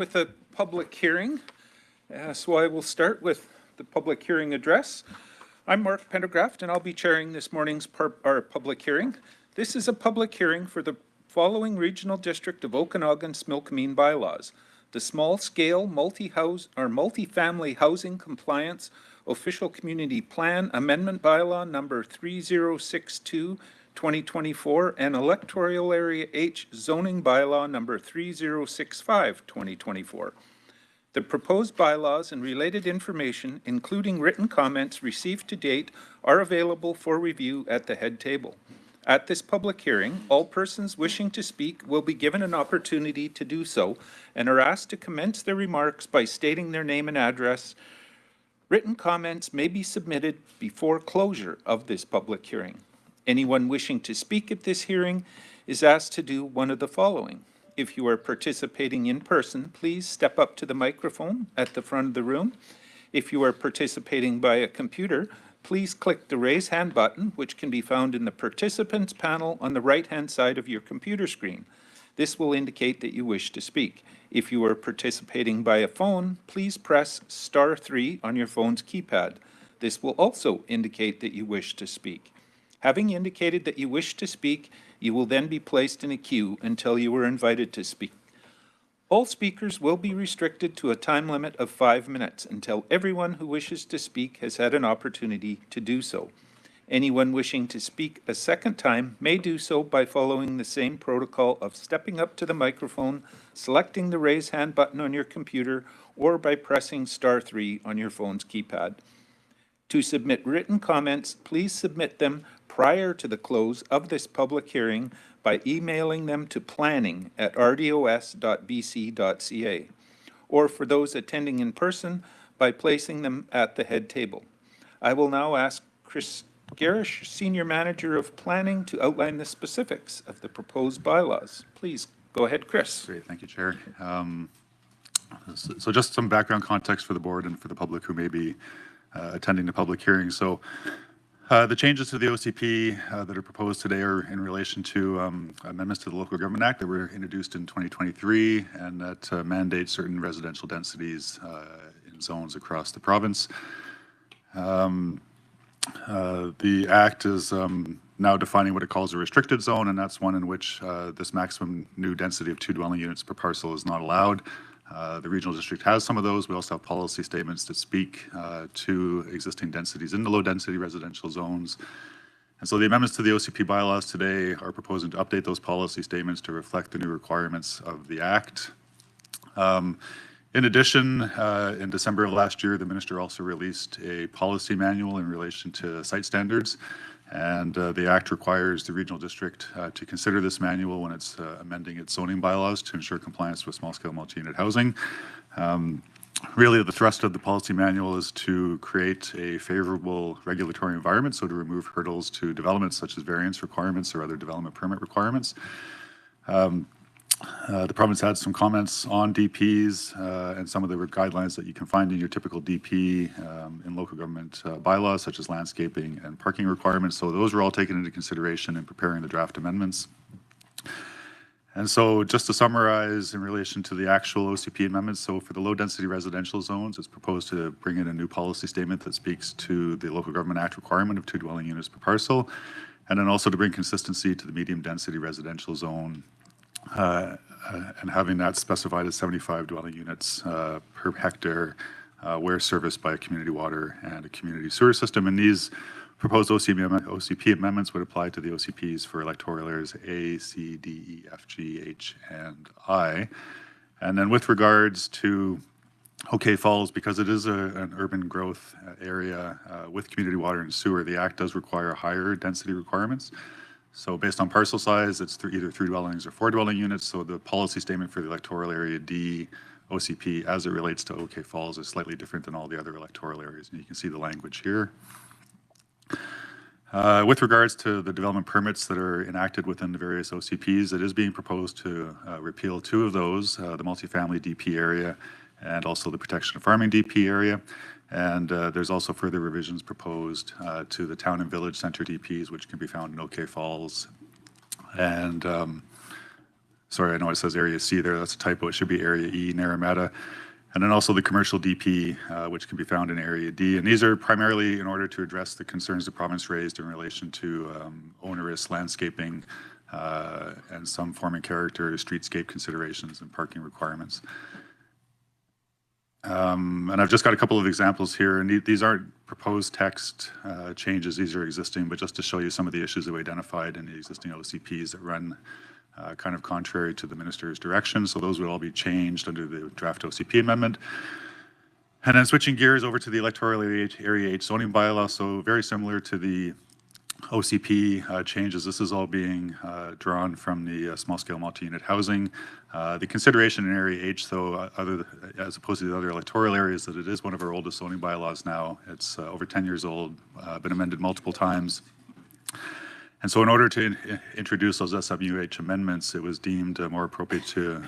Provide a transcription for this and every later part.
With a public hearing, so I will start with the public hearing address. I'm Mark Pendergraft, and I'll be chairing this morning's our public hearing. This is a public hearing for the following Regional District of Okanagan-Smilkameen bylaws: the small-scale multi-family housing compliance official community plan amendment bylaw number 3062. 2024 and Electoral Area H zoning bylaw number 3065, 2024. The proposed bylaws and related information, including written comments received to date, are available for review at the head table. At this public hearing, all persons wishing to speak will be given an opportunity to do so and are asked to commence their remarks by stating their name and address. Written comments may be submitted before closure of this public hearing. Anyone wishing to speak at this hearing is asked to do one of the following. If you are participating in person, please step up to the microphone at the front of the room. If you are participating by a computer, please click the raise hand button, which can be found in the participants panel on the right-hand side of your computer screen. This will indicate that you wish to speak. If you are participating by a phone, please press *3 on your phone's keypad. This will also indicate that you wish to speak. Having indicated that you wish to speak, you will then be placed in a queue until you are invited to speak. All speakers will be restricted to a time limit of 5 minutes until everyone who wishes to speak has had an opportunity to do so. Anyone wishing to speak a second time may do so by following the same protocol of stepping up to the microphone, selecting the raise hand button on your computer, or by pressing *3 on your phone's keypad. To submit written comments, please submit them prior to the close of this public hearing by emailing them to planning@rdos.bc.ca, or for those attending in person, by placing them at the head table. I will now ask Chris Garish, Senior Manager of Planning, to outline the specifics of the proposed bylaws. Please go ahead, Chris. Great, thank you, Chair. So just some background context for the board and for the public who may be attending the public hearing. So the changes to the OCP that are proposed today are in relation to amendments to the Local Government Act that were introduced in 2023 and that mandate certain residential densities in zones across the province. The Act is now defining what it calls a restricted zone, and that's one in which this maximum new density of 2 dwelling units per parcel is not allowed. The regional district has some of those. We also have policy statements that speak to existing densities in the low density residential zones. And so the amendments to the OCP bylaws today are proposing to update those policy statements to reflect the new requirements of the Act. In addition, in December of last year, the minister also released a policy manual in relation to site standards. And the Act requires the regional district to consider this manual when it's amending its zoning bylaws to ensure compliance with small-scale multi-unit housing. Really, the thrust of the policy manual is to create a favorable regulatory environment, so to remove hurdles to development such as variance requirements or other development permit requirements. The province had some comments on DPs and some of the guidelines that you can find in your typical DP in local government bylaws, such as landscaping and parking requirements. So those were all taken into consideration in preparing the draft amendments. And so just to summarize in relation to the actual OCP amendments, so for the low density residential zones, it's proposed to bring in a new policy statement that speaks to the Local Government Act requirement of 2 dwelling units per parcel, and then also to bring consistency to the medium density residential zone and having that specified as 75 dwelling units per hectare where serviced by a community water and a community sewer system. And these proposed OCP amendments would apply to the OCPs for electoral areas A, C, D, E, F, G, H, and I. And then with regards to OK Falls, because it is an urban growth area with community water and sewer, the Act does require higher density requirements. So based on parcel size, it's either 3 dwellings or 4 dwelling units. So the policy statement for the electoral area D OCP as it relates to OK Falls is slightly different than all the other electoral areas. And you can see the language here. With regards to the development permits that are enacted within the various OCPs, it is being proposed to repeal 2 of those, the multifamily DP area and also the protection of farming DP area. And there's also further revisions proposed to the town and village center DPs, which can be found in OK Falls and Sorry, I know it says Area C there. That's a typo. It should be Area E, Naramata. And then also the commercial DP, which can be found in Area D. And these are primarily in order to address the concerns the province raised in relation to onerous landscaping and some form and character streetscape considerations and parking requirements. And I've just got a couple of examples here, and these aren't proposed text changes, these are existing, but just to show you some of the issues that we identified in the existing OCPs that run kind of contrary to the minister's direction. So those would all be changed under the draft OCP amendment. And then switching gears over to the electoral area H zoning bylaw. So very similar to the OCP changes. This is all being drawn from the small scale multi-unit housing. The consideration in area H, though, as opposed to the other electoral areas, that it is one of our oldest zoning bylaws now. It's over 10 years old, been amended multiple times. And so in order to introduce those SWH amendments, it was deemed more appropriate to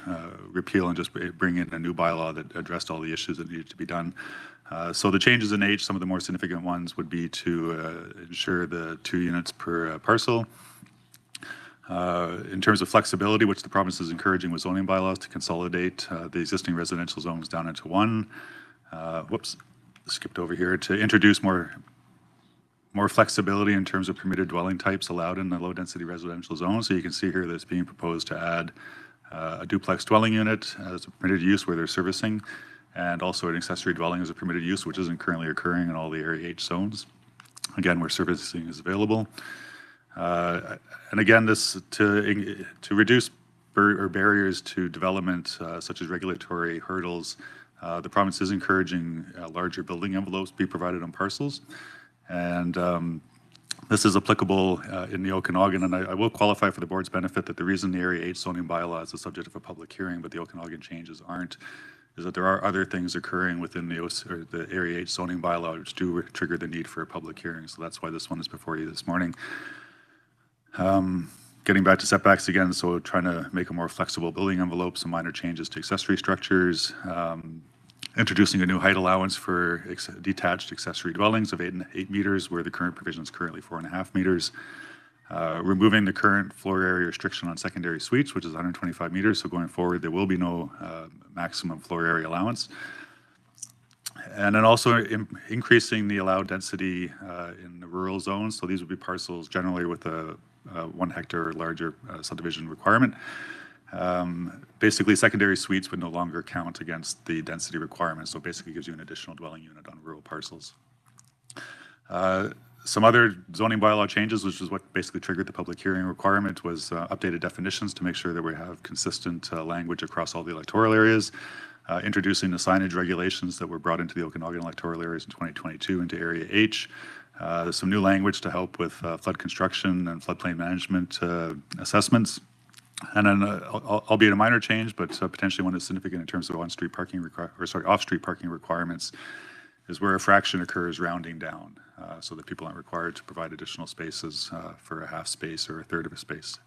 repeal and just bring in a new bylaw that addressed all the issues that needed to be done. So the changes in H, some of the more significant ones would be to ensure the 2 units per parcel. In terms of flexibility, which the province is encouraging with zoning bylaws to consolidate the existing residential zones down into one. Whoops, skipped over here. To introduce more flexibility in terms of permitted dwelling types allowed in the low density residential zone. So you can see here that it's being proposed to add a duplex dwelling unit as a permitted use where they're servicing, and also an accessory dwelling as a permitted use, which isn't currently occurring in all the area H zones. Again, where servicing is available. And again, this to reduce barriers to development, such as regulatory hurdles, the province is encouraging larger building envelopes be provided on parcels. And this is applicable in the Okanagan, and I will qualify for the board's benefit that the reason the Area H zoning bylaw is the subject of a public hearing, but the Okanagan changes aren't, is that there are other things occurring within the Area H zoning bylaw which do trigger the need for a public hearing. So that's why this one is before you this morning. Getting back to setbacks again, so trying to make a more flexible building envelope, some minor changes to accessory structures, introducing a new height allowance for detached accessory dwellings of 8 meters, where the current provision is currently 4.5 meters. Removing the current floor area restriction on secondary suites, which is 125 meters. So going forward, there will be no maximum floor area allowance. And then also increasing the allowed density in the rural zones. So these would be parcels generally with a 1 hectare or larger subdivision requirement. Basically, secondary suites would no longer count against the density requirement, so basically gives you an additional dwelling unit on rural parcels. Some other zoning bylaw changes, which is what basically triggered the public hearing requirement, was updated definitions to make sure that we have consistent language across all the electoral areas, introducing the signage regulations that were brought into the Okanagan electoral areas in 2022 into Area H. There's some new language to help with flood construction and floodplain management assessments. And then, albeit a minor change, but potentially one that's significant in terms of off-street parking requirements, is where a fraction occurs rounding down, so that people aren't required to provide additional spaces for a half space or a third of a space.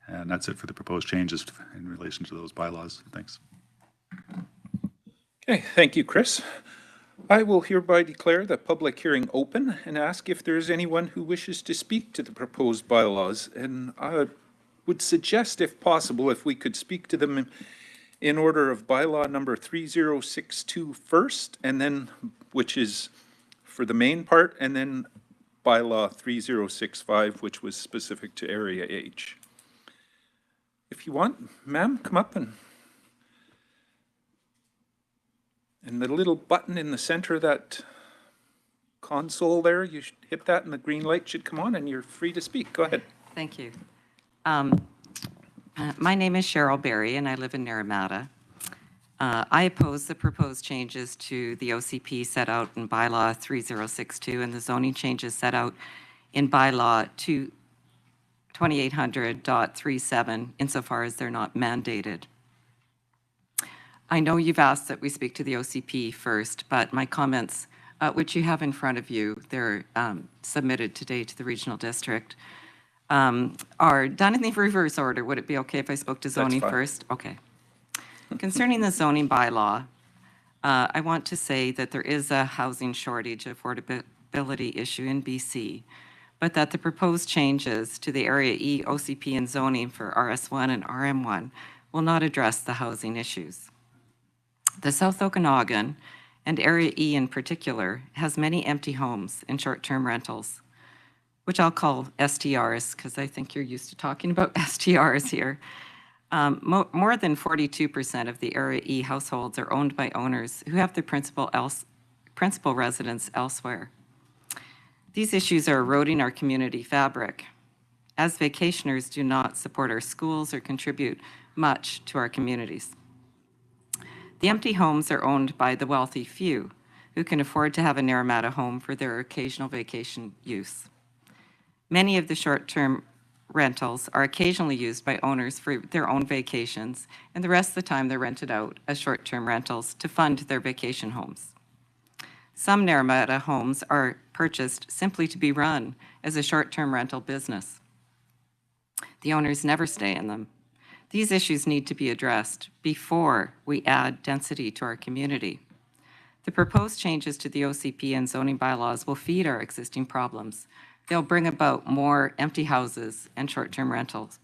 And that's it for the proposed changes in relation to those bylaws. Thanks. Okay, thank you, Chris. I will hereby declare the public hearing open and ask if there is anyone who wishes to speak to the proposed bylaws. And I would suggest, if possible, if we could speak to them in order of bylaw number 3062 first, and then, which is for the main part, and then bylaw 3065, which was specific to Area H. If you want, ma'am, come up and the little button in the center of that console there, you should hit that and the green light should come on and you're free to speak. Go ahead. Thank you. My name is Cheryl Berry and I live in Naramata. I oppose the proposed changes to the OCP set out in bylaw 3062 and the zoning changes set out in bylaw 2800.37 insofar as they're not mandated. I know you've asked that we speak to the OCP first, but my comments, which you have in front of you, they're submitted today to the regional district, are done in the reverse order. Would it be okay if I spoke to zoning first? Okay. Concerning the zoning bylaw, I want to say that there is a housing shortage affordability issue in BC, but that the proposed changes to the Area E OCP and zoning for RS1 and RM1 will not address the housing issues. The South Okanagan, and Area E in particular, has many empty homes and short-term rentals, which I'll call STRs because I think you're used to talking about STRs here. More than 42% of the Area E households are owned by owners who have their principal residence elsewhere. These issues are eroding our community fabric, as vacationers do not support our schools or contribute much to our communities. The empty homes are owned by the wealthy few who can afford to have a Naramata home for their occasional vacation use. Many of the short-term rentals are occasionally used by owners for their own vacations, and the rest of the time they're rented out as short-term rentals to fund their vacation homes. Some Naramata homes are purchased simply to be run as a short-term rental business. The owners never stay in them. These issues need to be addressed before we add density to our community. The proposed changes to the OCP and zoning bylaws will feed our existing problems. They'll bring about more empty houses and short-term rentals.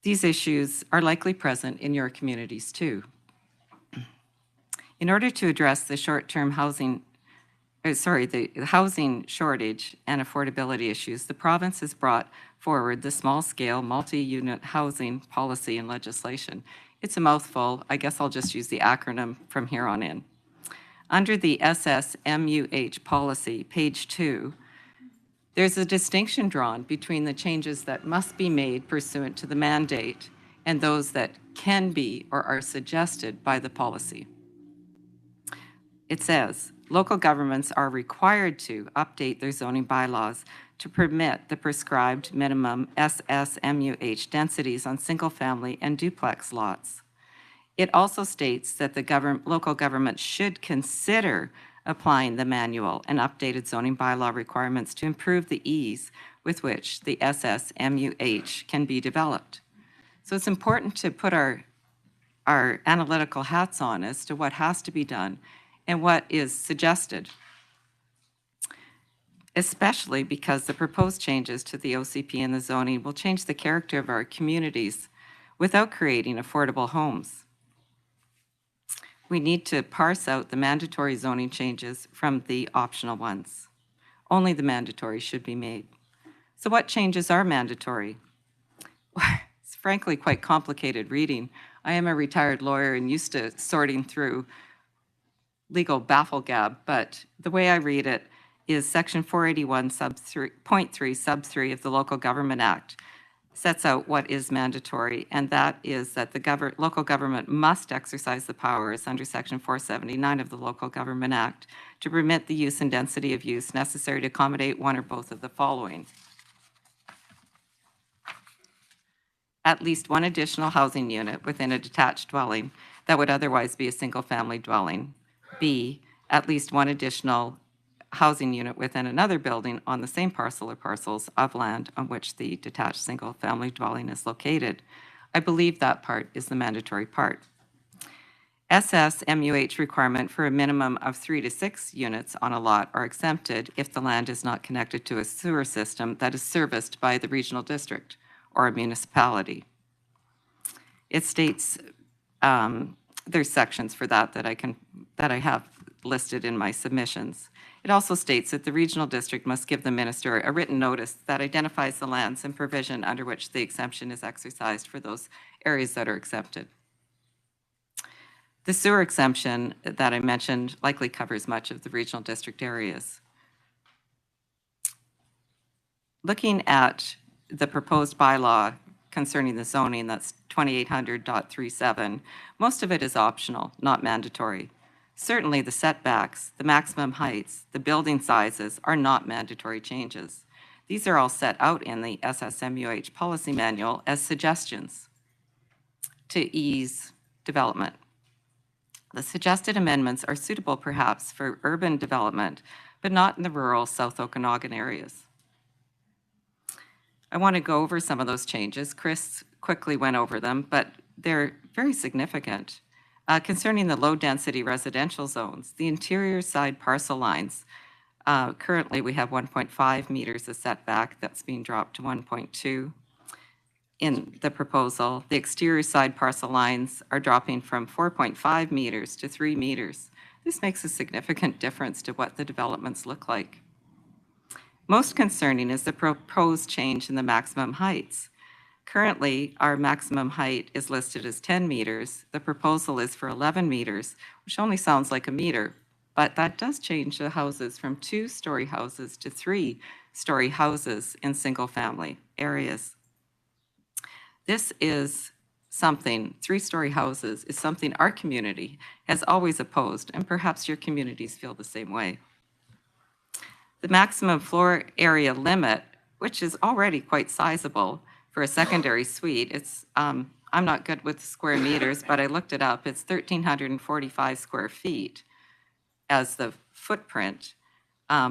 These issues are likely present in your communities too. In order to address the short-term housing, the housing shortage and affordability issues, the province has brought forward the small-scale multi-unit housing policy and legislation. It's a mouthful. I guess I'll just use the acronym from here on in. Under the SSMUH policy, page 2, there's a distinction drawn between the changes that must be made pursuant to the mandate and those that can be or are suggested by the policy. It says, local governments are required to update their zoning bylaws to permit the prescribed minimum SSMUH densities on single-family and duplex lots. It also states that the local government should consider applying the manual and updated zoning bylaw requirements to improve the ease with which the SSMUH can be developed. So it's important to put our analytical hats on as to what has to be done and what is suggested, especially because the proposed changes to the OCP and the zoning will change the character of our communities without creating affordable homes. We need to parse out the mandatory zoning changes from the optional ones. Only the mandatory should be made. So what changes are mandatory? It's frankly quite complicated reading. I am a retired lawyer and used to sorting through legal bafflegab, but the way I read it is Section 481, point 3, sub 3 of the Local Government Act sets out what is mandatory, and that is that the local government must exercise the powers under Section 479 of the Local Government Act to permit the use and density of use necessary to accommodate one or both of the following. At least one additional housing unit within a detached dwelling that would otherwise be a single-family dwelling. B, at least one additional housing unit within another building on the same parcel or parcels of land on which the detached single-family dwelling is located. I believe that part is the mandatory part. SSMUH requirement for a minimum of 3 to 6 units on a lot are exempted if the land is not connected to a sewer system that is serviced by the regional district or a municipality. It states there's sections for that I have listed in my submissions. It also states that the regional district must give the minister a written notice that identifies the lands and provision under which the exemption is exercised for those areas that are exempted. The sewer exemption that I mentioned likely covers much of the regional district areas. Looking at the proposed bylaw concerning the zoning, that's 2800.37, most of it is optional, not mandatory. Certainly the setbacks, the maximum heights, the building sizes are not mandatory changes. These are all set out in the SSMUH policy manual as suggestions to ease development. The suggested amendments are suitable perhaps for urban development, but not in the rural South Okanagan areas. I want to go over some of those changes. Chris quickly went over them, but they're very significant. Concerning the low-density residential zones, the interior side parcel lines Currently, we have 1.5 meters of setback. That's being dropped to 1.2 in the proposal. The exterior side parcel lines are dropping from 4.5 meters to 3 meters. This makes a significant difference to what the developments look like. Most concerning is the proposed change in the maximum heights. Currently, our maximum height is listed as 10 meters. The proposal is for 11 meters, which only sounds like a meter, but that does change the houses from 2-story houses to 3-story houses in single-family areas. This is something, 3-story houses is something our community has always opposed, and perhaps your communities feel the same way. The maximum floor area limit, which is already quite sizable for a secondary suite, it's, I'm not good with square meters, but I looked it up, it's 1,345 square feet as the footprint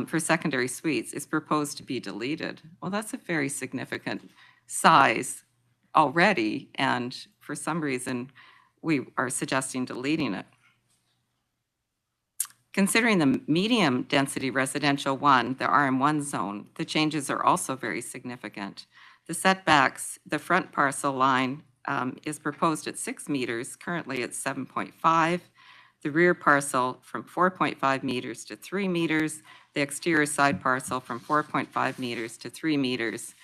for secondary suites is proposed to be deleted. Well, that's a very significant size already, and for some reason, we are suggesting deleting it. Considering the medium density residential 1, the RM1 zone, the changes are also very significant. The setbacks, the front parcel line is proposed at 6 meters, currently it's 7.5. The rear parcel from 4.5 meters to 3 meters, the exterior side parcel from 4.5 meters to 3 meters.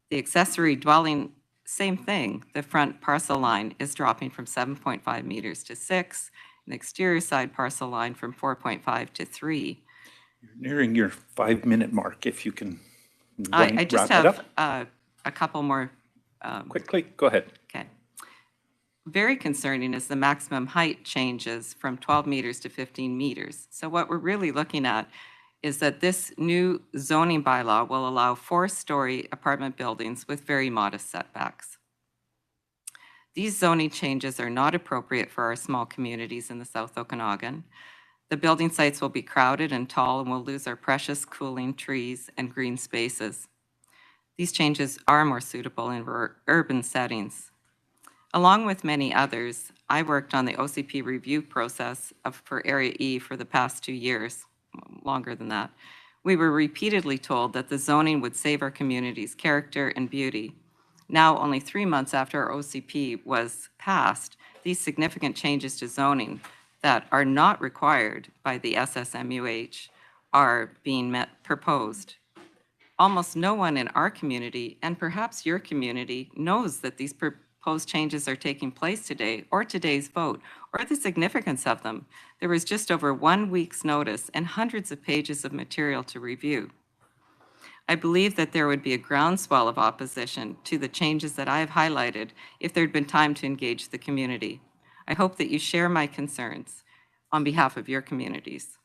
The accessory dwelling, same thing. The front parcel line is dropping from 7.5 meters to 6, and the exterior side parcel line from 4.5 to 3. You're nearing your 5-minute mark, if you can I just wrap it have up. a couple more. Quickly, go ahead. Okay. Very concerning is the maximum height changes from 12 meters to 15 meters. So what we're really looking at is that this new zoning bylaw will allow 4-story apartment buildings with very modest setbacks. These zoning changes are not appropriate for our small communities in the South Okanagan. The building sites will be crowded and tall, and we'll lose our precious cooling trees and green spaces. These changes are more suitable in urban settings. Along with many others, I worked on the OCP review process for Area E for the past 2 years, longer than that. We were repeatedly told that the zoning would save our community's character and beauty. Now, only 3 months after our OCP was passed, these significant changes to zoning that are not required by the SSMUH are being proposed. Almost no one in our community, and perhaps your community, knows that these proposed changes are taking place today, or today's vote, or the significance of them. There was just over 1 week's notice and hundreds of pages of material to review. I believe that there would be a groundswell of opposition to the changes that I have highlighted if there'd been time to engage the community. I hope that you share my concerns on behalf of your communities.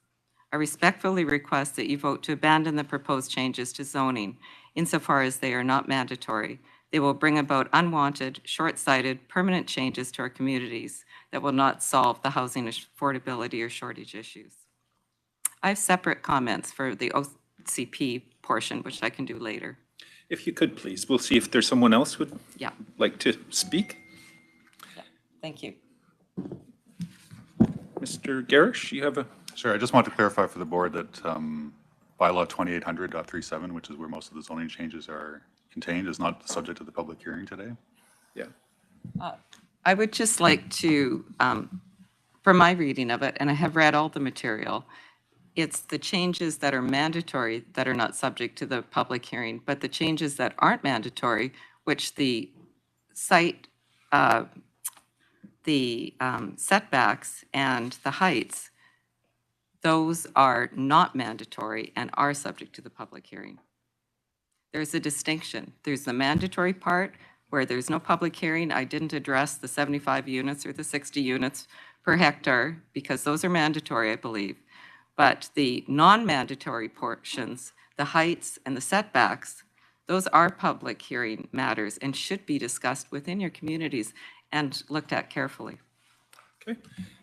I respectfully request that you vote to abandon the proposed changes to zoning insofar as they are not mandatory. They will bring about unwanted, short-sighted, permanent changes to our communities that will not solve the housing affordability or shortage issues. I have separate comments for the OCP portion, which I can do later. If you could, please. We'll see if there's someone else who would Yeah. like to speak. Yeah. Thank you. Mr. Garish, you have a... Sure, I just want to clarify for the board that bylaw 2800.37, which is where most of the zoning changes are contained, is not the subject of the public hearing today. Yeah. I would just like to, from my reading of it, and I have read all the material, it's the changes that are mandatory that are not subject to the public hearing, but the changes that aren't mandatory, which the site, setbacks and the heights, those are not mandatory and are subject to the public hearing. There's a distinction. There's the mandatory part where there's no public hearing. I didn't address the 75 units or the 60 units per hectare because those are mandatory, I believe. But the non-mandatory portions, the heights and the setbacks, those are public hearing matters and should be discussed within your communities and looked at carefully. Okay.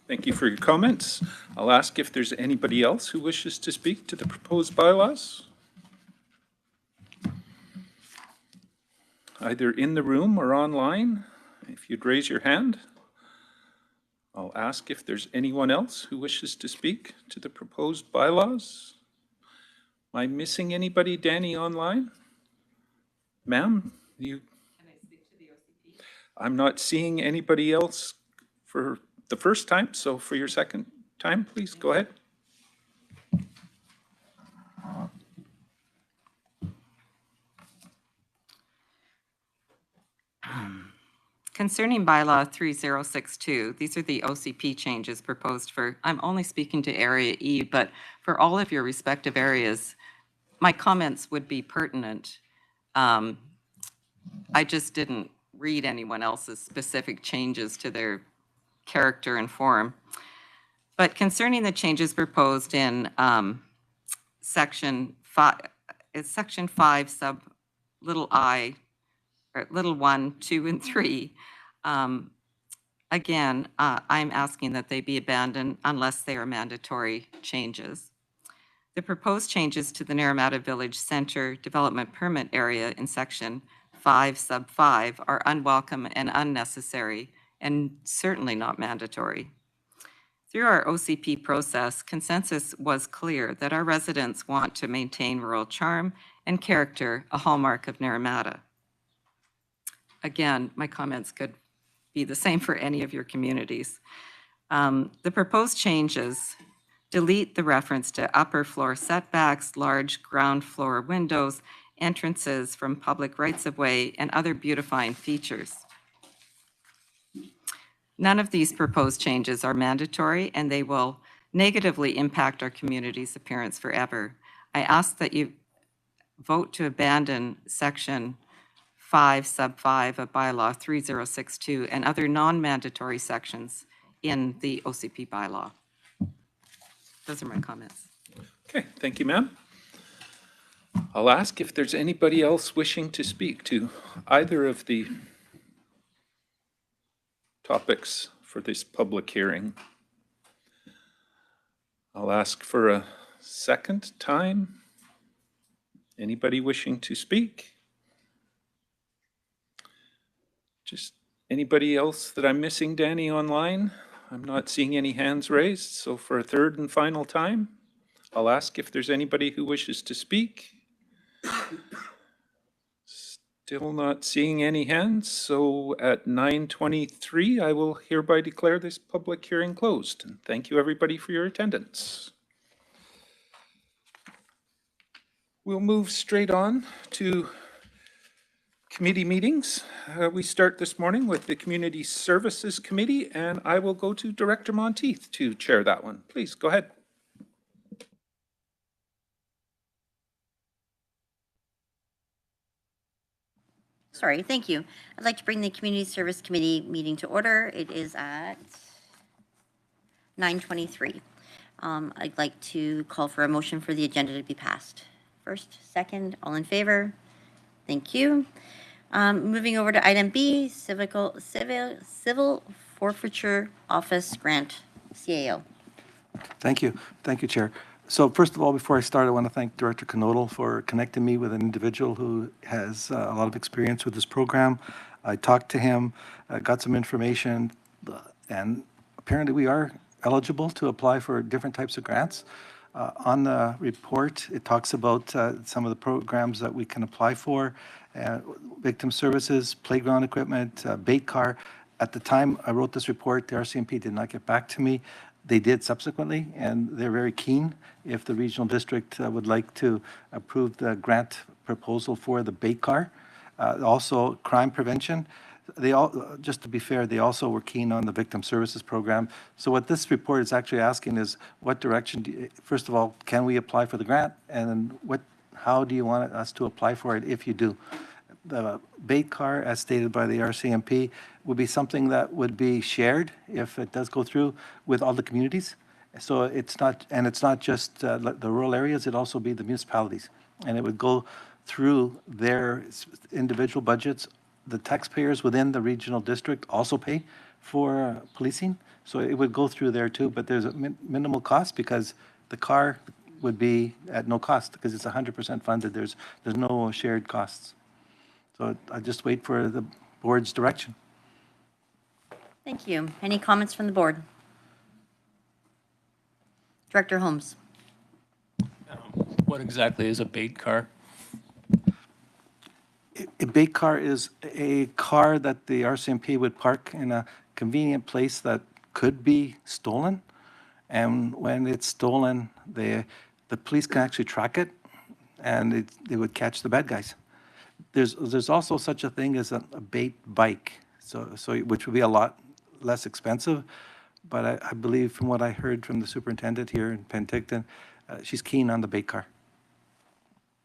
Thank you for your comments. I'll ask if there's anybody else who wishes to speak to the proposed bylaws. Either in the room or online. If you'd raise your hand. I'll ask if there's anyone else who wishes to speak to the proposed bylaws. Am I missing anybody, Danny, online? Ma'am, you? I'm not seeing anybody else for the first time, so for your second time, please go ahead. Concerning bylaw 3062, these are the OCP changes proposed for, I'm only speaking to Area E, but for all of your respective areas, my comments would be pertinent. I just didn't read anyone else's specific changes to their character and form. But concerning the changes proposed in section 5, sub little I, or little 1, 2, and 3, again, I'm asking that they be abandoned unless they are mandatory changes. The proposed changes to the Naramata Village Center Development Permit Area in section 5, sub 5 are unwelcome and unnecessary and certainly not mandatory. Through our OCP process, consensus was clear that our residents want to maintain rural charm and character, a hallmark of Naramata. Again, my comments could be the same for any of your communities. The proposed changes delete the reference to upper floor setbacks, large ground floor windows, entrances from public rights-of-way, and other beautifying features. None of these proposed changes are mandatory, and they will negatively impact our community's appearance forever. I ask that you vote to abandon section 5, sub 5 of bylaw 3062 and other non-mandatory sections in the OCP bylaw. Those are my comments. Okay, thank you, ma'am. I'll ask if there's anybody else wishing to speak to either of the topics for this public hearing. I'll ask for a second time. Anybody wishing to speak? Just anybody else that I'm missing, Danny, online? I'm not seeing any hands raised, so for a third and final time, I'll ask if there's anybody who wishes to speak. Still not seeing any hands, so at 9:23, I will hereby declare this public hearing closed. And thank you, everybody, for your attendance. We'll move straight on to committee meetings. We start this morning with the Community Services Committee, and I will go to Director Monteith to chair that one. Please, go ahead. Sorry, thank you. I'd like to bring the Community Service Committee meeting to order. It is at 9:23. I'd like to call for a motion for the agenda to be passed. First, second, all in favor? Thank you. Moving over to item B, Civil Forfeiture Office Grant, CAO. Thank you. Thank you, Chair. So first of all, before I start, I want to thank Director Knodel for connecting me with an individual who has a lot of experience with this program. I talked to him, got some information, and apparently we are eligible to apply for different types of grants. On the report, it talks about some of the programs that we can apply for, victim services, playground equipment, bait car. At the time I wrote this report, the RCMP did not get back to me. They did subsequently, and they're very keen if the regional district would like to approve the grant proposal for the bait car. Also, crime prevention. They all, just to be fair, they also were keen on the victim services program. So what this report is actually asking is, what direction do you, first of all, can we apply for the grant? And then how do you want us to apply for it if you do? The bait car, as stated by the RCMP, would be something that would be shared if it does go through with all the communities. So it's not, and it's not just the rural areas, it'd also be the municipalities. And it would go through their individual budgets. The taxpayers within the regional district also pay for policing. So it would go through there too, but there's a minimal cost because the car would be at no cost because it's 100% funded. There's no shared costs. So I just wait for the board's direction. Thank you. Any comments from the board? Director Holmes. What exactly is a bait car? A bait car is a car that the RCMP would park in a convenient place that could be stolen. And when it's stolen, the police can actually track it, and they would catch the bad guys. There's also such a thing as a bait bike, so which would be a lot less expensive. But I believe from what I heard from the superintendent here in Penticton, she's keen on the bait car.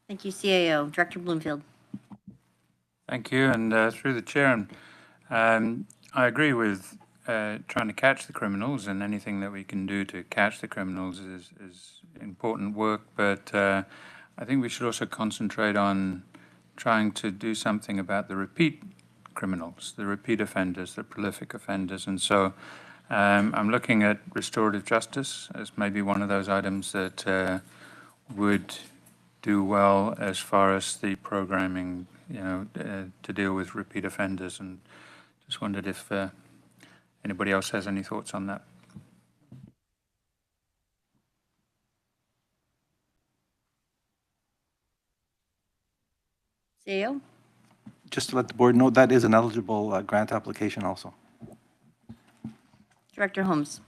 Thank you, CAO. Director Bloomfield. Thank you, and through the chair, I agree with trying to catch the criminals, and anything that we can do to catch the criminals is important work, but I think we should also concentrate on trying to do something about the repeat criminals, the repeat offenders, the prolific offenders, and so I'm looking at restorative justice as maybe one of those items that would do well as far as the programming, to deal with repeat offenders, and just wondered if anybody else has any thoughts on that. CAO. Just to let the board know, that is an eligible grant application also. Director Holmes.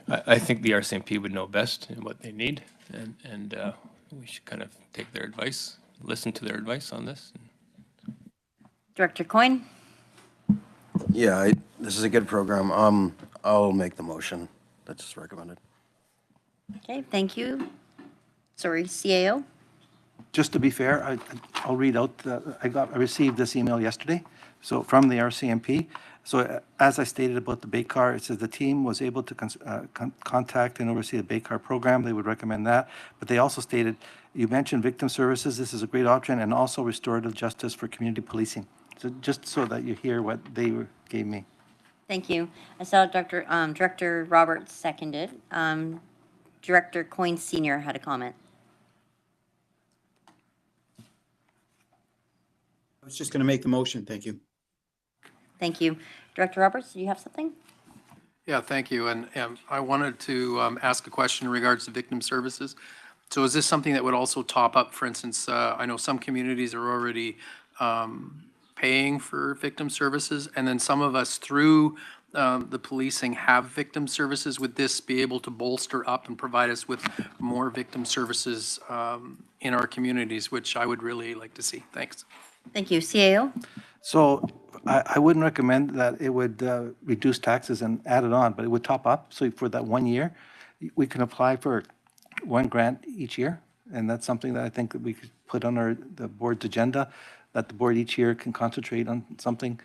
I think the RCMP would know best in what they need, and we should kind of take their advice, listen to their advice on this. Director Coyne. Yeah, this is a good program. I'll make the motion that's recommended. Okay, thank you. Sorry, CAO. Just to be fair, I'll read out, I received this email yesterday, so from the RCMP. So as I stated about the bait car, it says the team was able to contact and oversee the bait car program. They would recommend that. But they also stated, you mentioned victim services. This is a great option, and also restorative justice for community policing. So just so that you hear what they gave me. Thank you. I saw Director Roberts seconded. Director Coyne Sr. had a comment. I was just going to make the motion. Thank you. Thank you. Director Roberts, do you have something? Yeah, thank you. And I wanted to ask a question in regards to victim services. So is this something that would also top up, for instance, I know some communities are already paying for victim services, and then some of us through the policing have victim services. Would this be able to bolster up and provide us with more victim services in our communities, which I would really like to see? Thanks. Thank you. CAO? So I wouldn't recommend that it would reduce taxes and add it on, but it would top up. So for that 1 year, we can apply for one grant each year. And that's something that I think that we could put on the board's agenda, that the board each year can concentrate on something,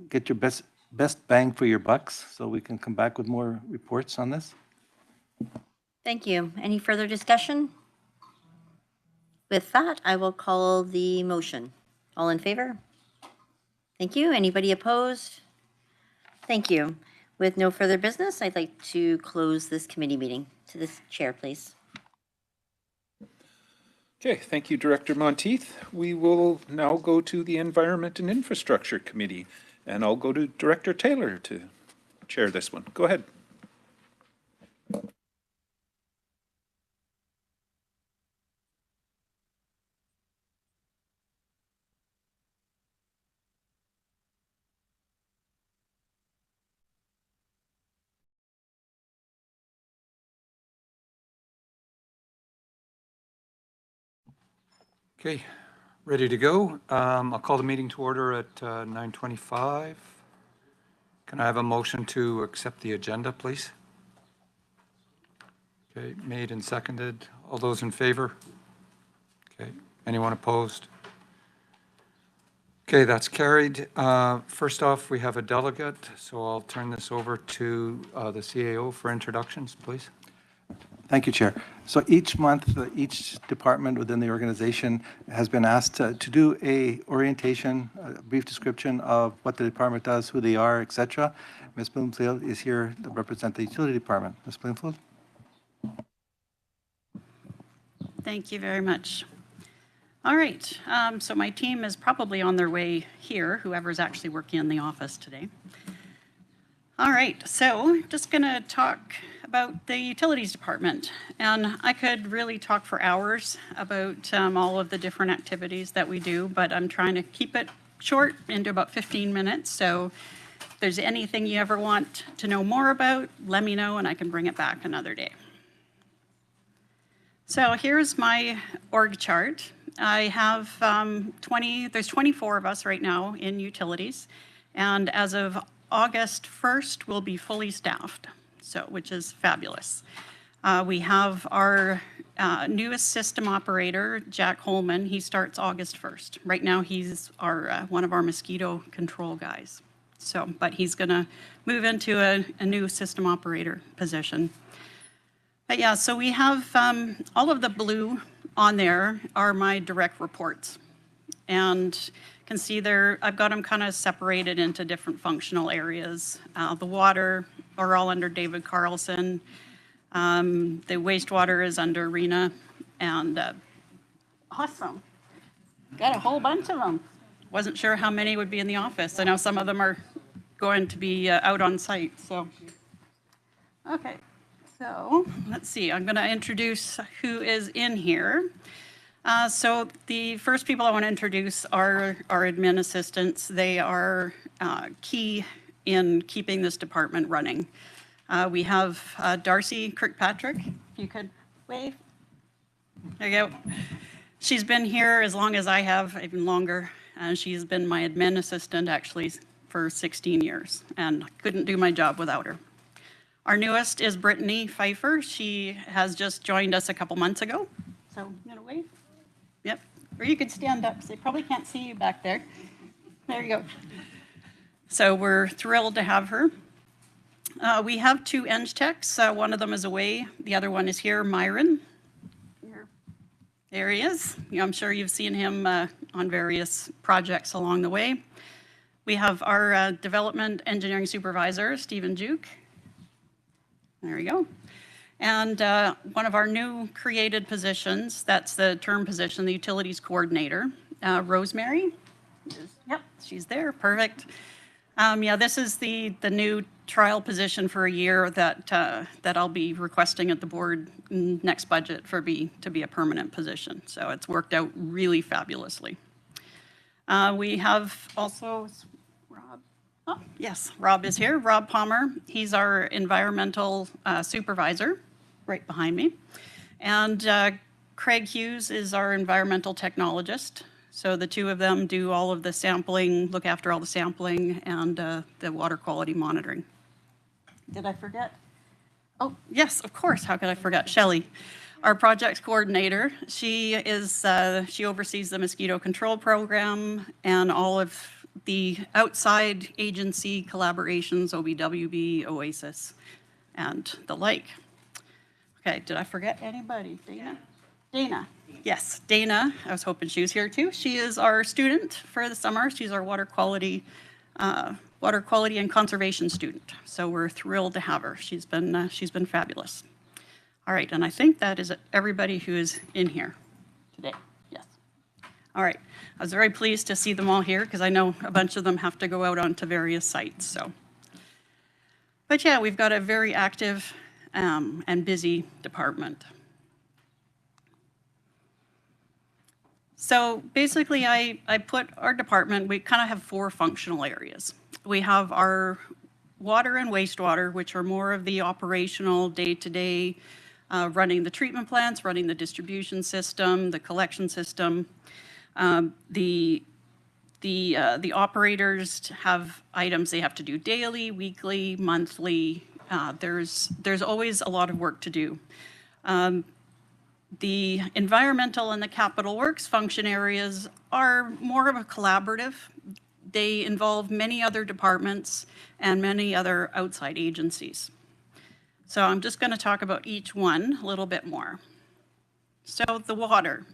get your best bang for your bucks, so we can come back with more reports on this. Thank you. Any further discussion? With that, I will call the motion. All in favor? Thank you. Anybody opposed? Thank you. With no further business, I'd like to close this committee meeting. To this chair, please. Okay, thank you, Director Monteith. We will now go to the Environment and Infrastructure Committee, and I'll go to Director Taylor to chair this one. Go ahead. Okay, ready to go. I'll call the meeting to order at 9:25. Can I have a motion to accept the agenda, please? Okay, made and seconded. All those in favor? Okay, anyone opposed? Okay, that's carried. First off, we have a delegate, so I'll turn this over to the CAO for introductions, please. Thank you, Chair. So each month, each department within the organization has been asked to do a orientation, a brief description of what the department does, who they are, et cetera. Ms. Bloomfield is here to represent the utility department. Ms. Bloomfield? Thank you very much. All right, so my team is probably on their way here, whoever's actually working in the office today. All right, so just going to talk about about the Utilities Department. And I could really talk for hours about all of the different activities that we do, but I'm trying to keep it short into about 15 minutes. So if there's anything you ever want to know more about, let me know and I can bring it back another day. So here's my org chart. I have there's 24 of us right now in utilities. And as of August 1st, we'll be fully staffed, so which is fabulous. We have our newest system operator, Jack Holman. He starts August 1st. Right now, he's our one of our mosquito control guys. So, but he's going to move into a new system operator position. But yeah, so we have all of the blue on there are my direct reports. And you can see there, I've got them kind of separated into different functional areas. The water are all under David Carlson. The wastewater is under Rena. And awesome. Got a whole bunch of them. Wasn't sure how many would be in the office. I know some of them are going to be out on site, so. Okay, so let's see. I'm going to introduce who is in here. So the first people I want to introduce are our admin assistants. They are key in keeping this department running. We have Darcy Kirkpatrick. You could wave. There you go. She's been here as long as I have, even longer. She's been my admin assistant actually for 16 years, and couldn't do my job without her. Our newest is Brittany Pfeiffer. She has just joined us a couple months ago. So you gonna wave? Yep. Or you could stand up. So they probably can't see you back there. There you go. So we're thrilled to have her. We have two eng techs. One of them is away. The other one is here, Myron. There he is. I'm sure you've seen him on various projects along the way. We have our development engineering supervisor, Stephen Juke. There we go. And one of our new created positions, that's the term position, the utilities coordinator, Rosemary. Yep, she's there, perfect. Yeah, this is the new trial position for a year that I'll be requesting at the board next budget to be a permanent position. So it's worked out really fabulously. We have also Rob. Oh, yes, Rob is here. Rob Palmer. He's our environmental supervisor, right behind me. And Craig Hughes is our environmental technologist. So the two of them do all of the sampling, look after all the sampling and the water quality monitoring. Did I forget? Oh, yes, of course. How could I forget? Shelley, our project coordinator. She oversees the mosquito control program and all of the outside agency collaborations, OBWB, OASIS, and the like. Okay, did I forget anybody? Dana? Dana. Yes, Dana. I was hoping she was here too. She is our student for the summer. She's our water quality and conservation student. So we're thrilled to have her. She's been fabulous. All right, and I think that is everybody who is in here today. Yes. All right. I was very pleased to see them all here because I know a bunch of them have to go out onto various sites. So, but yeah, we've got a very active and busy department. So basically, I put our department, we kind of have four functional areas. We have our water and wastewater, which are more of the operational day-to-day, running the treatment plants, running the distribution system, the collection system. The operators have items they have to do daily, weekly, monthly. There's always a lot of work to do. The environmental and the capital works function areas are more of a collaborative. They involve many other departments and many other outside agencies. So I'm just going to talk about each one a little bit more. So the water.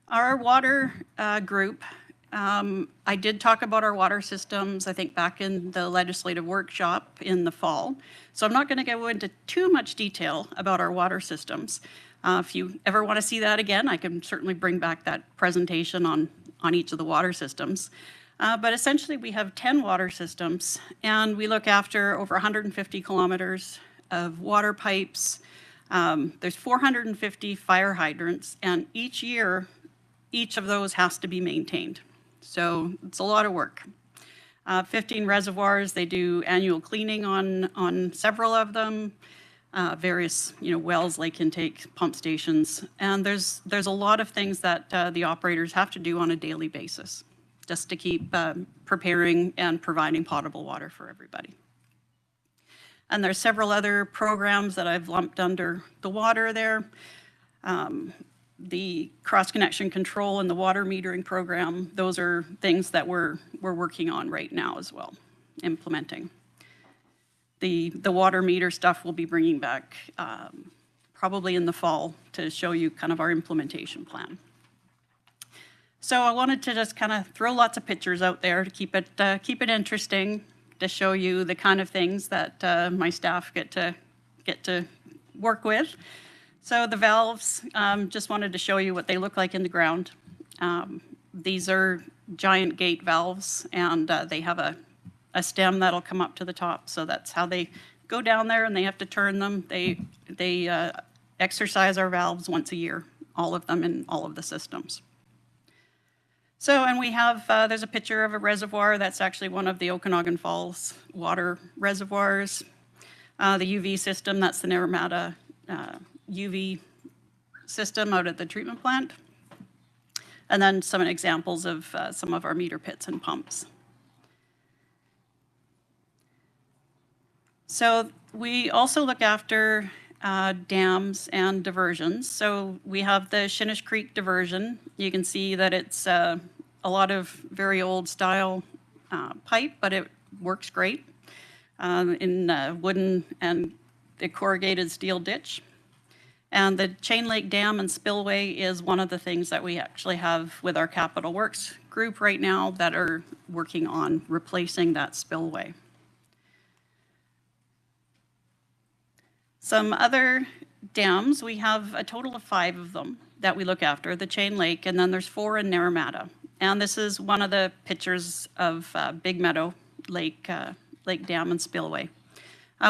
Our water group, I did talk about our water systems, I think back in the legislative workshop in the fall. So I'm not going to go into too much detail about our water systems. If you ever want to see that again, I can certainly bring back that presentation on each of the water systems. But essentially we have 10 water systems and we look after over 150 kilometers of water pipes. There's 450 fire hydrants, and each year, each of those has to be maintained. So it's a lot of work. 15 reservoirs, they do annual cleaning on several of them, various, wells, lake intake, pump stations. And there's a lot of things that the operators have to do on a daily basis just to keep preparing and providing potable water for everybody. And there's several other programs that I've lumped under the water there. The cross-connection control and the water metering program, those are things that we're working on right now as well, implementing. The water meter stuff we'll be bringing back probably in the fall to show you kind of our implementation plan. So I wanted to just kind of throw lots of pictures out there to keep it interesting, to show you the kind of things that my staff get to work with. So the valves, just wanted to show you what they look like in the ground. These are giant gate valves, and they have a stem that'll come up to the top. So that's how they go down there, and they have to turn them. They exercise our valves once a year, all of them in all of the systems. So, and we have, there's a picture of a reservoir. That's actually one of the Okanagan Falls water reservoirs. The UV system, that's the Naramata UV system out at the treatment plant. And then some examples of some of our meter pits and pumps. So we also look after dams and diversions. So we have the Shinnish Creek diversion. You can see that it's a lot of very old style pipe, but it works great in wooden and the corrugated steel ditch. And the Chain Lake Dam and Spillway is one of the things that we actually have with our Capital Works group right now that are working on replacing that spillway. Some other dams, we have a total of 5 of them that we look after, the Chain Lake, and then there's 4 in Naramata. And this is one of the pictures of Big Meadow Lake Dam and Spillway.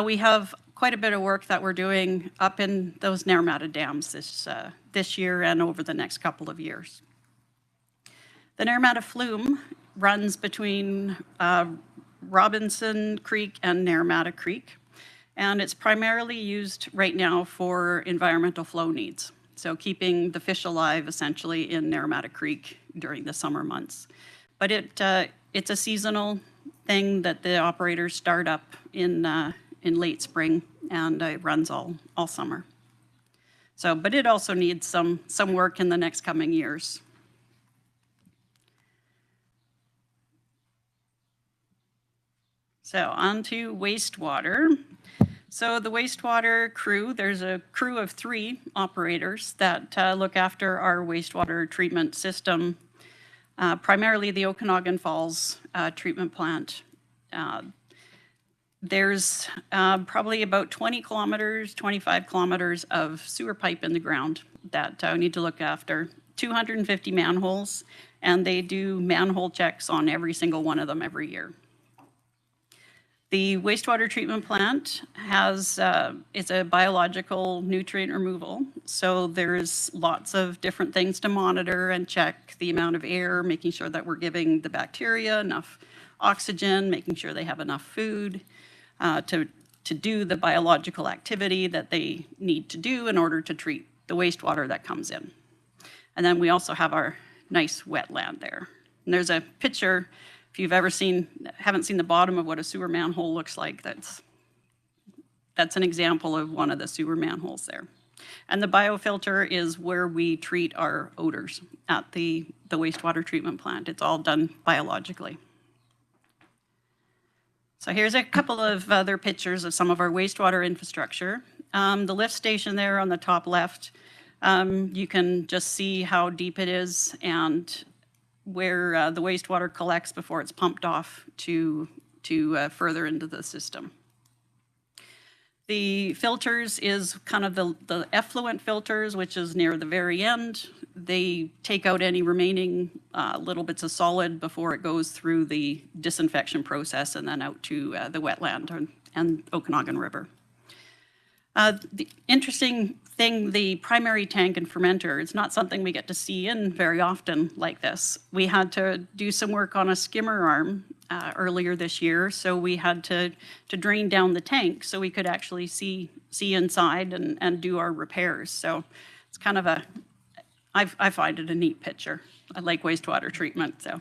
We have quite a bit of work that we're doing up in those Naramata dams this year and over the next couple of years. The Naramata Flume runs between Robinson Creek and Naramata Creek, and it's primarily used right now for environmental flow needs. So keeping the fish alive essentially in Naramata Creek during the summer months. But it's a seasonal thing that the operators start up in late spring, and it runs all summer. So, but it also needs some work in the next coming years. So on to wastewater. So the wastewater crew, there's a crew of 3 operators that look after our wastewater treatment system, primarily the Okanagan Falls treatment plant. There's probably about 20 kilometers, 25 kilometers of sewer pipe in the ground that we need to look after. 250 manholes, and they do manhole checks on every single one of them every year. The wastewater treatment plant has, it's a biological nutrient removal. So there's lots of different things to monitor and check the amount of air, making sure that we're giving the bacteria enough oxygen, making sure they have enough food to do the biological activity that they need to do in order to treat the wastewater that comes in. And then we also have our nice wetland there. And there's a picture. If you've ever haven't seen the bottom of what a sewer manhole looks like, that's an example of one of the sewer manholes there. And the biofilter is where we treat our odors at the wastewater treatment plant. It's all done biologically. So here's a couple of other pictures of some of our wastewater infrastructure. The lift station there on the top left, you can just see how deep it is and where the wastewater collects before it's pumped off to further into the system. The filters is kind of the effluent filters, which is near the very end. They take out any remaining little bits of solid before it goes through the disinfection process and then out to the wetland and Okanagan River. The interesting thing, the primary tank and fermenter, it's not something we get to see in very often like this. We had to do some work on a skimmer arm earlier this year, so we had to drain down the tank so we could actually see inside and do our repairs. So it's kind of I find it a neat picture. I like wastewater treatment, so.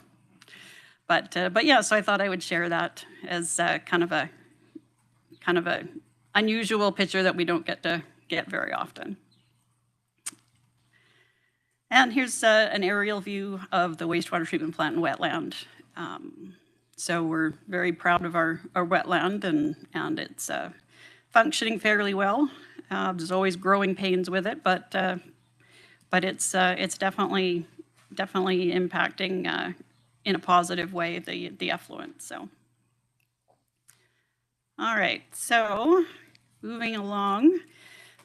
But yeah, so I thought I would share that as kind of a unusual picture that we don't get very often. And here's an aerial view of the wastewater treatment plant and wetland. So we're very proud of our wetland, and it's functioning fairly well. There's always growing pains with it, but it's definitely impacting in a positive way the effluent. So, all right. So, moving along.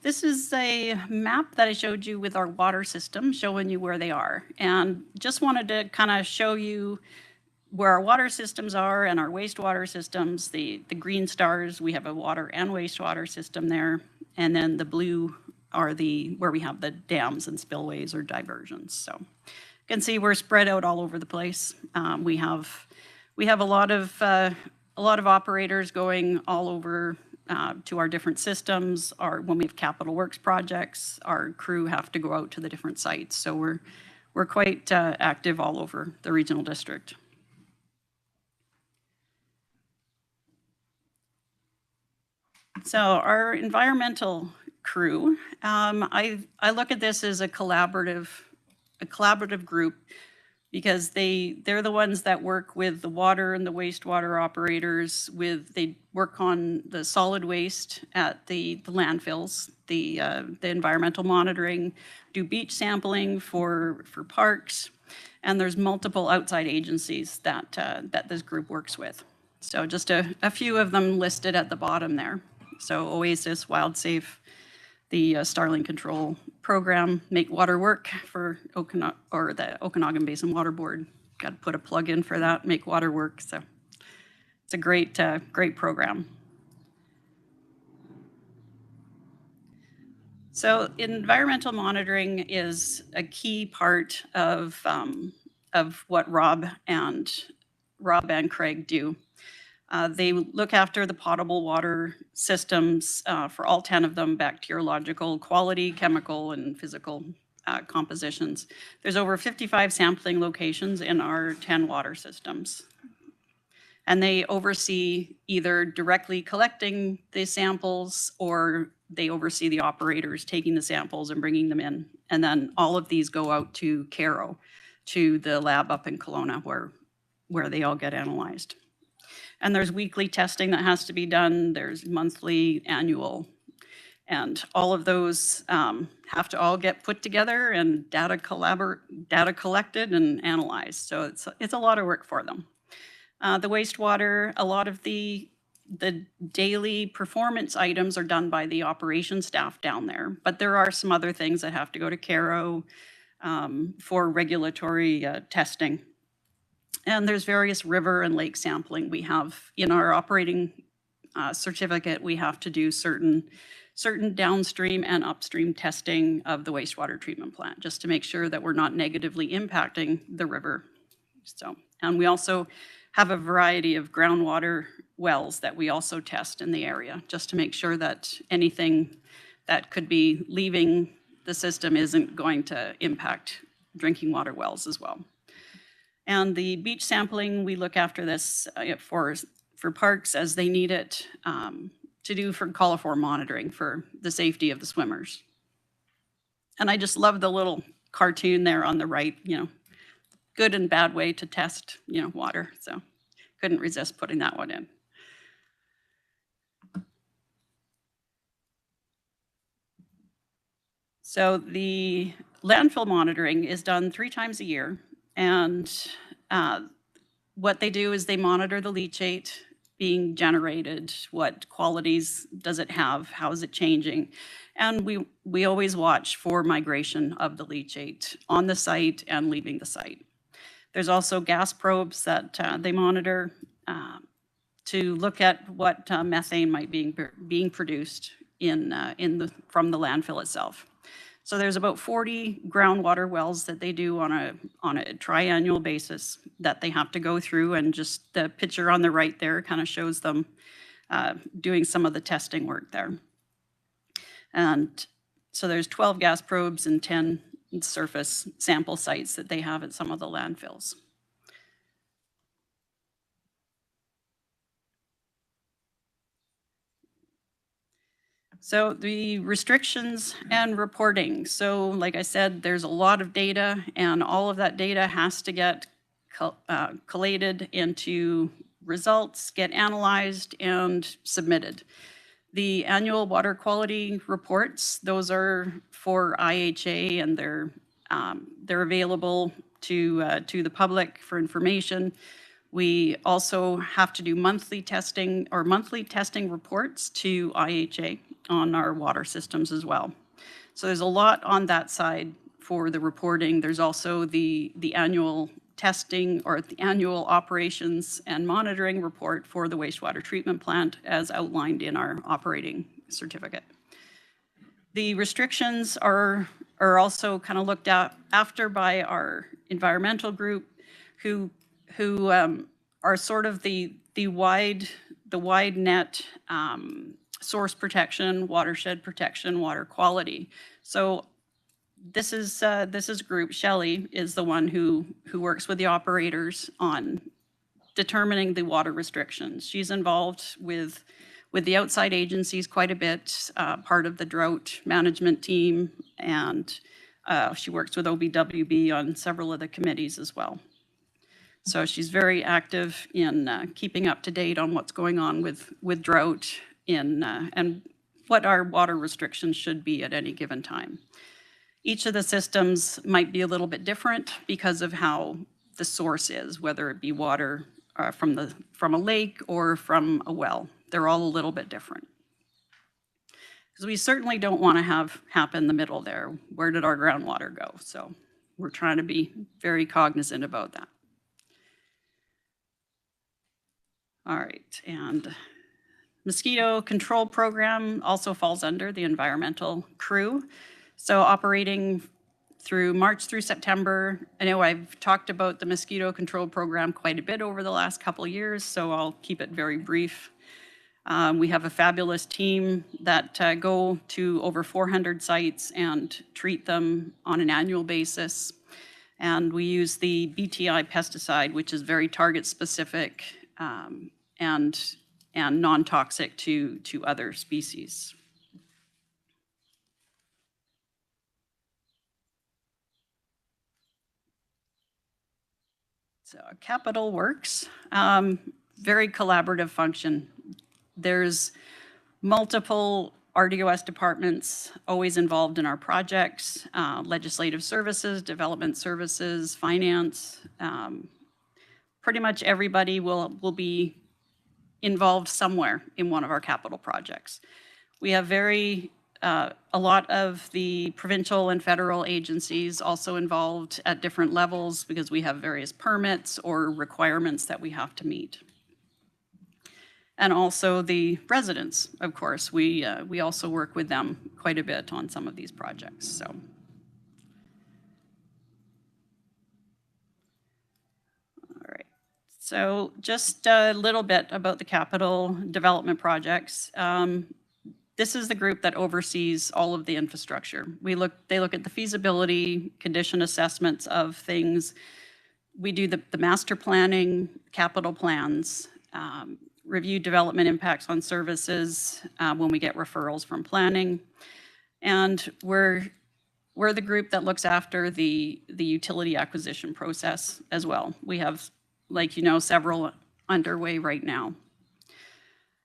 This is a map that I showed you with our water system, showing you where they are, and just wanted to kind of show you where our water systems are and our wastewater systems. The green stars, we have a water and wastewater system there, and then the blue are where we have the dams and spillways or diversions. So you can see we're spread out all over the place. We have a lot of operators going all over to our different systems. When we have capital works projects, our crew have to go out to the different sites. So we're quite active all over the regional district. So our environmental crew, I look at this as a collaborative group, because they're the ones that work with the water and the wastewater operators. They work on the solid waste at the landfills, the environmental monitoring, do beach sampling for parks, and there's multiple outside agencies that this group works with. So just a few of them listed at the bottom there. So Oasis, WildSafe, the Starling Control Program, Make Water Work for the Okanagan Basin Water Board. Got to put a plug in for that, Make Water Work. So it's a great program. So environmental monitoring is a key part of what Rob and Craig do. They look after the potable water systems for all 10 of them, bacteriological, quality, chemical, and physical compositions. There's over 55 sampling locations in our 10 water systems. And they oversee either directly collecting the samples, or they oversee the operators taking the samples and bringing them in. And then all of these go out to Caro, to the lab up in Kelowna, where they all get analyzed. And there's weekly testing that has to be done. There's monthly, annual, and all of those have to all get put together and data collected and analyzed. So it's a lot of work for them. The wastewater, a lot of the daily performance items are done by the operations staff down there, but there are some other things that have to go to Caro for regulatory testing. And there's various river and lake sampling. We have in our operating certificate, we have to do certain downstream and upstream testing of the wastewater treatment plant, just to make sure that we're not negatively impacting the river. So, and we also have a variety of groundwater wells that we also test in the area, just to make sure that anything that could be leaving the system isn't going to impact drinking water wells as well. And the beach sampling, we look after this for parks as they need it to do for coliform monitoring for the safety of the swimmers. And I just love the little cartoon there on the right, good and bad way to test, water. So couldn't resist putting that one in. So the landfill monitoring is done 3 times a year. And what they do is they monitor the leachate being generated, what qualities does it have, how is it changing? And we always watch for migration of the leachate on the site and leaving the site. There's also gas probes that they monitor to look at what methane might be being produced from the landfill itself. So there's about 40 groundwater wells that they do on a triannual basis that they have to go through, and just the picture on the right there kind of shows them doing some of the testing work there. And so there's 12 gas probes and 10 surface sample sites that they have at some of the landfills. So the restrictions and reporting. So like I said, there's a lot of data, and all of that data has to get collated into results, get analyzed and submitted. The annual water quality reports, those are for IHA, and they're available to the public for information. We also have to do monthly testing reports to IHA on our water systems as well. So there's a lot on that side for the reporting. There's also the annual testing, or the annual operations and monitoring report for the wastewater treatment plant as outlined in our operating certificate. The restrictions are also kind of looked at after by our environmental group, who are sort of the wide net source protection, watershed protection, water quality. So this is group. Shelley is the one who works with the operators on determining the water restrictions. She's involved with the outside agencies quite a bit, part of the drought management team, and she works with OBWB on several of the committees as well. So she's very active in keeping up to date on what's going on with drought and what our water restrictions should be at any given time. Each of the systems might be a little bit different because of how the source is, whether it be water from a lake or from a well. They're all a little bit different. Because we certainly don't want to have happen in the middle there. Where did our groundwater go? So we're trying to be very cognizant about that. All right, and mosquito control program also falls under the environmental crew. So operating through March through September, I know I've talked about the mosquito control program quite a bit over the last couple of years, so I'll keep it very brief. We have a fabulous team that go to over 400 sites and treat them on an annual basis. And we use the BTI pesticide, which is very target specific and non-toxic to other species. So Capital Works, very collaborative function. There's multiple RDOS departments always involved in our projects, legislative services, development services, finance. Pretty much everybody will be involved somewhere in one of our capital projects. We have a lot of the provincial and federal agencies also involved at different levels because we have various permits or requirements that we have to meet. And also the residents, of course, we also work with them quite a bit on some of these projects. So. All right, so just a little bit about the capital development projects. This is the group that oversees all of the infrastructure. They look at the feasibility, condition assessments of things. We do the master planning, capital plans, review development impacts on services when we get referrals from planning. And we're the group that looks after the utility acquisition process as well. We have, like you know, several underway right now.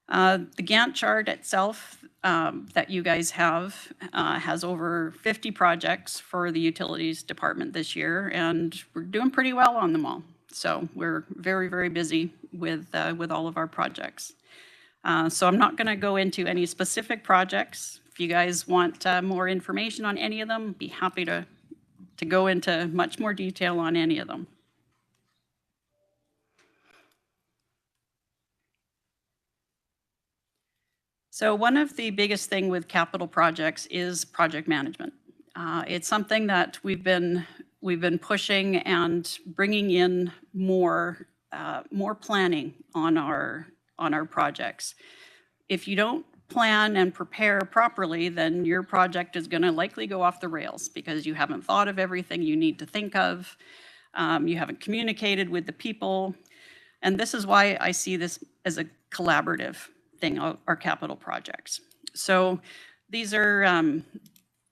The Gantt chart itself that you guys have has over 50 projects for the utilities department this year, and we're doing pretty well on them all. So we're very, very busy with all of our projects. So I'm not going to go into any specific projects. If you guys want more information on any of them, be happy to go into much more detail on any of them. So one of the biggest thing with capital projects is project management. It's something that we've been pushing and bringing in more planning on our projects. If you don't plan and prepare properly, then your project is going to likely go off the rails because you haven't thought of everything you need to think of. You haven't communicated with the people. And this is why I see this as a collaborative thing, our capital projects. So these are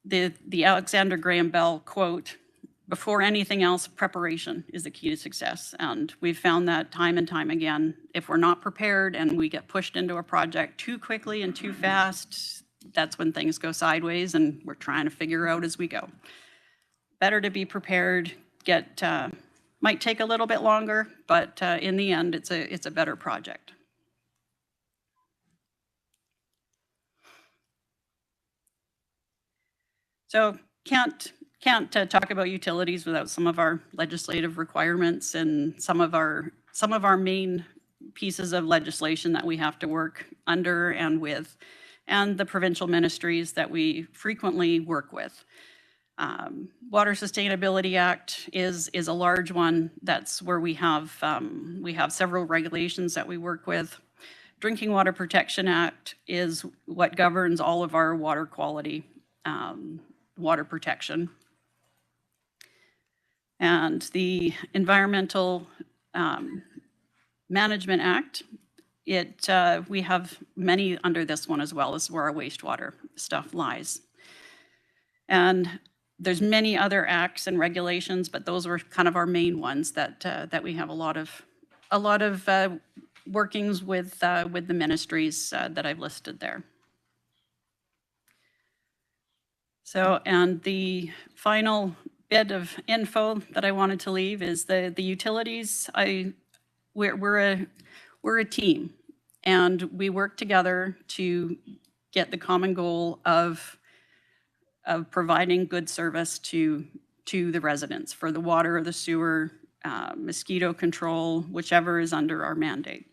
the Alexander Graham Bell quote, "Before anything else, preparation is the key to success." And we've found that time and time again, if we're not prepared and we get pushed into a project too quickly and too fast, that's when things go sideways and we're trying to figure out as we go. Better to be prepared, might take a little bit longer, but in the end, it's a better project. So can't talk about utilities without some of our legislative requirements and some of our main pieces of legislation that we have to work under and with, and the provincial ministries that we frequently work with. Water Sustainability Act is a large one. That's where we have several regulations that we work with. Drinking Water Protection Act is what governs all of our water quality, water protection. And the Environmental Management Act, we have many under this one as well, as where our wastewater stuff lies. And there's many other acts and regulations, but those were kind of our main ones that we have a lot of workings with the ministries that I've listed there. So, and the final bit of info that I wanted to leave is the utilities. We're a team, and we work together to get the common goal of providing good service to the residents for the water or the sewer, mosquito control, whichever is under our mandate.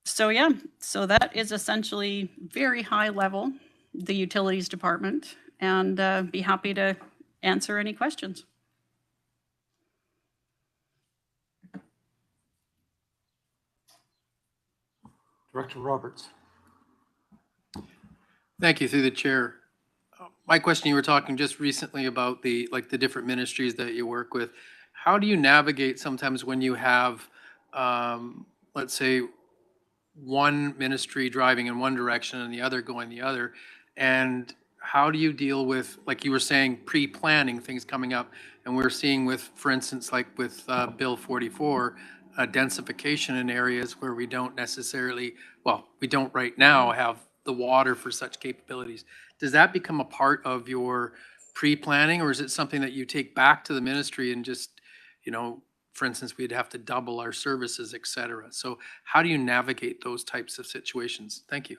So yeah, so that is essentially very high level, the utilities department, and be happy to answer any questions. Director Roberts. Thank you, through the chair. My question, you were talking just recently about the different ministries that you work with. How do you navigate sometimes when you have, let's say, one ministry driving in one direction and the other going the other? And how do you deal with, like you were saying, pre-planning things coming up? And we're seeing with, for instance, like with Bill 44, densification in areas where we don't necessarily, well, we don't right now have the water for such capabilities. Does that become a part of your pre-planning, or is it something that you take back to the ministry and just, for instance, we'd have to double our services, et cetera? So how do you navigate those types of situations? Thank you.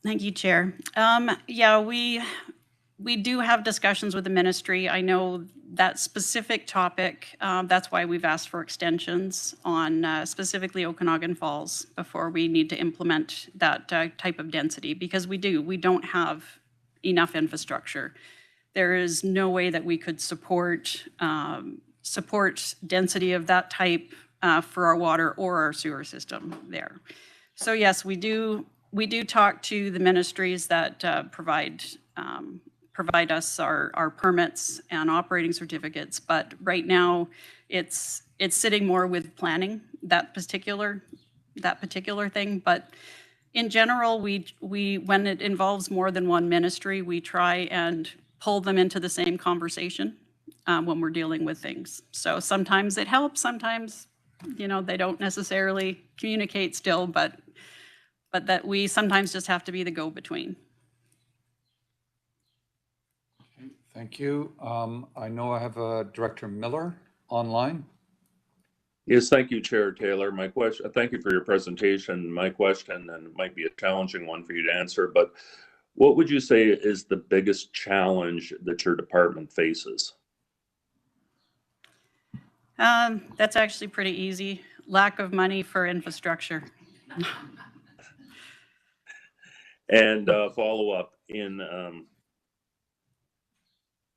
Thank you, Chair. Yeah, we do have discussions with the ministry. I know that specific topic, that's why we've asked for extensions on specifically Okanagan Falls before we need to implement that type of density, because we don't have enough infrastructure. There is no way that we could support density of that type for our water or our sewer system there. So yes, we do talk to the ministries that provide us our permits and operating certificates, but right now it's sitting more with planning that particular thing. But in general, we when it involves more than one ministry, we try and pull them into the same conversation when we're dealing with things. So sometimes it helps, sometimes they don't necessarily communicate still, but that we sometimes just have to be the go-between. Thank you. I know I have Director Miller online. Yes, thank you, Chair Taylor. My question, thank you for your presentation. My question, and it might be a challenging one for you to answer, but what would you say is the biggest challenge that your department faces? That's actually pretty easy. lack of money for infrastructure. And follow up in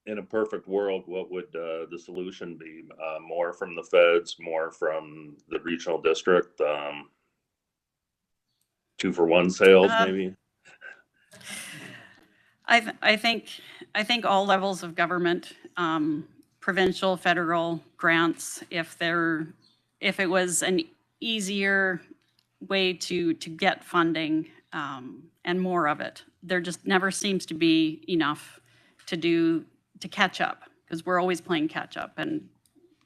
a perfect world, what would the solution be? More from the feds, more from the regional district, 2-for-1 sales, maybe? I think all levels of government, provincial, federal grants, if it was an easier way to get funding and more of it, there just never seems to be enough to catch up, because we're always playing catch up, and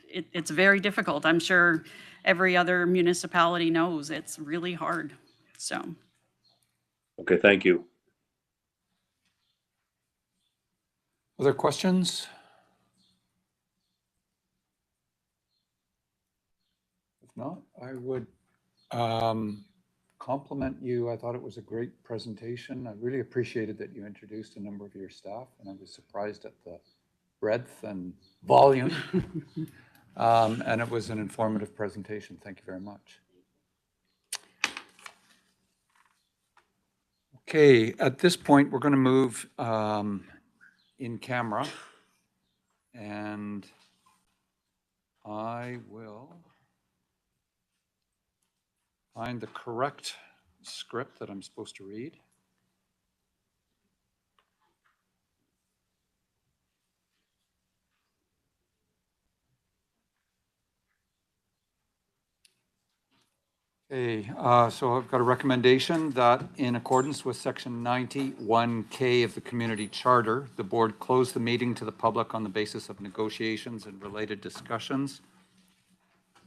it's very difficult. I'm sure every other municipality knows it's really hard. So. Okay, thank you. Other questions? If not, I would compliment you. I thought it was a great presentation. I really appreciated that you introduced a number of your staff, and I was surprised at the breadth and volume. And it was an informative presentation. Thank you very much. Okay, at this point, we're going to move in camera, and I will find the correct script that I'm supposed to read. Okay, so I've got a recommendation that in accordance with section 91K of the community charter, the board close the meeting to the public on the basis of negotiations and related discussions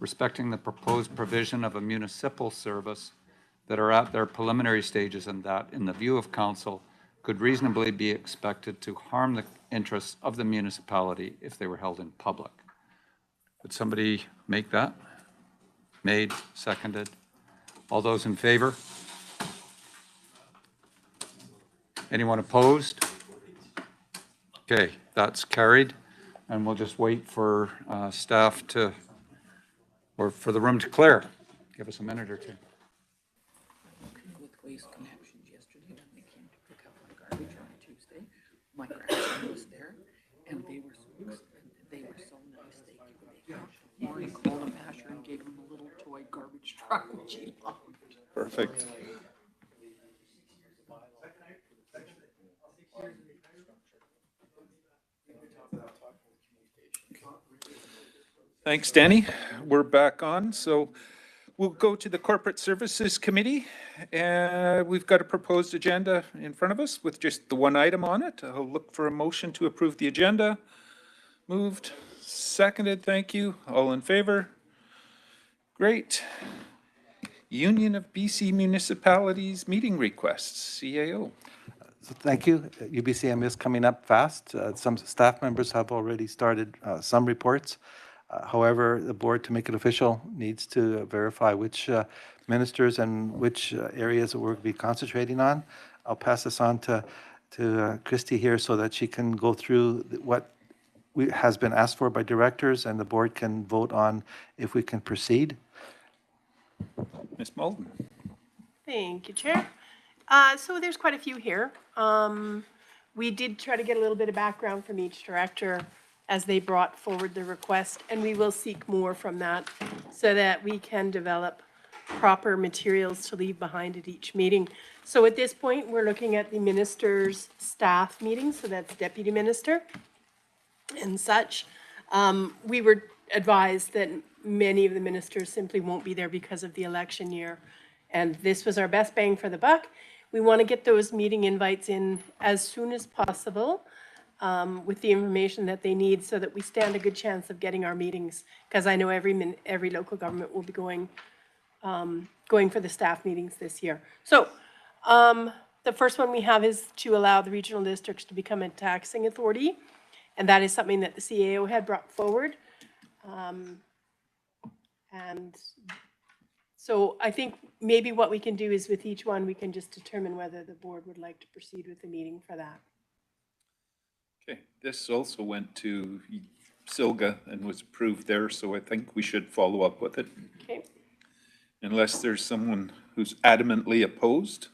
respecting the proposed provision of a municipal service that are at their preliminary stages, and that, in the view of council, could reasonably be expected to harm the interests of the municipality if they were held in public. Could somebody make that? Made, seconded. All those in favor? Anyone opposed? Okay, that's carried. And we'll just wait for staff to, or for the room to clear. Give us a minute or two. With Waste Connections yesterday, when they came to pick up my garbage on Tuesday, my grandson was there, and they were so nice. Maureen called him Asher and gave him a little toy garbage truck, which he loved. Perfect. Thanks, Danny. We're back on. So we'll go to the Corporate Services Committee. We've got a proposed agenda in front of us with just the one item on it. I'll look for a motion to approve the agenda. Moved, seconded, thank you. All in favor? Great. Union of BC Municipalities meeting requests, CAO. So thank you. UBCM is coming up fast. Some staff members have already started some reports. However, the board, to make it official, needs to verify which ministers and which areas that we're going to be concentrating on. I'll pass this on to Christy here so that she can go through what has been asked for by directors, and the board can vote on if we can proceed. Ms. Malden. Thank you, Chair. So there's quite a few here. We did try to get a little bit of background from each director as they brought forward the request, and we will seek more from that so that we can develop proper materials to leave behind at each meeting. So at this point, we're looking at the minister's staff meeting, so that's deputy minister and such. We were advised that many of the ministers simply won't be there because of the election year, and this was our best bang for the buck. We want to get those meeting invites in as soon as possible with the information that they need so that we stand a good chance of getting our meetings, because I know every local government will be going for the staff meetings this year. So the first one we have is to allow the regional districts to become a taxing authority, and that is something that the CAO had brought forward. And so I think maybe what we can do is with each one, we can just determine whether the board would like to proceed with the meeting for that. Okay, this also went to Silga and was approved there, so I think we should follow up with it. Okay. Unless there's someone who's adamantly opposed,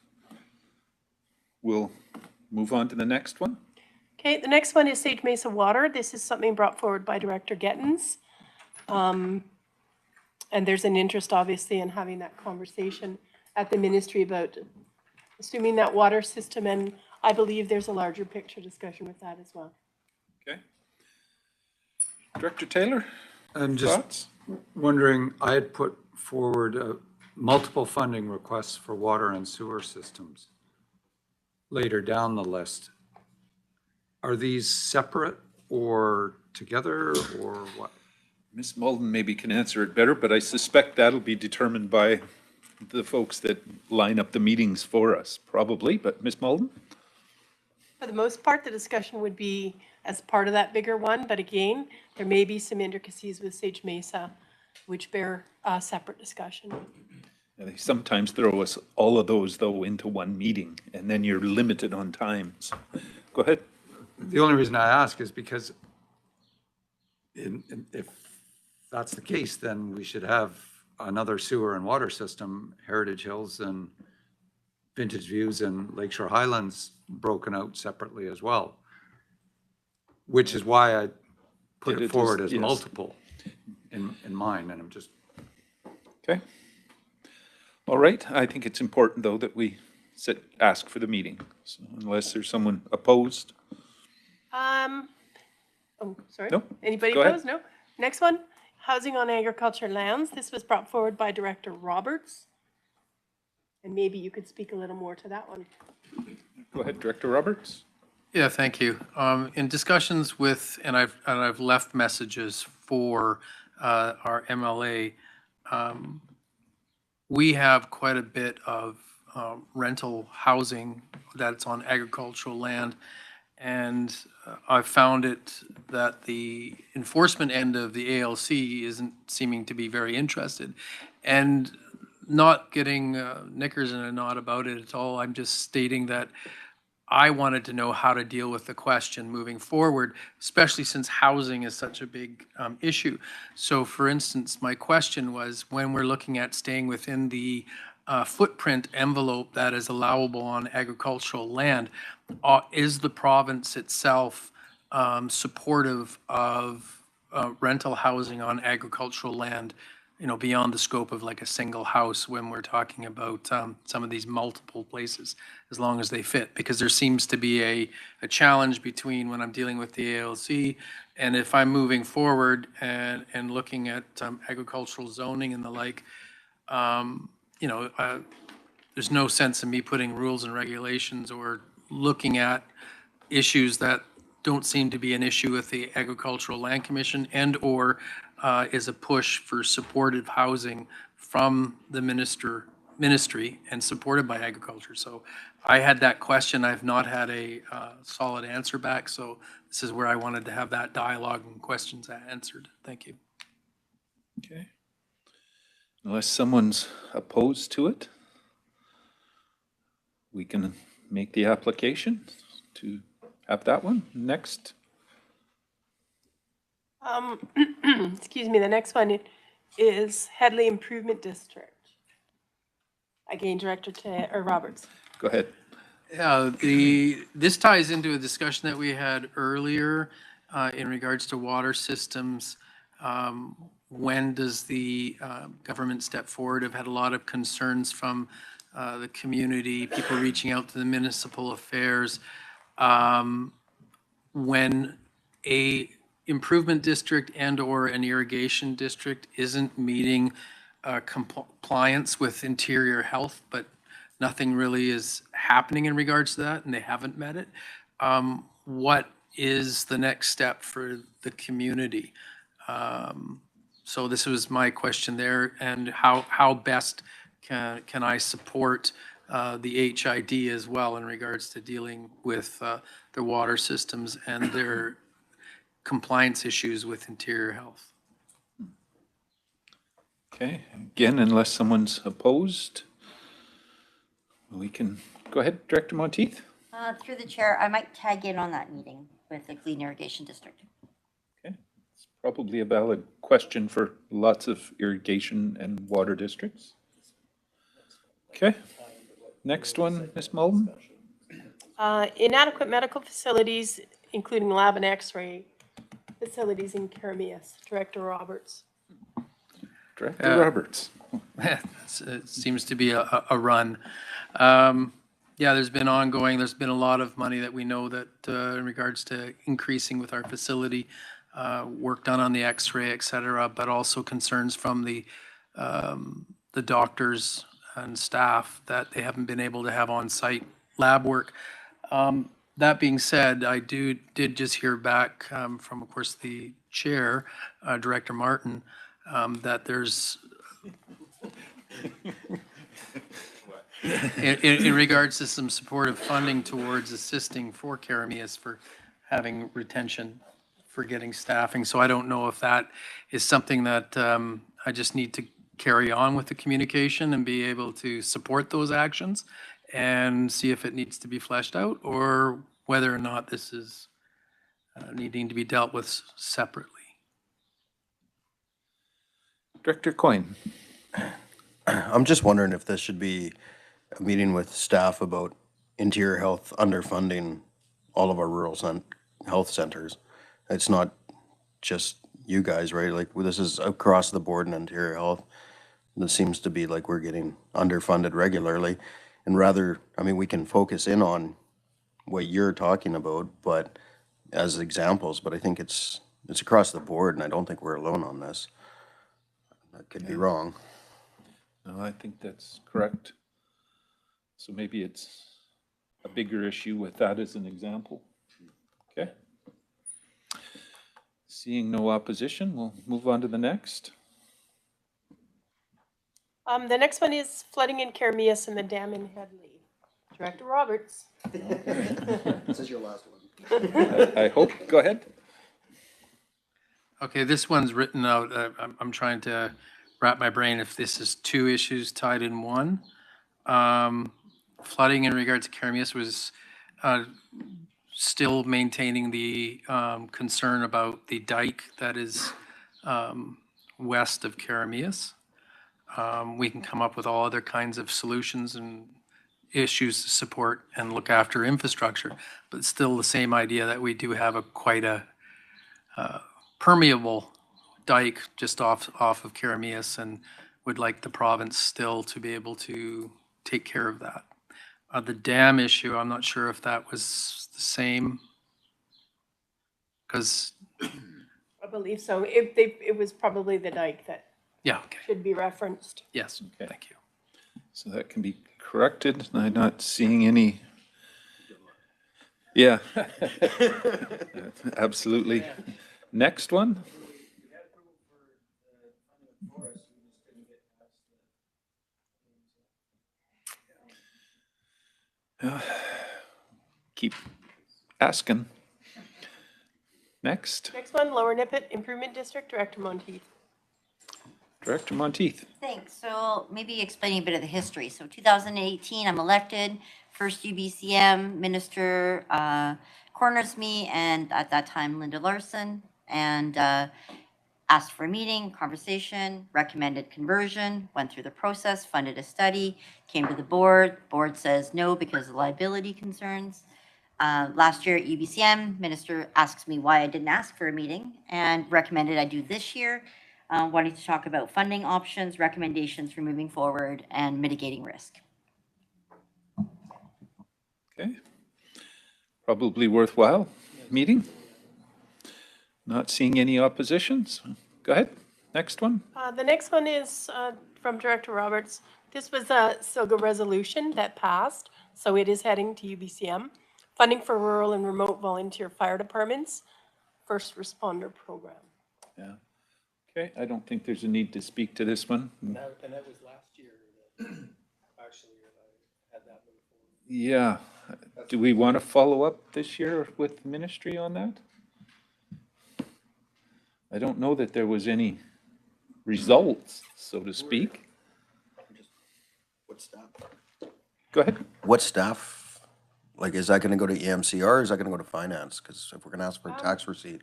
we'll move on to the next one. Okay, the next one is Sage Mesa Water. This is something brought forward by Director Gettens. And there's an interest, obviously, in having that conversation at the ministry about assuming that water system, and I believe there's a larger picture discussion with that as well. Okay. Director Taylor? I'm just Thoughts? wondering, I had put forward multiple funding requests for water and sewer systems later down the list. Are these separate or together or what? Ms. Malden maybe can answer it better, but I suspect that'll be determined by the folks that line up the meetings for us, probably. But Ms. Malden? For the most part, the discussion would be as part of that bigger one, but again, there may be some intricacies with Sage Mesa, which bear a separate discussion. They sometimes throw us all of those, though, into one meeting, and then you're limited on time. So, go ahead. The only reason I ask is because if that's the case, then we should have another sewer and water system, Heritage Hills and Vintage Views and Lakeshore Highlands broken out separately as well, which is why I put it forward as multiple in mine, and I'm just... Okay. All right. I think it's important, though, that we ask for the meeting, so unless there's someone opposed. Oh, sorry. No, Anybody go ahead. opposed? No. Next one, housing on agriculture lands. This was brought forward by Director Roberts. And maybe you could speak a little more to that one. Go ahead, Director Roberts. Yeah, thank you. In discussions with, and I've left messages for our MLA, we have quite a bit of rental housing that's on agricultural land. And I've found it that the enforcement end of the ALC isn't seeming to be very interested. And not getting knickers in a knot about it at all. I'm just stating that I wanted to know how to deal with the question moving forward, especially since housing is such a big issue. So for instance, my question was, when we're looking at staying within the footprint envelope that is allowable on agricultural land, is the province itself supportive of rental housing on agricultural land, you know, beyond the scope of like a single house when we're talking about some of these multiple places, as long as they fit? Because there seems to be a challenge between when I'm dealing with the ALC and if I'm moving forward and looking at agricultural zoning and the like, you know, there's no sense in me putting rules and regulations or looking at issues that don't seem to be an issue with the Agricultural Land Commission and/or is a push for supportive housing from the ministry and supported by agriculture. So I had that question. I've not had a solid answer back. So this is where I wanted to have that dialogue and questions answered. Thank you. Okay. Unless someone's opposed to it, we can make the application to have that one. Next. Excuse me, the next one is Headley Improvement District. Again, Director Roberts. Go ahead. Yeah, this ties into a discussion that we had earlier in regards to water systems. When does the government step forward? I've had a lot of concerns from the community, people reaching out to the municipal affairs. When a improvement district and/or an irrigation district isn't meeting compliance with interior health, but nothing really is happening in regards to that, and they haven't met it, what is the next step for the community? So this was my question there, and how best can I support the HID as well in regards to dealing with their water systems and their compliance issues with interior health? Okay, again, unless someone's opposed, we can go ahead, Director Monteith. Through the chair, I might tag in on that meeting with the Clean Irrigation District. Okay, it's probably a valid question for lots of irrigation and water districts. Okay. Next one, Ms. Mullen. Inadequate medical facilities, including lab and x-ray facilities in Kermias. Director Roberts. Director Roberts. It seems to be a run. Yeah, there's been a lot of money that we know that in regards to increasing with our facility, work done on the x-ray, et cetera, but also concerns from the doctors and staff that they haven't been able to have on-site lab work. That being said, I did just hear back from, of course, the chair, Director Martin, that there's in regards to some supportive funding towards assisting for Kermias for having retention, for getting staffing. So I don't know if that is something that I just need to carry on with the communication and be able to support those actions and see if it needs to be fleshed out, or whether or not this is needing to be dealt with separately. Director Coyne. I'm just wondering if this should be a meeting with staff about interior health underfunding all of our rural health centers. It's not just you guys, right? Like, this is across the board in interior health. This seems to be like we're getting underfunded regularly. And rather, I mean, we can focus in on what you're talking about, but as examples, but I think it's across the board, and I don't think we're alone on this. I could be wrong. No, I think that's correct. So maybe it's a bigger issue with that as an example. Okay. Seeing no opposition, we'll move on to the next. The next one is flooding in Kermias and the dam in Headley. Director Roberts. This is your last one. I hope. Go ahead. Okay, this one's written out. I'm trying to wrap my brain if this is two issues tied in one. Flooding in regards to Kermias was still maintaining the concern about the dike that is west of Kermias. We can come up with all other kinds of solutions and issues to support and look after infrastructure, but still the same idea that we do have quite a permeable dike just off of Kermias, and would like the province still to be able to take care of that. The dam issue, I'm not sure if that was the same, because I believe so. It was probably the dike that should be referenced. Yes, thank you. So that can be corrected. I'm not seeing any. Yeah. Absolutely. Next one. Keep asking. Next. Next one, Lower Nippet Improvement District, Director Monteith. Director Monteith. Thanks. So maybe explaining a bit of the history. So 2018, I'm elected, first UBCM, Minister corners me, and at that time, Linda Larson, and asked for a meeting, conversation, recommended conversion, went through the process, funded a study, came to the board. Board says no because of liability concerns. Last year at UBCM, Minister asks me why I didn't ask for a meeting and recommended I do this year, wanting to talk about funding options, recommendations for moving forward, and mitigating risk. Okay. Probably worthwhile meeting. Not seeing any oppositions. Go ahead. Next one. The next one is from Director Roberts. This was a SILGA resolution that passed, so it is heading to UBCM. Funding for rural and remote volunteer fire departments, first responder program. Yeah. Okay, I don't think there's a need to speak to this one. And that was last year that actually I had that move forward. Yeah. Do we want to follow up this year with the ministry on that? I don't know that there was any results, so to speak. What staff? Go ahead. What staff? Like, is that going to go to EMCR or is that going to go to finance? Because if we're going to ask for a tax receipt.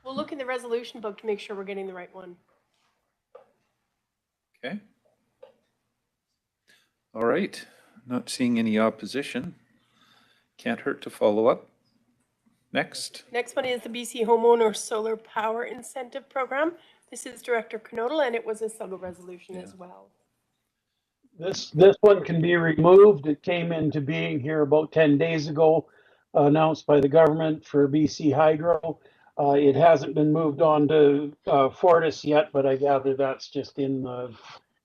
We'll look in the resolution book to make sure we're getting the right one. Okay. All right, not seeing any opposition. Can't hurt to follow up. Next. Next one is the BC Homeowner Solar Power Incentive Program. This is Director Knodel, and it was a single resolution as well. This one can be removed. It came into being here about 10 days ago, announced by the government for BC Hydro. It hasn't been moved on to Fortis yet, but I gather that's just in the,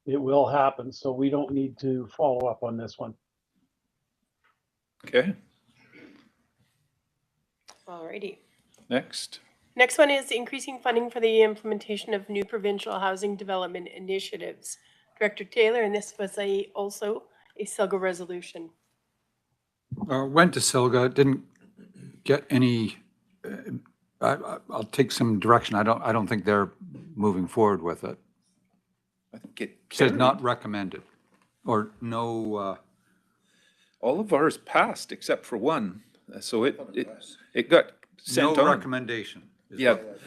it will happen. So we don't need to follow up on this one. Okay, Alrighty. next. Next one is increasing funding for the implementation of new provincial housing development initiatives. Director Taylor, and this was also a SILGA resolution. Went to Silga, didn't get any, I'll take some direction. I don't think they're moving forward with it. I think it Said carried. not recommended, or no, All of ours passed except for one, so it got sent no on. recommendation. is Yeah, what-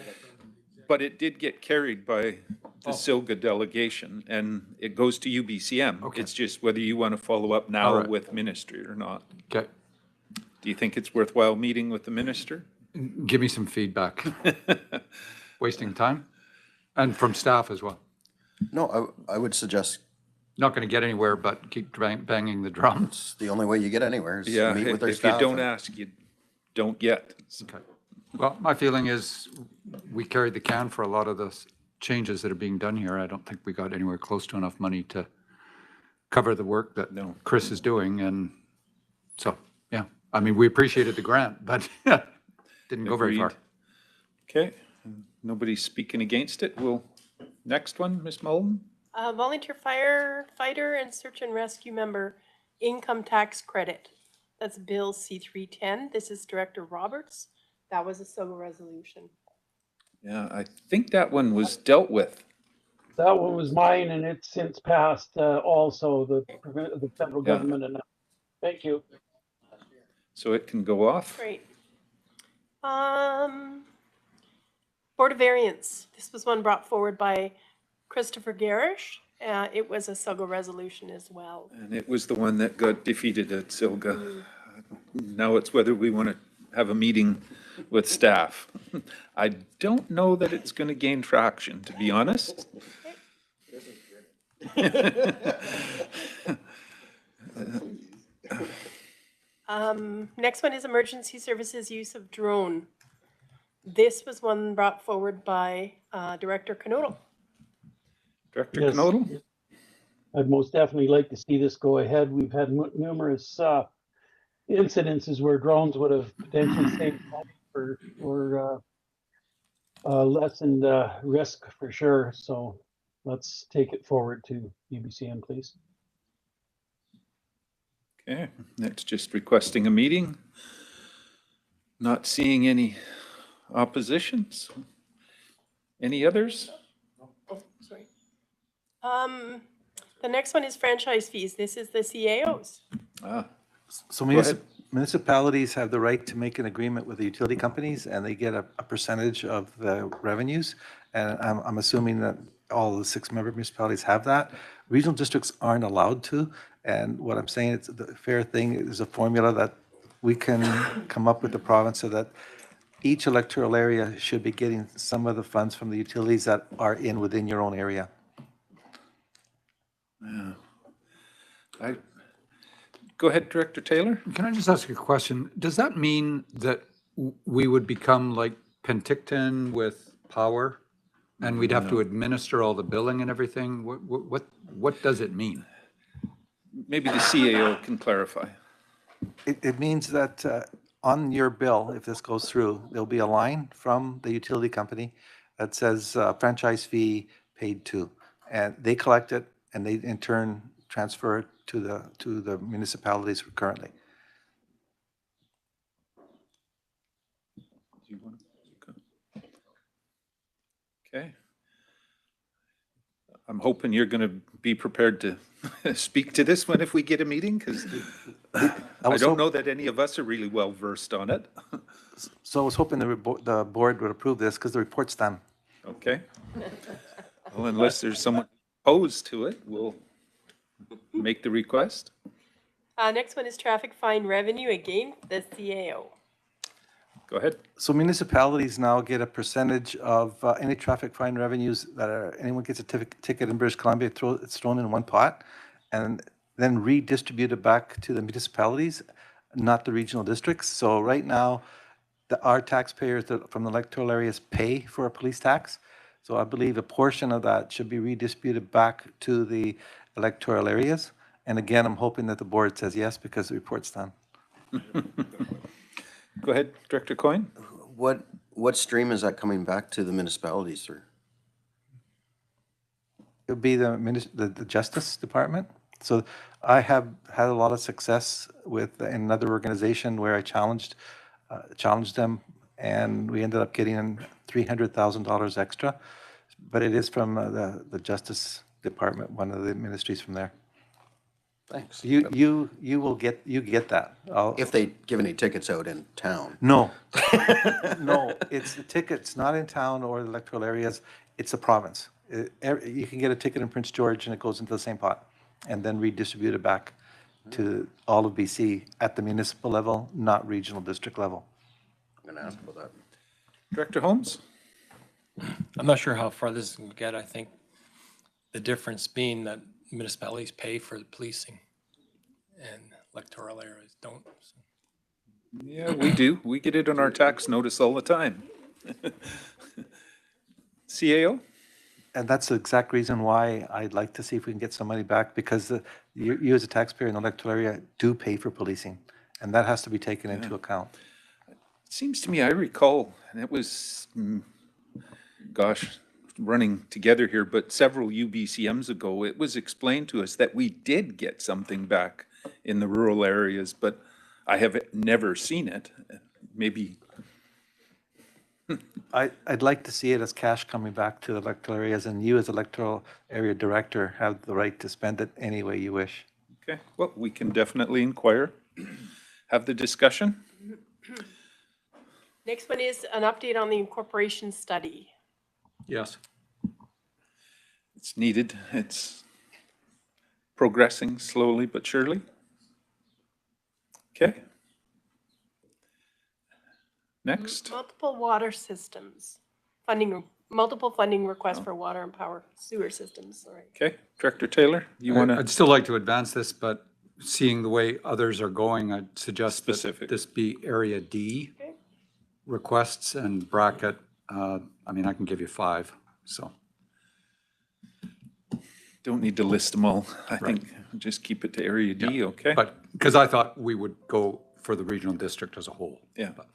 but it did get carried by the SILGA delegation, and it goes to UBCM. Okay. It's just whether you want to follow up All now right. with ministry or not. Okay, Do you think it's worthwhile meeting with the minister? give me some feedback. Wasting time, and from staff as well. No, I would suggest Not going to get anywhere, but keep banging the drum. it's the only way you get anywhere is Yeah, to meet with their if you staff. don't and- ask, you don't get. Okay. Well, my feeling is we carried the can for a lot of the changes that are being done here. I don't think we got anywhere close to enough money to cover the work that No. Chris is doing. And so, yeah, I mean, we appreciated the grant, but didn't go very far. Agreed. Okay, nobody's speaking against it. Next one, Ms. Mullen? Volunteer firefighter and search and rescue member income tax credit. That's Bill C-310. This is Director Roberts. That was a SILGA resolution. Yeah, I think that one was dealt with. That one was mine, and it's since passed also, the federal Yeah. government. And thank you. So it can go off. Great. Board of Variance. This was one brought forward by Christopher Garish. It was a SILGA resolution as well. And it was the one that got defeated at SILGA. Now it's whether we want to have a meeting with staff. I don't know that it's going to gain traction, to be honest. Next one is emergency services use of drone. This was one brought forward by Director Knodel. Director Yes. Knodel? I'd most definitely like to see this go ahead. We've had numerous incidences where drones would have potentially saved lives for lessened risk for sure. So let's take it forward to UBCM, please. Okay, that's just requesting a meeting. Not seeing any oppositions. Any others? Oh, sorry. The next one is franchise fees. This is the CAOs. So Go ahead. municipalities have the right to make an agreement with the utility companies, and they get a percentage of the revenues. And I'm assuming that all the 6 member municipalities have that. Regional districts aren't allowed to. And what I'm saying, it's the fair thing is a formula that we can come up with the province so that each electoral area should be getting some of the funds from the utilities that are within your own area. Yeah. Go ahead, Director Taylor. Can I just ask a question? Does that mean that we would become like Penticton with power? And we'd have to administer all the billing and everything? What does it mean? Maybe the CAO can clarify. It means that on your bill, if this goes through, there'll be a line from the utility company that says franchise fee paid to. And they collect it and they in turn transfer it to the municipalities currently. Okay. I'm hoping you're going to be prepared to speak to this one if we get a meeting, because I don't know that any of us are really well versed on it. So I was hoping the board would approve this because the report's done. Okay. Well, unless there's someone opposed to it, we'll make the request. Next one is traffic fine revenue, again, the CAO. Go ahead. So municipalities now get a percentage of any traffic fine revenues that are, anyone gets a ticket in British Columbia, it's thrown in one pot and then redistributed back to the municipalities, not the regional districts. So right now, our taxpayers from the electoral areas pay for a police tax. So I believe a portion of that should be redistributed back to the electoral areas. And again, I'm hoping that the board says yes because the report's done. Go ahead, Director Coyne. What stream is that coming back to the municipalities, sir? It would be the Justice Department. So I have had a lot of success with another organization where I challenged them, and we ended up getting $300,000 extra. But it is from the Justice Department, one of the ministries from there. Thanks. You will get that. If they give any tickets out in town. No, no, it's the tickets, not in town or the electoral areas, it's the province. You can get a ticket in Prince George and it goes into the same pot and then redistributed back to all of BC at the municipal level, not regional district level. I'm going to ask about that. Director Holmes? I'm not sure how far this can get. I think the difference being that municipalities pay for the policing and electoral areas don't. So. Yeah, we do. We get it on our tax notice all the time. CAO? And that's the exact reason why I'd like to see if we can get some money back, because you as a taxpayer in the electoral area do pay for policing, and that has to be taken into account. It seems to me, I recall, and it was, gosh, running together here, but several UBCMs ago, it was explained to us that we did get something back in the rural areas, but I have never seen it. Maybe. I'd like to see it as cash coming back to the electoral areas, and you as electoral area director have the right to spend it any way you wish. Okay, well, we can definitely inquire, have the discussion. Next one is an update on the incorporation study. Yes. It's needed. It's progressing slowly but surely. Okay. Next. Multiple water systems, multiple funding requests for water and power sewer systems, sorry. Okay, Director Taylor, you want to? I'd still like to advance this, but seeing the way others are going, I'd suggest that this be Area D requests and bracket. I mean, I can give you 5, so. Don't need to list them all. I think just keep it to Area D, okay? But, because I thought we would go for the regional district as a whole. Yeah. But.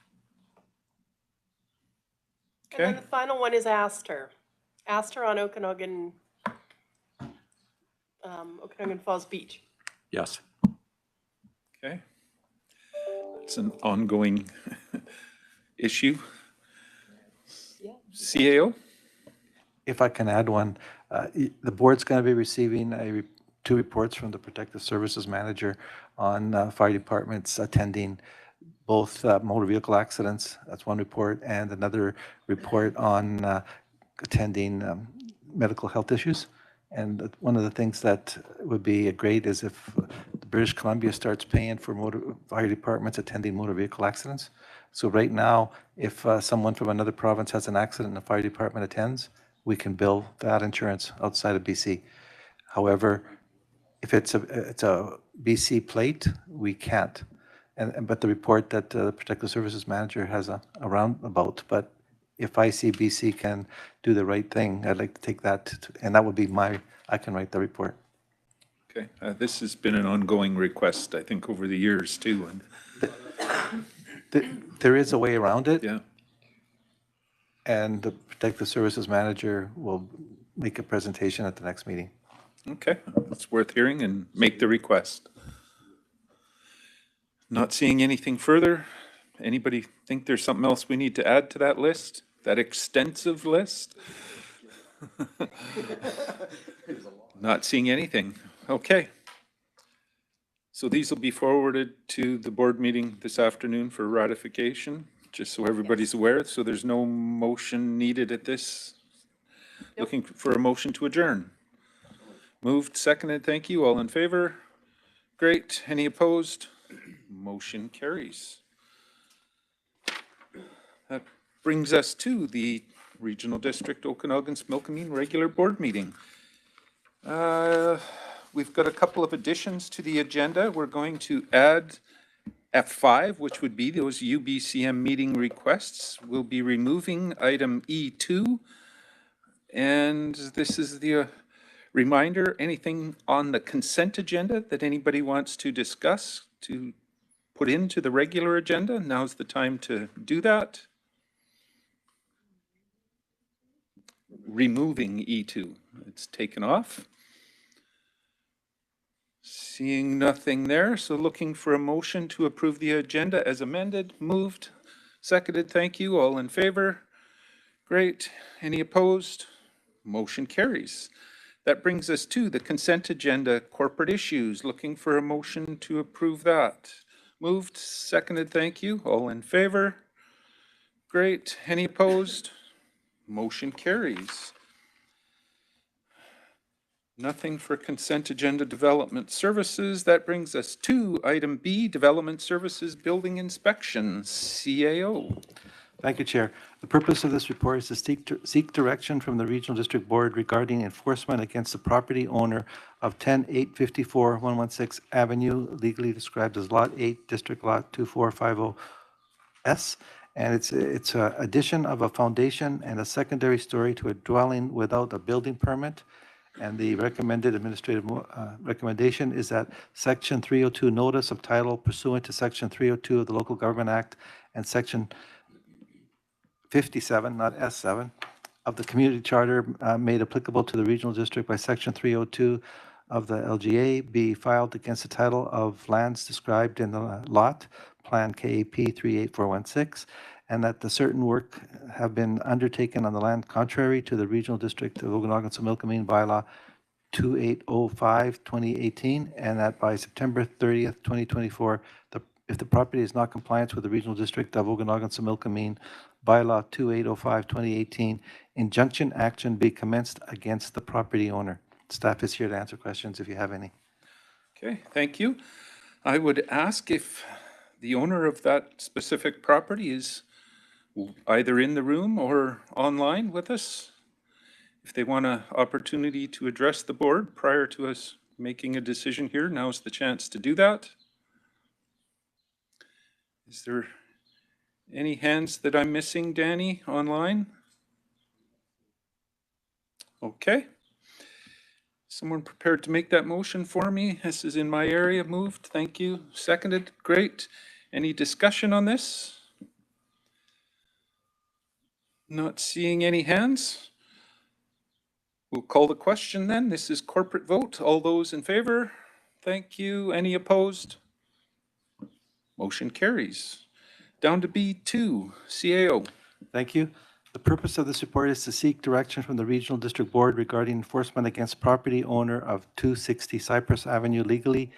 And then the final one is Astor. Astor on Okanagan Falls Beach. Yes. Okay. It's an ongoing issue. Yeah. CAO? If I can add one, the board's going to be receiving 2 reports from the Protective Services Manager on fire departments attending both motor vehicle accidents, that's one report, and another report on attending medical health issues. And one of the things that would be great is if British Columbia starts paying for fire departments attending motor vehicle accidents. So right now, if someone from another province has an accident and the fire department attends, we can bill that insurance outside of BC. However, if it's a BC plate, we can't. But the report that the Protective Services Manager has a roundabout. But if I see BC can do the right thing, I'd like to take that, and that would be I can write the report. Okay, this has been an ongoing request, I think, over the years too. And there is a way around it. Yeah. And the Protective Services Manager will make a presentation at the next meeting. Okay, it's worth hearing and make the request. Not seeing anything further. Anybody think there's something else we need to add to that list? That extensive list? Not seeing anything. Okay. So these will be forwarded to the board meeting this afternoon for ratification, just so everybody's aware. So there's no motion needed at this. Looking for a motion to adjourn. Moved, seconded, thank you. All in favor? Great. Any opposed? Motion carries. That brings us to the Regional District Okanagan-Smilkameen regular board meeting. We've got a couple of additions to the agenda. We're going to add F5, which would be those UBCM meeting requests. We'll be removing item E2. And this is the reminder, anything on the consent agenda that anybody wants to discuss, to put into the regular agenda, now's the time to do that. Removing E2, it's taken off. Seeing nothing there, so looking for a motion to approve the agenda as amended. Moved, seconded, thank you. All in favor? Great. Any opposed? Motion carries. That brings us to the consent agenda, corporate issues. Looking for a motion to approve that. Moved, seconded, thank you. All in favor? Great. Any opposed? Motion carries. Nothing for consent agenda development services. That brings us to item B, development services building inspections, CAO. Thank you, Chair. The purpose of this report is to seek direction from the Regional District Board regarding enforcement against the property owner of 10-854-116 Avenue, legally described as Lot 8, District Lot 2450S. And it's a addition of a foundation and a secondary story to a dwelling without a building permit. And the recommended administrative recommendation is that Section 302 notice of title pursuant to Section 302 of the Local Government Act and Section 57, not S7, of the Community Charter made applicable to the Regional District by Section 302 of the LGA be filed against the title of lands described in the lot, Plan KAP 38416, and that the certain work have been undertaken on the land contrary to the Regional District of Okanagan-Similkameen Bylaw 2805-2018, and that by September 30th, 2024, if the property is not compliant with the Regional District of Okanagan-Similkameen Bylaw 2805-2018, injunction action be commenced against the property owner. Staff is here to answer questions if you have any. Okay, thank you. I would ask if the owner of that specific property is either in the room or online with us. If they want an opportunity to address the board prior to us making a decision here, now's the chance to do that. Is there any hands that I'm missing, Danny, online? Okay. Someone prepared to make that motion for me? This is in my area. Moved. Thank you. Seconded. Great. Any discussion on this? Not seeing any hands. We'll call the question then. This is corporate vote. All those in favor? Thank you. Any opposed? Motion carries. Down to B2, CAO. Thank you. The purpose of this report is to seek direction from the Regional District Board regarding enforcement against property owner of 260 Cypress Avenue, legally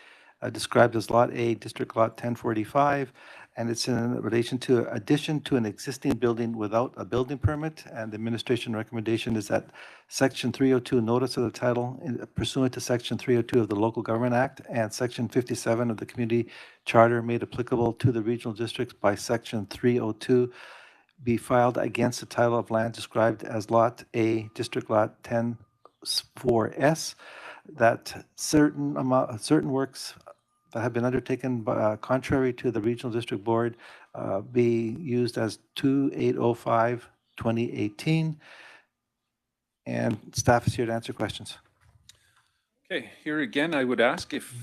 described as Lot A, District Lot 1045, and it's in relation to addition to an existing building without a building permit, and the administration recommendation is that Section 302 notice of the title pursuant to Section 302 of the Local Government Act and Section 57 of the Community Charter made applicable to the regional districts by Section 302 be filed against the title of land described as Lot A, District Lot 104S, that certain works that have been undertaken contrary to the Regional District Board be used as 2805-2018. And staff is here to answer questions. Okay, here again, I would ask if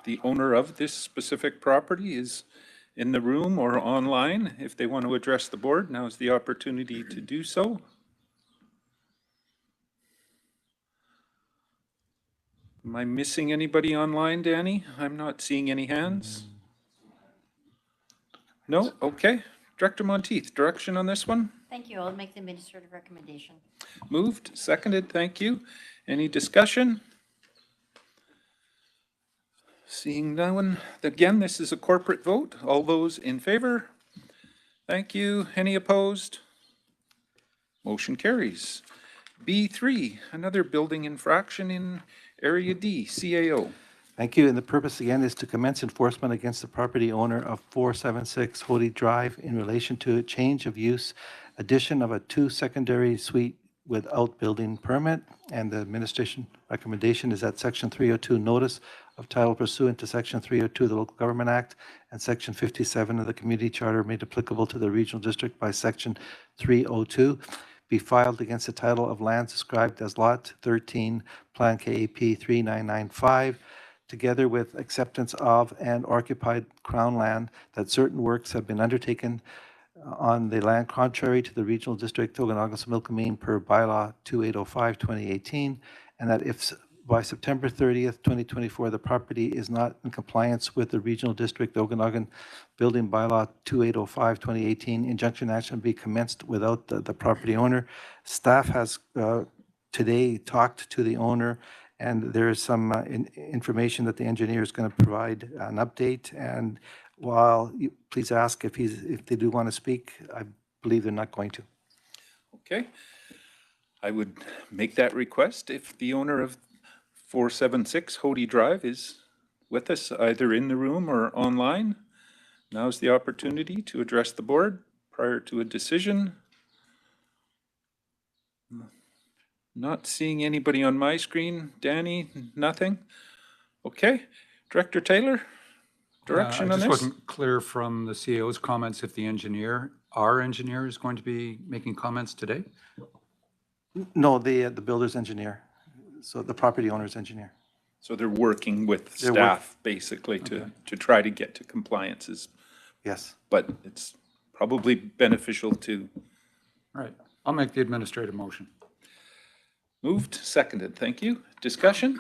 the owner of this specific property is in the room or online. If they want to address the board, now is the opportunity to do so. Am I missing anybody online, Danny? I'm not seeing any hands. No? Okay. Director Monteith, direction on this one? Thank you. I'll make the administrative recommendation. Moved, seconded, thank you. Any discussion? Seeing no one. Again, this is a corporate vote. All those in favor? Thank you. Any opposed? Motion carries. B3, another building infraction in Area D, CAO. Thank you. And the purpose again is to commence enforcement against the property owner of 476 Hody Drive in relation to a change of use, addition of a 2 secondary suite without building permit. And the administration recommendation is that Section 302 notice of title pursuant to Section 302 of the Local Government Act and Section 57 of the Community Charter made applicable to the regional district by Section 302 be filed against the title of lands described as Lot 13, Plan KAP 3995, together with acceptance of and occupied Crown land, that certain works have been undertaken on the land contrary to the Regional District Okanagan-Similkameen per bylaw 2805-2018, and that if by September 30th, 2024, the property is not in compliance with the Regional District Okanagan Building Bylaw 2805-2018, injunction action be commenced without the property owner. Staff has today talked to the owner, and there is some information that the engineer is going to provide an update. And while you please ask if they do want to speak, I believe they're not going to. Okay. I would make that request if the owner of 476 Hody Drive is with us, either in the room or online. Now's the opportunity to address the board prior to a decision. Not seeing anybody on my screen. Danny, nothing? Okay. Director Taylor, direction on It this? just wasn't clear from the CAO's comments if our engineer is going to be making comments today? No, the builder's engineer, so the property owner's engineer. So they're working with They're staff basically to try to get to compliances. Yes. But it's probably beneficial to. All right, I'll make the administrative motion. Moved, seconded. Thank you. Discussion?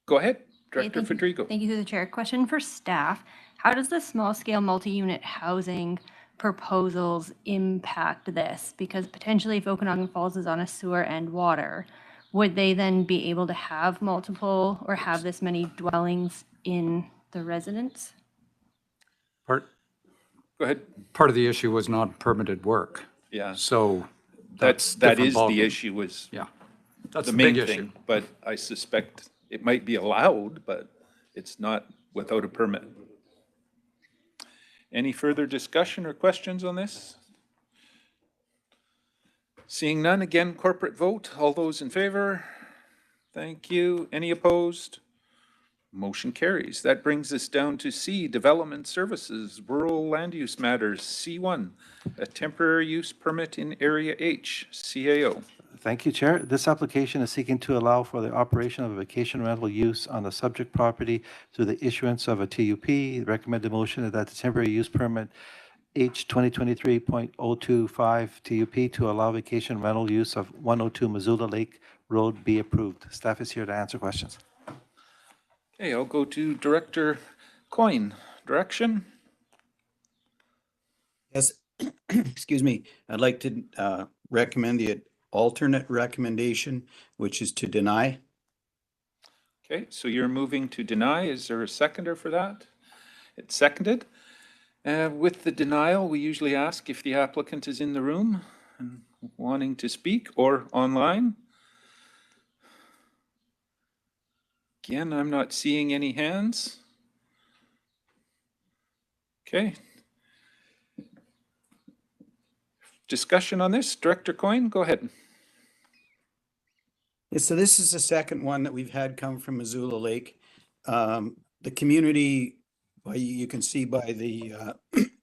Go ahead, Okay, Director Federico. Thank you through the chair. Question for staff. How does the small scale multi-unit housing proposals impact this? Because potentially if Okanagan Falls is on a sewer and water, would they then be able to have multiple or have this many dwellings in the residence? Go ahead. Part of the issue was not permitted work. Yeah. So That different is the ballgame. issue is Yeah, that's the the main big thing. issue. But I suspect it might be allowed, but it's not without a permit. Any further discussion or questions on this? Seeing none, again, corporate vote. All those in favor? Thank you. Any opposed? Motion carries. That brings us down to C, Development Services, Rural Land Use Matters, C1, a temporary use permit in Area H, CAO. Thank you, Chair. This application is seeking to allow for the operation of a vacation rental use on the subject property through the issuance of a TUP. The recommended motion is that the temporary use permit H 2023.025 TUP to allow vacation rental use of 102 Missoula Lake Road be approved. Staff is here to answer questions. Okay, I'll go to Director Coyne. Direction? Yes, excuse me. I'd like to recommend the alternate recommendation, which is to deny. Okay, so you're moving to deny. Is there a seconder for that? It's seconded. With the denial, we usually ask if the applicant is in the room and wanting to speak or online. Again, I'm not seeing any hands. Okay. Discussion on this? Director Coyne, go ahead. Yeah, so this is the second one that we've had come from Missoula Lake. The community, well, you can see by the,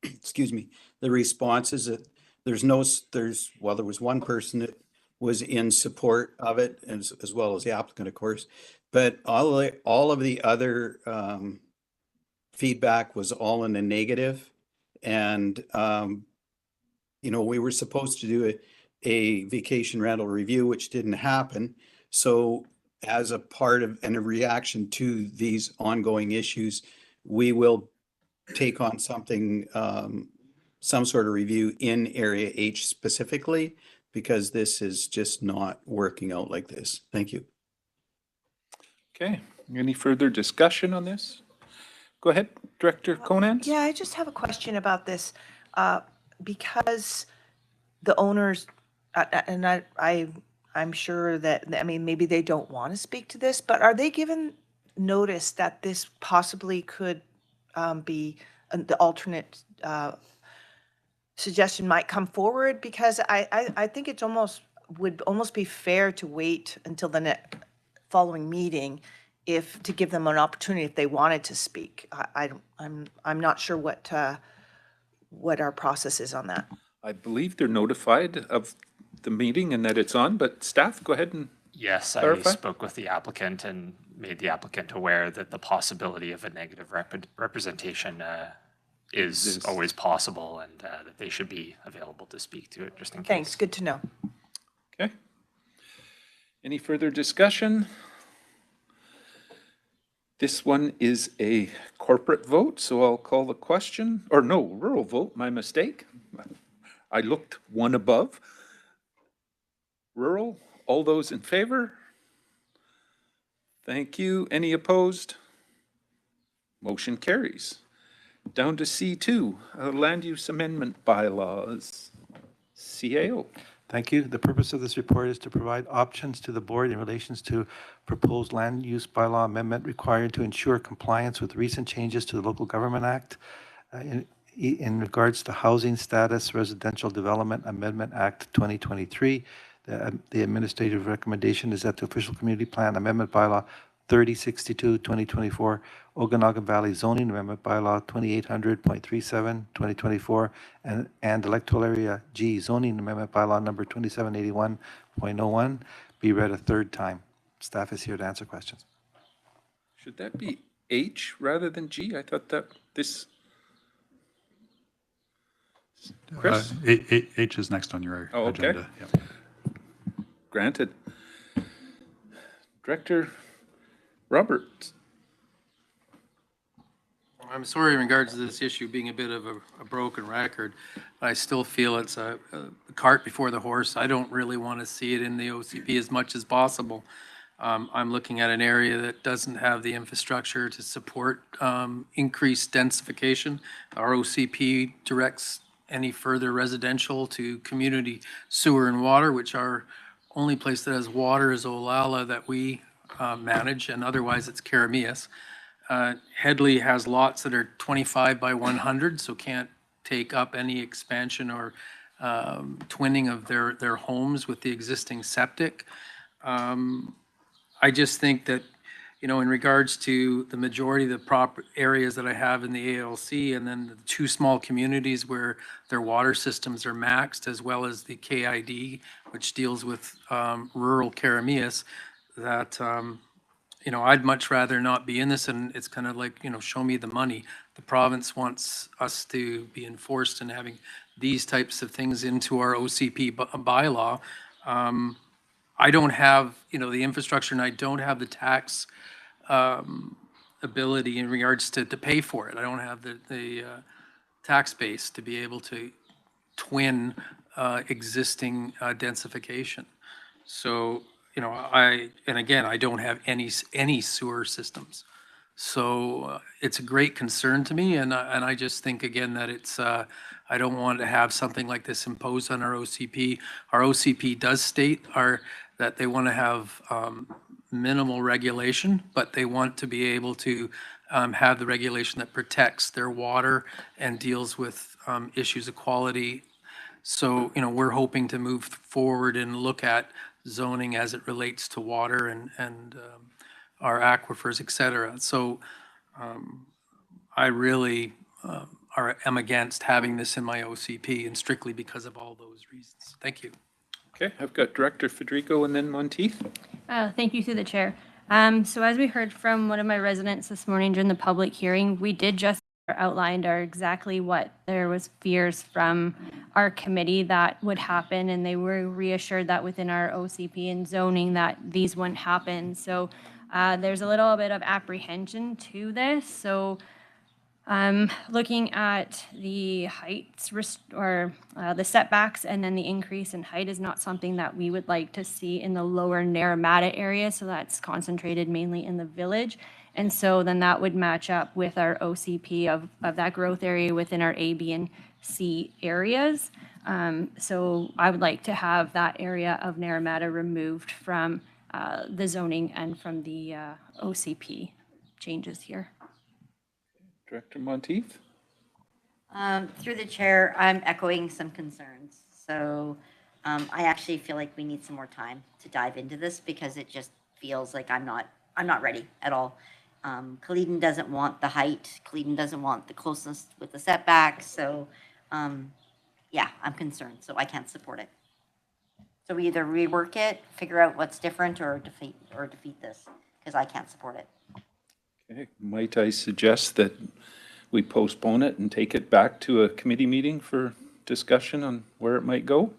excuse me, the responses that there was one person that was in support of it, as well as the applicant, of course. But all of the other feedback was all in the negative. And, we were supposed to do a vacation rental review, which didn't happen. So as a part of and a reaction to these ongoing issues, we will take on something, some sort of review in Area H specifically, because this is just not working out like this. Thank you. Okay, any further discussion on this? Go ahead, Director Conant. Yeah, I just have a question about this. Because the owners, and I'm sure that, I mean, maybe they don't want to speak to this, but are they given notice that this possibly could be the alternate suggestion might come forward? Because I think it's would almost be fair to wait until the following meeting to give them an opportunity if they wanted to speak. I'm not sure what our process is on that. I believe they're notified of the meeting and that it's on, but staff, go ahead and Yes, clarify. I spoke with the applicant and made the applicant aware that the possibility of a negative representation is always possible, and that they should be available to speak to it just in case. Thanks, good to know. Okay. Any further discussion? This one is a corporate vote, so I'll call the question, or no, rural vote, my mistake. I looked one above. Rural, all those in favor? Thank you. Any opposed? Motion carries. Down to C2, Land Use Amendment Bylaws, CAO. Thank you. The purpose of this report is to provide options to the board in relations to proposed land use bylaw amendment required to ensure compliance with recent changes to the Local Government Act in regards to Housing Status Residential Development Amendment Act 2023. The administrative recommendation is that the official community plan amendment bylaw 3062-2024, Okanagan Valley Zoning Amendment Bylaw 2800.37, 2024, and Electoral Area G Zoning Amendment Bylaw number 2781.01 be read a third time. Staff is here to answer questions. Should that be H rather than G? I thought that this... Chris? H is next on your agenda. Yep. Granted. Director Roberts. I'm sorry in regards to this issue being a bit of a broken record. I still feel it's a cart before the horse. I don't really want to see it in the OCP as much as possible. I'm looking at an area that doesn't have the infrastructure to support increased densification. Our OCP directs any further residential to community sewer and water, which our only place that has water is Olalla that we manage, and otherwise it's Karamias. Headley has lots that are 25 by 100, so can't take up any expansion or twinning of their homes with the existing septic. I just think that, you know, in regards to the majority of the proper areas that I have in the ALC, and then the two small communities where their water systems are maxed, as well as the KID, which deals with rural Karamias, that, you know, I'd much rather not be in this, and it's kind of like, you know, show me the money. The province wants us to be enforced in having these types of things into our OCP bylaw. I don't have, you know, the infrastructure, and I don't have the tax ability in regards to pay for it. I don't have the tax base to be able to twin existing densification. So, you know, and again, I don't have any sewer systems. So it's a great concern to me, and I just think, again, that it's, I don't want to have something like this imposed on our OCP. Our OCP does state that they want to have minimal regulation, but they want to be able to have the regulation that protects their water and deals with issues of quality. So, you know, we're hoping to move forward and look at zoning as it relates to water and our aquifers, et cetera. So I really am against having this in my OCP, and strictly because of all those reasons. Thank you. Okay, I've got Director Federico and then Monteith. Thank you through the chair. So as we heard from one of my residents this morning during the public hearing, we did just outlined exactly what there was fears from our committee that would happen, and they were reassured that within our OCP and zoning that these wouldn't happen. So there's a little bit of apprehension to this. So looking at the heights or the setbacks, and then the increase in height is not something that we would like to see in the lower Naramata area. So that's concentrated mainly in the village. And so then that would match up with our OCP of that growth area within our A, B, and C areas. So I would like to have that area of Naramata removed from the zoning and from the OCP changes here. Director Monteith? Through the chair, I'm echoing some concerns. So I actually feel like we need some more time to dive into this because it just feels like I'm not ready at all. Caledon doesn't want the height. Caledon doesn't want the closeness with the setbacks. So yeah, I'm concerned. So I can't support it. So we either rework it, figure out what's different, or defeat this because I can't support it. Okay, might I suggest that we postpone it and take it back to a committee meeting for discussion on where it might go?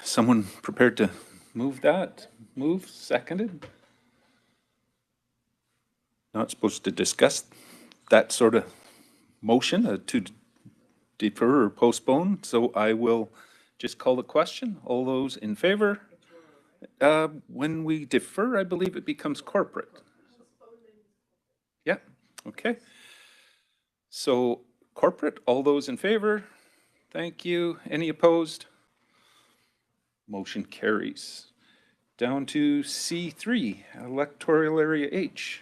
Someone prepared to move that? Move, seconded? Not supposed to discuss that sort of motion to defer or postpone, so I will just call the question. All those in favor? When we defer, I believe it becomes corporate. Yeah, okay. So corporate, all those in favor? Thank you. Any opposed? Motion carries. Down to C3, electoral area H,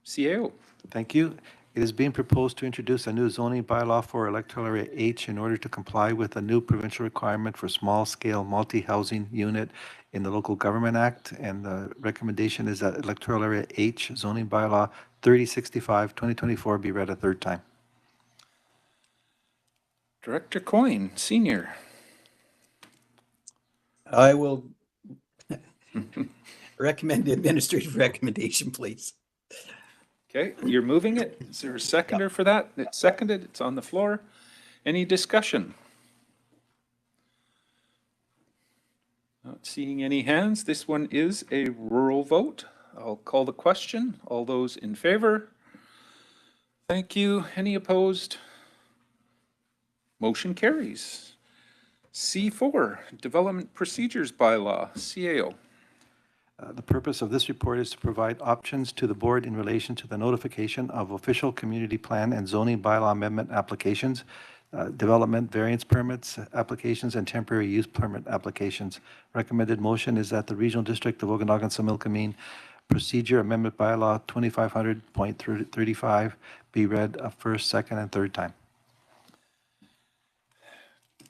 CAO. Thank you. It is being proposed to introduce a new zoning bylaw for electoral area H in order to comply with a new provincial requirement for small-scale multi-housing unit in the Local Government Act. And the recommendation is that electoral area H zoning bylaw 3065-2024 be read a third time. Director Coyne, Senior. I will recommend the administrative recommendation, please. Okay, you're moving it. Is there a seconder for that? It's seconded. It's on the floor. Any discussion? Not seeing any hands. This one is a rural vote. I'll call the question. All those in favor? Thank you. Any opposed? Motion carries. C4, Development Procedures Bylaw, CAO. The purpose of this report is to provide options to the board in relation to the notification of official community plan and zoning bylaw amendment applications, development variance permits applications, and temporary use permit applications. Recommended motion is that the Regional District of Okanagan-Similkameen Procedure Amendment Bylaw 2500.35 be read a first, second, and third time.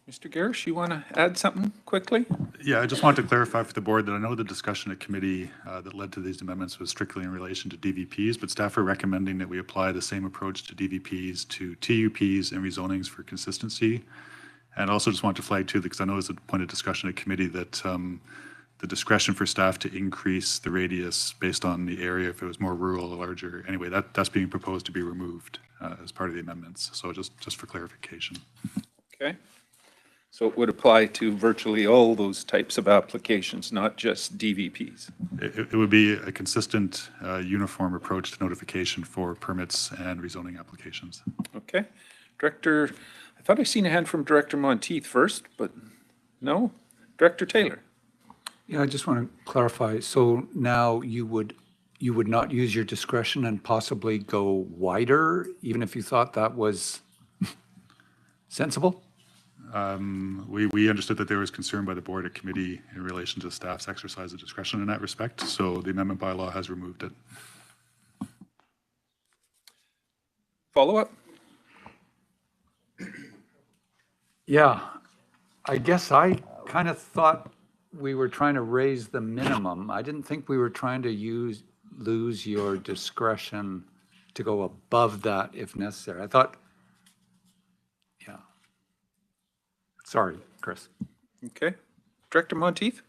Mr. Garish, you want to add something quickly? Yeah, I just want to clarify for the board that I know the discussion at committee that led to these amendments was strictly in relation to DVPs, but staff are recommending that we apply the same approach to DVPs, to TUPs, and rezonings for consistency. And also just want to flag too, because I know there's a point of discussion at committee that the discretion for staff to increase the radius based on the area, if it was more rural or larger, anyway, that's being proposed to be removed as part of the amendments. So just for clarification. Okay. So it would apply to virtually all those types of applications, not just DVPs. It would be a consistent, uniform approach to notification for permits and rezoning applications. Okay. Director, I thought I seen a hand from Director Monteith first, but no? Director Taylor. Yeah, I just want to clarify. So now you would not use your discretion and possibly go wider, even if you thought that was sensible? We understood that there was concern by the board at committee in relation to staff's exercise of discretion in that respect, so the amendment bylaw has removed it. Follow-up? Yeah, I guess I kind of thought we were trying to raise the minimum. I didn't think we were trying to lose your discretion to go above that if necessary. I thought, yeah. Sorry, Chris. Okay. Director Monteith?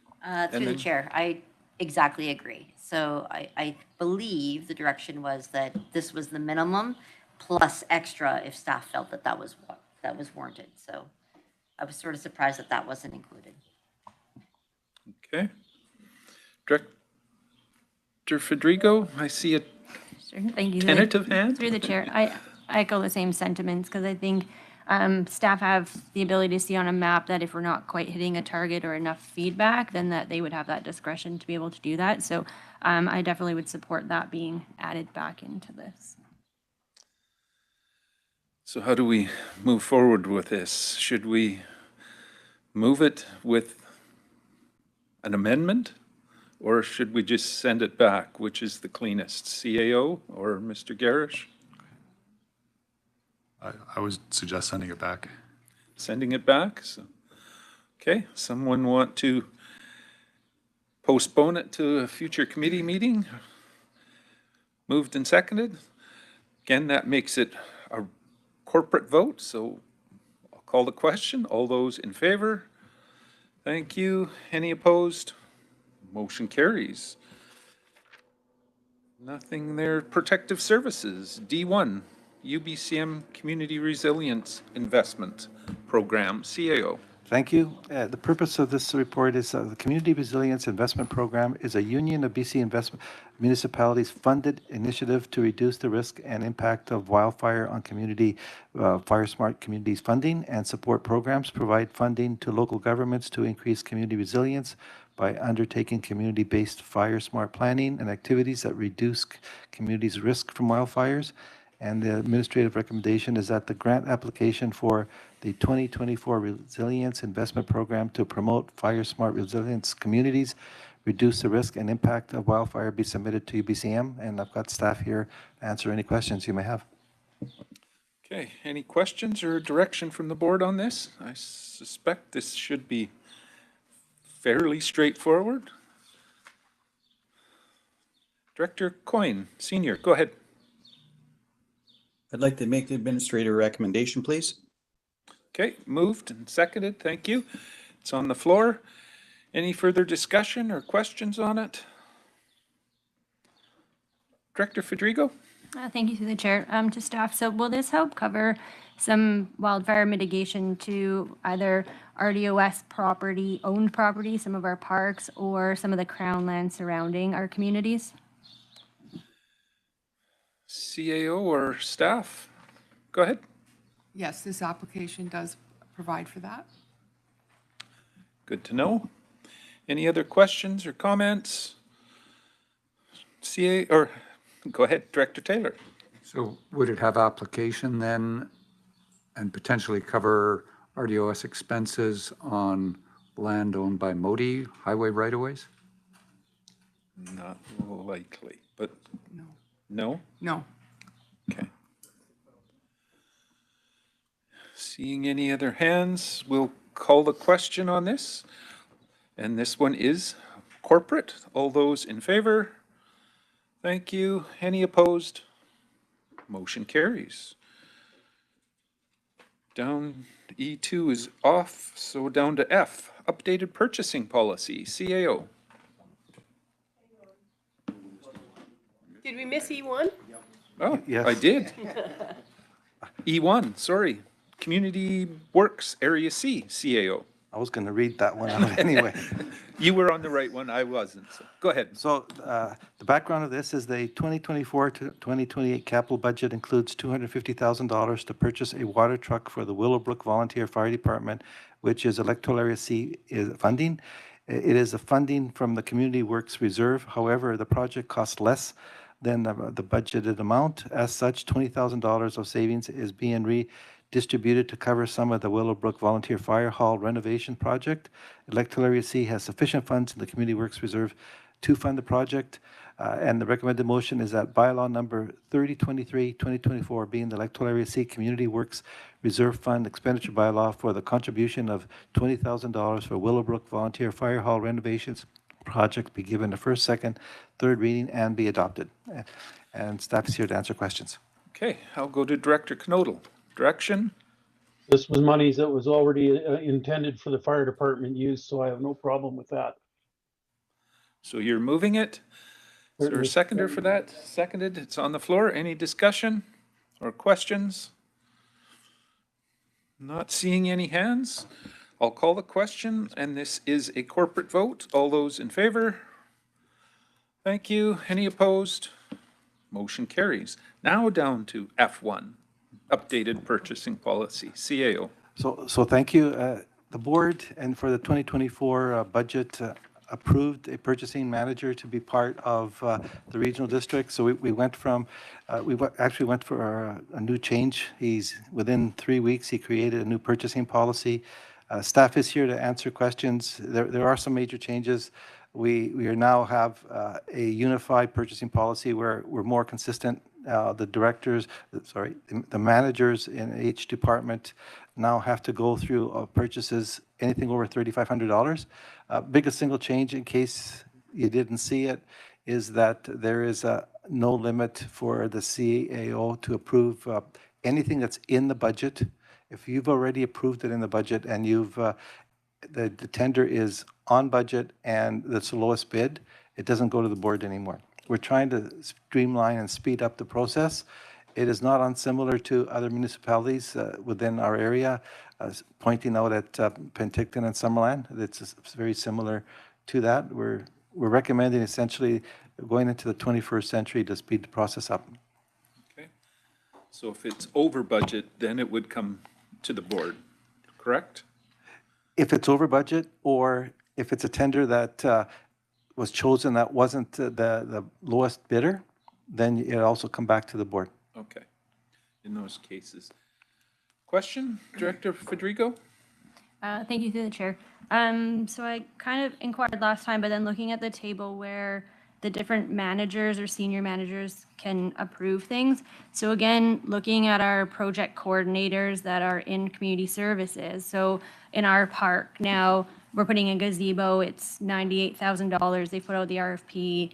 Through the chair, I exactly agree. So I believe the direction was that this was the minimum plus extra if staff felt that that was warranted. So I was sort of surprised that that wasn't included. Okay. Director Federico, I see a Sure, thank you. tentative hand. Through the chair, I echo the same sentiments because I think Staff have the ability to see on a map that if we're not quite hitting a target or enough feedback, then that they would have that discretion to be able to do that. So I definitely would support that being added back into this. So how do we move forward with this? Should we move it with an amendment? Or should we just send it back? Which is the cleanest, CAO or Mr. Garish? I would suggest sending it back. Sending it back? So, okay, someone want to postpone it to a future committee meeting? Moved and seconded. Again, that makes it a corporate vote, so I'll call the question. All those in favor? Thank you. Any opposed? Motion carries. Nothing there. Protective Services, D1, UBCM Community Resilience Investment Program, CAO. Thank you. The purpose of this report is the Community Resilience Investment Program is a union of BC investment municipalities funded initiative to reduce the risk and impact of wildfire on community, fire smart communities funding and support programs, provide funding to local governments to increase community resilience by undertaking community-based fire smart planning and activities that reduce communities' risk from wildfires. And the administrative recommendation is that the grant application for the 2024 Resilience Investment Program to promote fire smart resilience communities, reduce the risk and impact of wildfire be submitted to UBCM. And I've got staff here to answer any questions you may have. Okay, any questions or direction from the board on this? I suspect this should be fairly straightforward. Director Coyne, Senior, go ahead. I'd like to make the administrator recommendation, please. Okay, moved and seconded. Thank you. It's on the floor. Any further discussion or questions on it? Director Federico? Thank you through the chair. To staff, so will this help cover some wildfire mitigation to either RDOS property, owned property, some of our parks, or some of the crown land surrounding our communities? CAO or staff? Go ahead. Yes, this application does provide for that. Good to know. Any other questions or comments? Go ahead, Director Taylor. So would it have application then and potentially cover RDOS expenses on land owned by MODI highway right-of-ways? Not likely, but No. no? No. Okay. Seeing any other hands, we'll call the question on this. And this one is corporate. All those in favor? Thank you. Any opposed? Motion carries. Down, E2 is off, so down to F, updated purchasing policy, CAO. Did we miss E1? Oh, Yes. I did. E1, sorry. Community Works Area C, CAO. I was going to read that one out anyway. You were on the right one, I wasn't, so go ahead. So the background of this is the 2024 to 2028 capital budget includes $250,000 to purchase a water truck for the Willowbrook Volunteer Fire Department, which is electoral area C is funding. It is a funding from the Community Works Reserve. However, the project costs less than the budgeted amount. As such, $20,000 of savings is being redistributed to cover some of the Willowbrook Volunteer Fire Hall renovation project. Electoral Area C has sufficient funds in the Community Works Reserve to fund the project. And the recommended motion is that bylaw number 3023-2024 being the Electoral Area C Community Works Reserve Fund expenditure bylaw for the contribution of $20,000 for Willowbrook Volunteer Fire Hall renovations project be given a first, second, third reading and be adopted. And staff is here to answer questions. Okay, I'll go to Director Knodel. Direction? This was monies that was already intended for the fire department use, so I have no problem with that. So you're moving it? Is there a seconder for that? Seconded, it's on the floor. Any discussion or questions? Not seeing any hands. I'll call the question, and this is a corporate vote. All those in favor? Thank you. Any opposed? Motion carries. Now down to F1, updated purchasing policy. CAO. So thank you. The board and for the 2024 budget approved a purchasing manager to be part of the regional district. So we went from, actually went for a new change. Within 3 weeks, he created a new purchasing policy. Staff is here to answer questions. There are some major changes. We are now have a unified purchasing policy where we're more consistent. The managers in each department now have to go through purchases anything over $3,500. Biggest single change, in case you didn't see it, is that there is no limit for the CAO to approve anything that's in the budget. If you've already approved it in the budget and the tender is on budget and that's the lowest bid, it doesn't go to the board anymore. We're trying to streamline and speed up the process. It is not unsimilar to other municipalities within our area, pointing out at Penticton and Summerland. It's very similar to that. We're recommending essentially going into the 21st century to speed the process up. Okay. So if it's over budget, then it would come to the board, correct? If it's over budget, or if it's a tender that was chosen that wasn't the lowest bidder, then it also come back to the board. Okay. In those cases. Question, Director Federico? Thank you through the chair. So I kind of inquired last time, but then looking at the table where the different managers or senior managers can approve things. So again, looking at our project coordinators that are in community services. So in our park now, we're putting a gazebo, it's $98,000. They put out the RFP,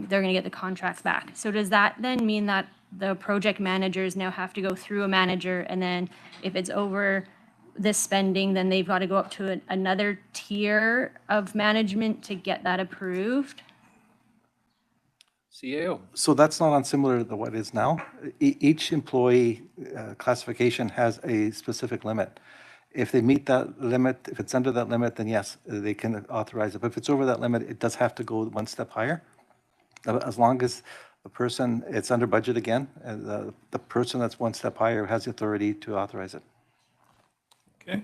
they're gonna get the contracts back. So does that then mean that the project managers now have to go through a manager, and then if it's over this spending, then they've got to go up to another tier of management to get that approved? CAO. So that's not unsimilar to what is now. Each employee classification has a specific limit. If they meet that limit, if it's under that limit, then yes, they can authorize it. But if it's over that limit, it does have to go one step higher. As long as the person, it's under budget again, the person that's one step higher has the authority to authorize it. Okay.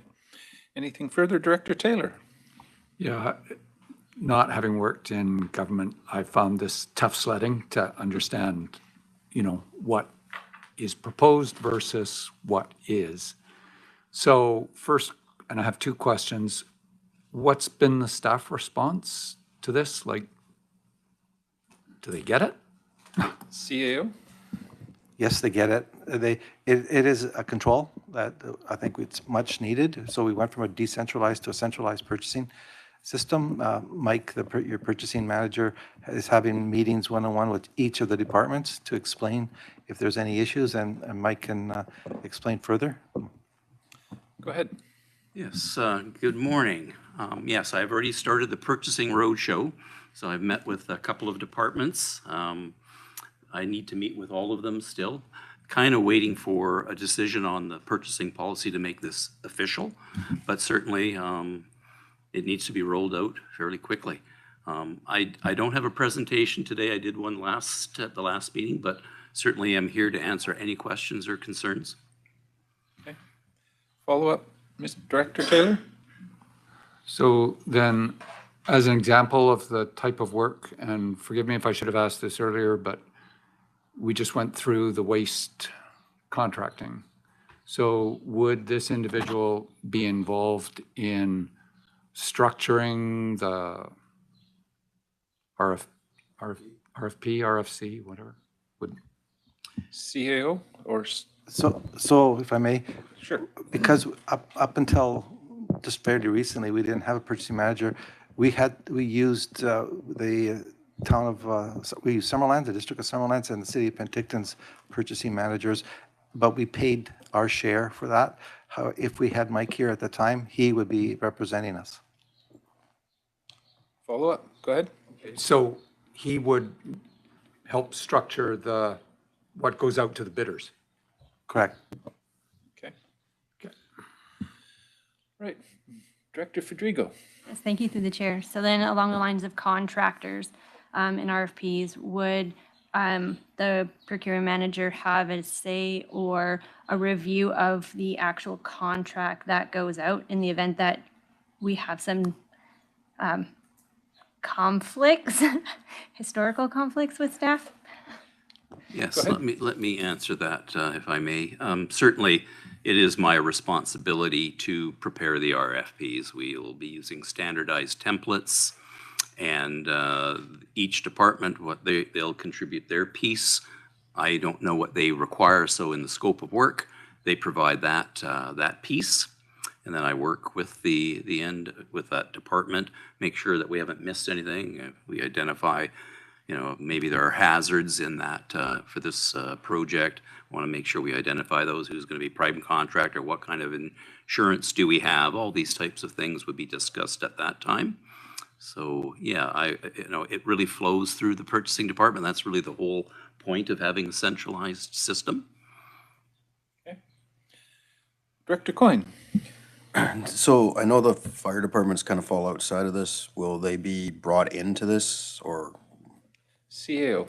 Anything further, Director Taylor? Yeah, not having worked in government, I found this tough sledding to understand, what is proposed versus what is. So first, and I have two questions. What's been the staff response to this? Like, do they get it? CAO? Yes, they get it. It is a control that I think it's much needed. So we went from a decentralized to a centralized purchasing system. Mike, your purchasing manager, is having meetings one-on-one with each of the departments to explain if there's any issues, and Mike can explain further. Go ahead. Yes, good morning. Yes, I've already started the purchasing roadshow, so I've met with a couple of departments. I need to meet with all of them still, kind of waiting for a decision on the purchasing policy to make this official, but certainly it needs to be rolled out fairly quickly. I don't have a presentation today. I did one at the last meeting, but certainly I'm here to answer any questions or concerns. Okay. Follow up, Mr. Director Taylor? So then, as an example of the type of work, and forgive me if I should have asked this earlier, but we just went through the waste contracting. So would this individual be involved in structuring the RFP, RFC, whatever? CAO or? So if I may. Sure. Because up until just fairly recently, we didn't have a purchasing manager. We used the town of, we used Summerlands, the district of Summerlands, and the city of Penticton's purchasing managers, but we paid our share for that. If we had Mike here at the time, he would be representing us. Follow up, go ahead. So he would help structure what goes out to the bidders? Correct. Okay. Right. Director Federico. Yes, thank you through the chair. So then along the lines of contractors and RFPs, would the procurement manager have a say or a review of the actual contract that goes out in the event that we have some conflicts, historical conflicts with staff? Yes, let me answer that, if I may. Certainly, it is my responsibility to prepare the RFPs. We will be using standardized templates, and each department, they'll contribute their piece. I don't know what they require, so in the scope of work, they provide that piece. And then I work with with that department, make sure that we haven't missed anything. We identify, maybe there are hazards in that for this project. Want to make sure we identify those, who's going to be prime contractor, what kind of insurance do we have. All these types of things would be discussed at that time. So yeah, it really flows through the purchasing department. That's really the whole point of having a centralized system. Okay. Director Coyne. So I know the fire departments kind of fall outside of this. Will they be brought into this or? CAO.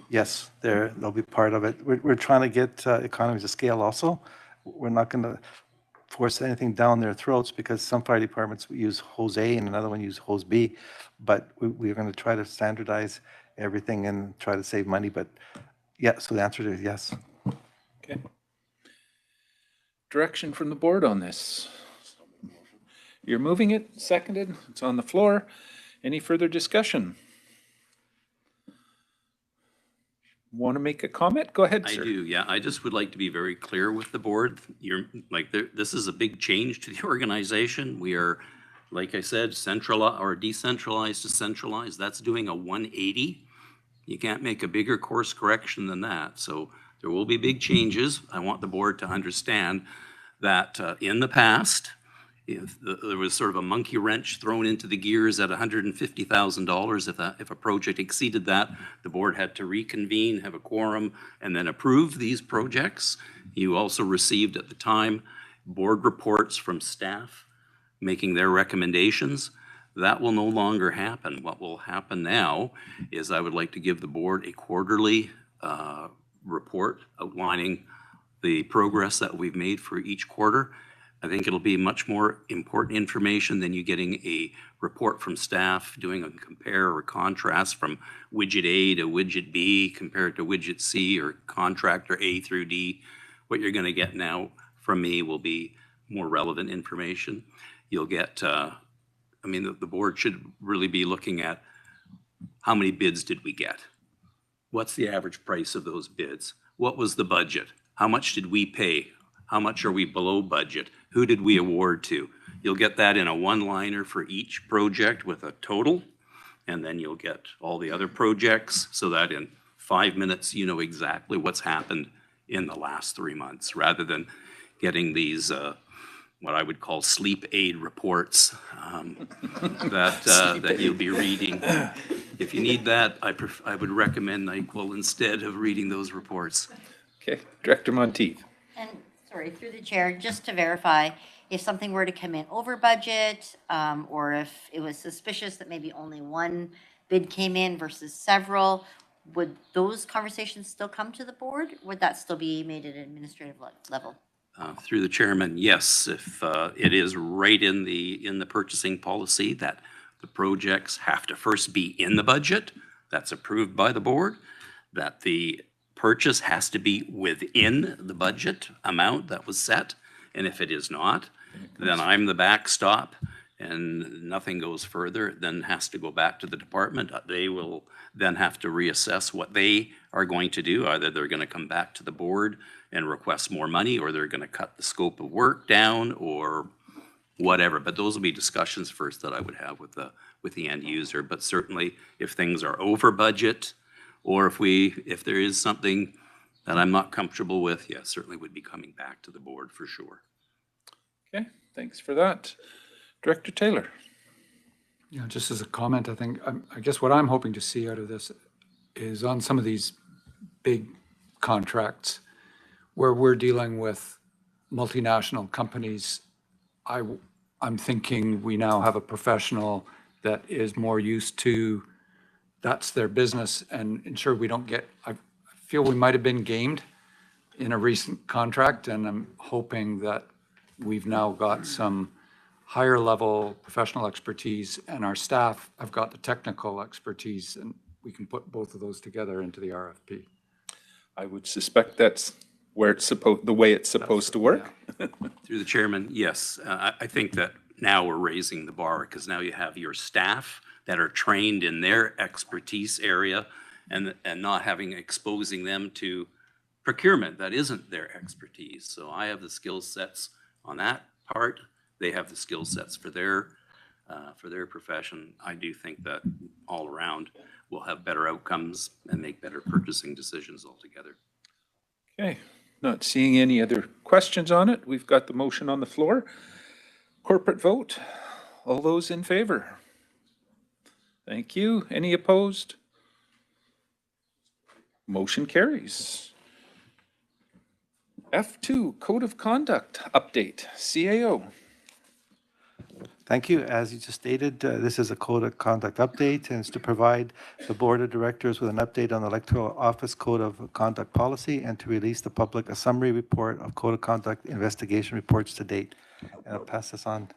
Yes, they'll be part of it. We're trying to get economies of scale also. We're not going to force anything down their throats because some fire departments use hose A and another one use hose B. But we're going to try to standardize everything and try to save money. But yeah, so the answer is yes. Okay. Direction from the board on this. You're moving it, seconded, it's on the floor. Any further discussion? Want to make a comment? Go ahead, sir. I do, yeah. I just would like to be very clear with the board. This is a big change to the organization. We are, like I said, decentralized to centralized. That's doing a 180. You can't make a bigger course correction than that. So there will be big changes. I want the board to understand that in the past, there was sort of a monkey wrench thrown into the gears at $150,000. If a project exceeded that, the board had to reconvene, have a quorum, and then approve these projects. You also received at the time board reports from staff making their recommendations. That will no longer happen. What will happen now is I would like to give the board a quarterly report outlining the progress that we've made for each quarter. I think it'll be much more important information than you getting a report from staff, doing a compare or contrast from widget A to widget B compared to widget C or contractor A through D. What you're going to get now from me will be more relevant information. You'll get, the board should really be looking at how many bids did we get? What's the average price of those bids? What was the budget? How much did we pay? How much are we below budget? Who did we award to? You'll get that in a one-liner for each project with a total, and then you'll get all the other projects so that in 5 minutes, you know exactly what's happened in the last 3 months, rather than getting these, what I would call sleep aid reports that you'll be reading. If you need that, I would recommend NyQuil instead of reading those reports. Okay, Director Monteith. And sorry, through the chair, just to verify, if something were to come in over budget, or if it was suspicious that maybe only one bid came in versus several, would those conversations still come to the board? Would that still be made at an administrative level? Through the chairman, yes. If it is right in the purchasing policy that the projects have to first be in the budget, that's approved by the board, that the purchase has to be within the budget amount that was set. And if it is not, then I'm the backstop and nothing goes further, it then has to go back to the department. They will then have to reassess what they are going to do. Either they're going to come back to the board and request more money, or they're going to cut the scope of work down or whatever. But those will be discussions first that I would have with the end user. But certainly if things are over budget, or if there is something that I'm not comfortable with, yes, certainly would be coming back to the board for sure. Okay, thanks for that. Director Taylor. Yeah, just as a comment, I guess what I'm hoping to see out of this is on some of these big contracts where we're dealing with multinational companies, I'm thinking we now have a professional that is more used to that's their business and ensure we don't get, I feel we might have been gamed in a recent contract, and I'm hoping that we've now got some higher level professional expertise and our staff have got the technical expertise, and we can put both of those together into the RFP. I would suspect that's where it's the way it's supposed to work. Through the chairman, yes. I think that now we're raising the bar because now you have your staff that are trained in their expertise area and not exposing them to procurement that isn't their expertise. So I have the skill sets on that part. They have the skill sets for their profession. I do think that all around we'll have better outcomes and make better purchasing decisions altogether. Okay, not seeing any other questions on it. We've got the motion on the floor. Corporate vote. All those in favor? Thank you. Any opposed? Motion carries. F2, Code of Conduct Update, CAO. Thank you. As you just stated, this is a code of conduct update, and it's to provide the Board of Directors with an update on the Electoral Office Code of Conduct Policy and to release the public a summary report of Code of Conduct investigation reports to date. And I'll pass this on.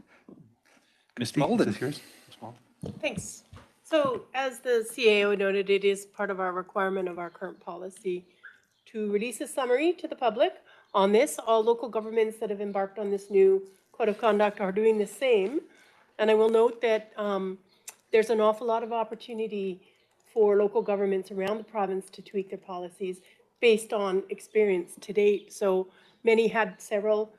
Ms. Malden. Is this yours? Ms. Malden? Thanks. So as the CAO noted, it is part of our requirement of our current policy to release a summary to the public on this. All local governments that have embarked on this new code of conduct are doing the same. And I will note that there's an awful lot of opportunity for local governments around the province to tweak their policies based on experience to date. So many had several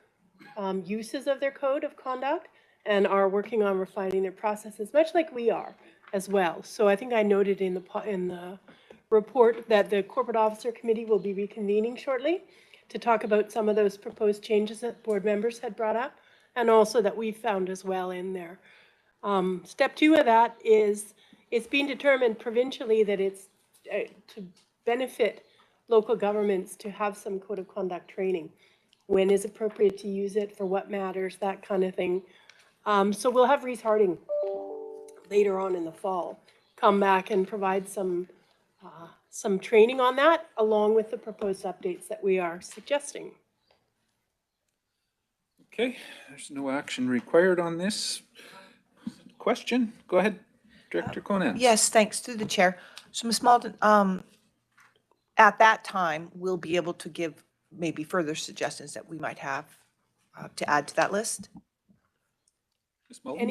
uses of their code of conduct and are working on refining their processes, much like we are as well. So I think I noted in the report that the Corporate Officer Committee will be reconvening shortly to talk about some of those proposed changes that board members had brought up, and also that we found as well in there. Step 2 of that is it's being determined provincially that it's to benefit local governments to have some code of conduct training. When is appropriate to use it, for what matters, that kind of thing. So we'll have Reese Harding later on in the fall come back and provide some training on that, along with the proposed updates that we are suggesting. Okay, there's no action required on this. Question? Go ahead, Director Conan. Yes, thanks, through the chair. So Ms. Malden, at that time, we'll be able to give maybe further suggestions that we might have to add to that list? Ms. Malden?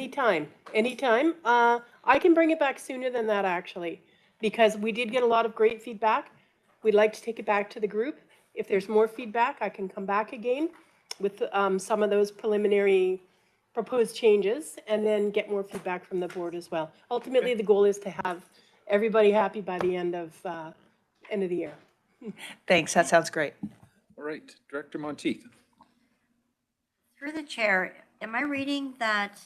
Anytime. I can bring it back sooner than that, actually, because we did get a lot of great feedback. We'd like to take it back to the group. If there's more feedback, I can come back again with some of those preliminary proposed changes and then get more feedback from the board as well. Ultimately, the goal is to have everybody happy by the end of the year. Thanks, that sounds great. All right, Director Monteith. Through the chair, am I reading that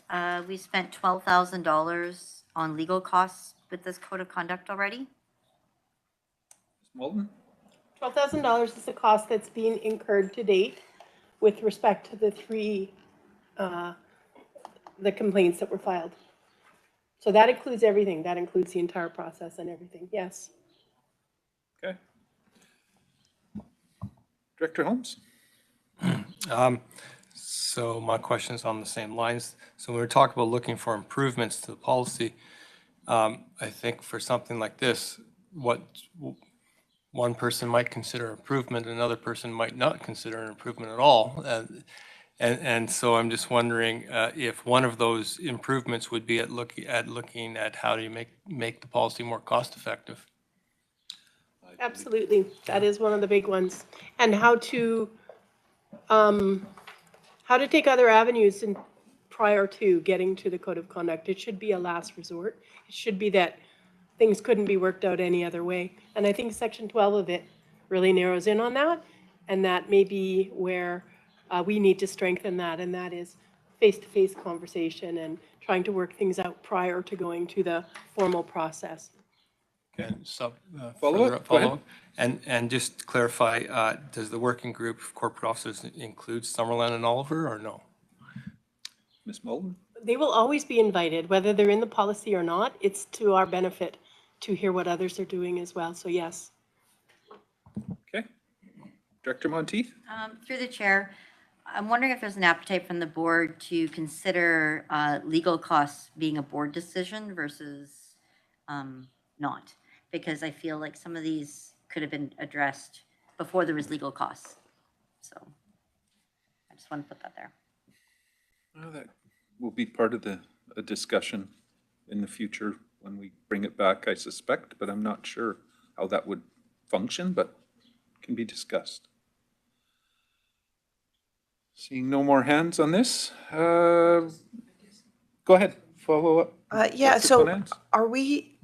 we spent $12,000 on legal costs with this code of conduct already? Ms. Malden? $12,000 is the cost that's being incurred to date with respect to the three the complaints that were filed. So that includes everything. That includes the entire process and everything. Yes. Okay. Director Holmes? So my question is on the same lines. So when we're talking about looking for improvements to the policy, I think for something like this, what one person might consider improvement, another person might not consider an improvement at all. And so I'm just wondering if one of those improvements would be at looking at how do you make the policy more cost effective. Absolutely. That is one of the big ones. And how to take other avenues prior to getting to the code of conduct. It should be a last resort. It should be that things couldn't be worked out any other way. And I think section 12 of it really narrows in on that. And that may be where we need to strengthen that. And that is face-to-face conversation and trying to work things out prior to going to the formal process. Okay, so Follow up. And just to clarify, does the working group of corporate officers include Summerland and Oliver or no? Ms. Malden? They will always be invited, whether they're in the policy or not. It's to our benefit to hear what others are doing as well. So yes. Okay. Director Monteith? Through the chair, I'm wondering if there's an appetite from the board to consider legal costs being a board decision versus not, because I feel like some of these could have been addressed before there was legal costs. So I just want to put that there. Well, that will be part of a discussion in the future when we bring it back, I suspect, but I'm not sure how that would function, but can be discussed. Seeing no more hands on this, go ahead, follow up. Yeah, Dr. so Conant? are we,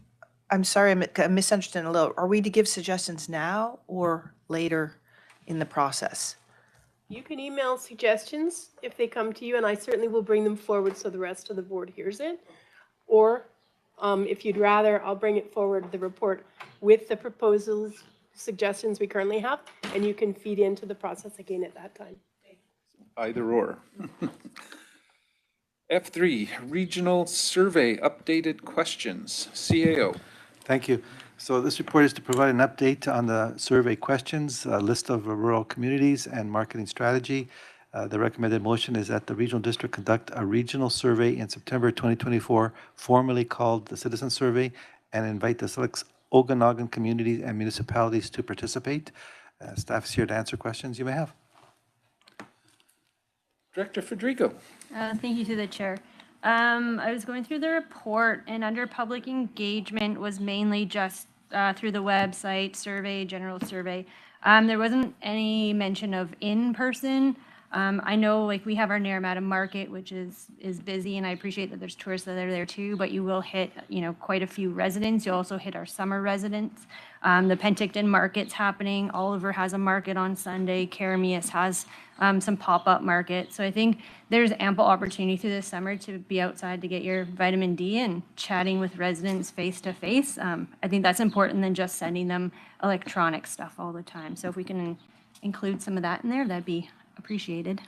I'm sorry, I'm misunderstanding a little. Are we to give suggestions now or later in the process? You can email suggestions if they come to you, and I certainly will bring them forward so the rest of the board hears it. Or if you'd rather, I'll bring it forward, the report with the proposals, suggestions we currently have, and you can feed into the process again at that time. Either or. F3, regional survey updated questions, CAO. Thank you. So this report is to provide an update on the survey questions, a list of rural communities and marketing strategy. The recommended motion is that the regional district conduct a regional survey in September 2024, formally called the Citizen Survey, and invite the select Okanagan communities and municipalities to participate. Staff is here to answer questions you may have. Director Federico. Thank you to the chair. I was going through the report, and under public engagement was mainly just through the website, survey, general survey. There wasn't any mention of in-person. I know like we have our Naramata market, which is busy, and I appreciate that there's tourists that are there too, but you will hit, quite a few residents. You'll also hit our summer residents. The Penticton market's happening. Oliver has a market on Sunday. Karamias has some pop-up markets. So I think there's ample opportunity through the summer to be outside to get your vitamin D and chatting with residents face to face. I think that's important than just sending them electronic stuff all the time. So if we can include some of that in there, that'd be appreciated.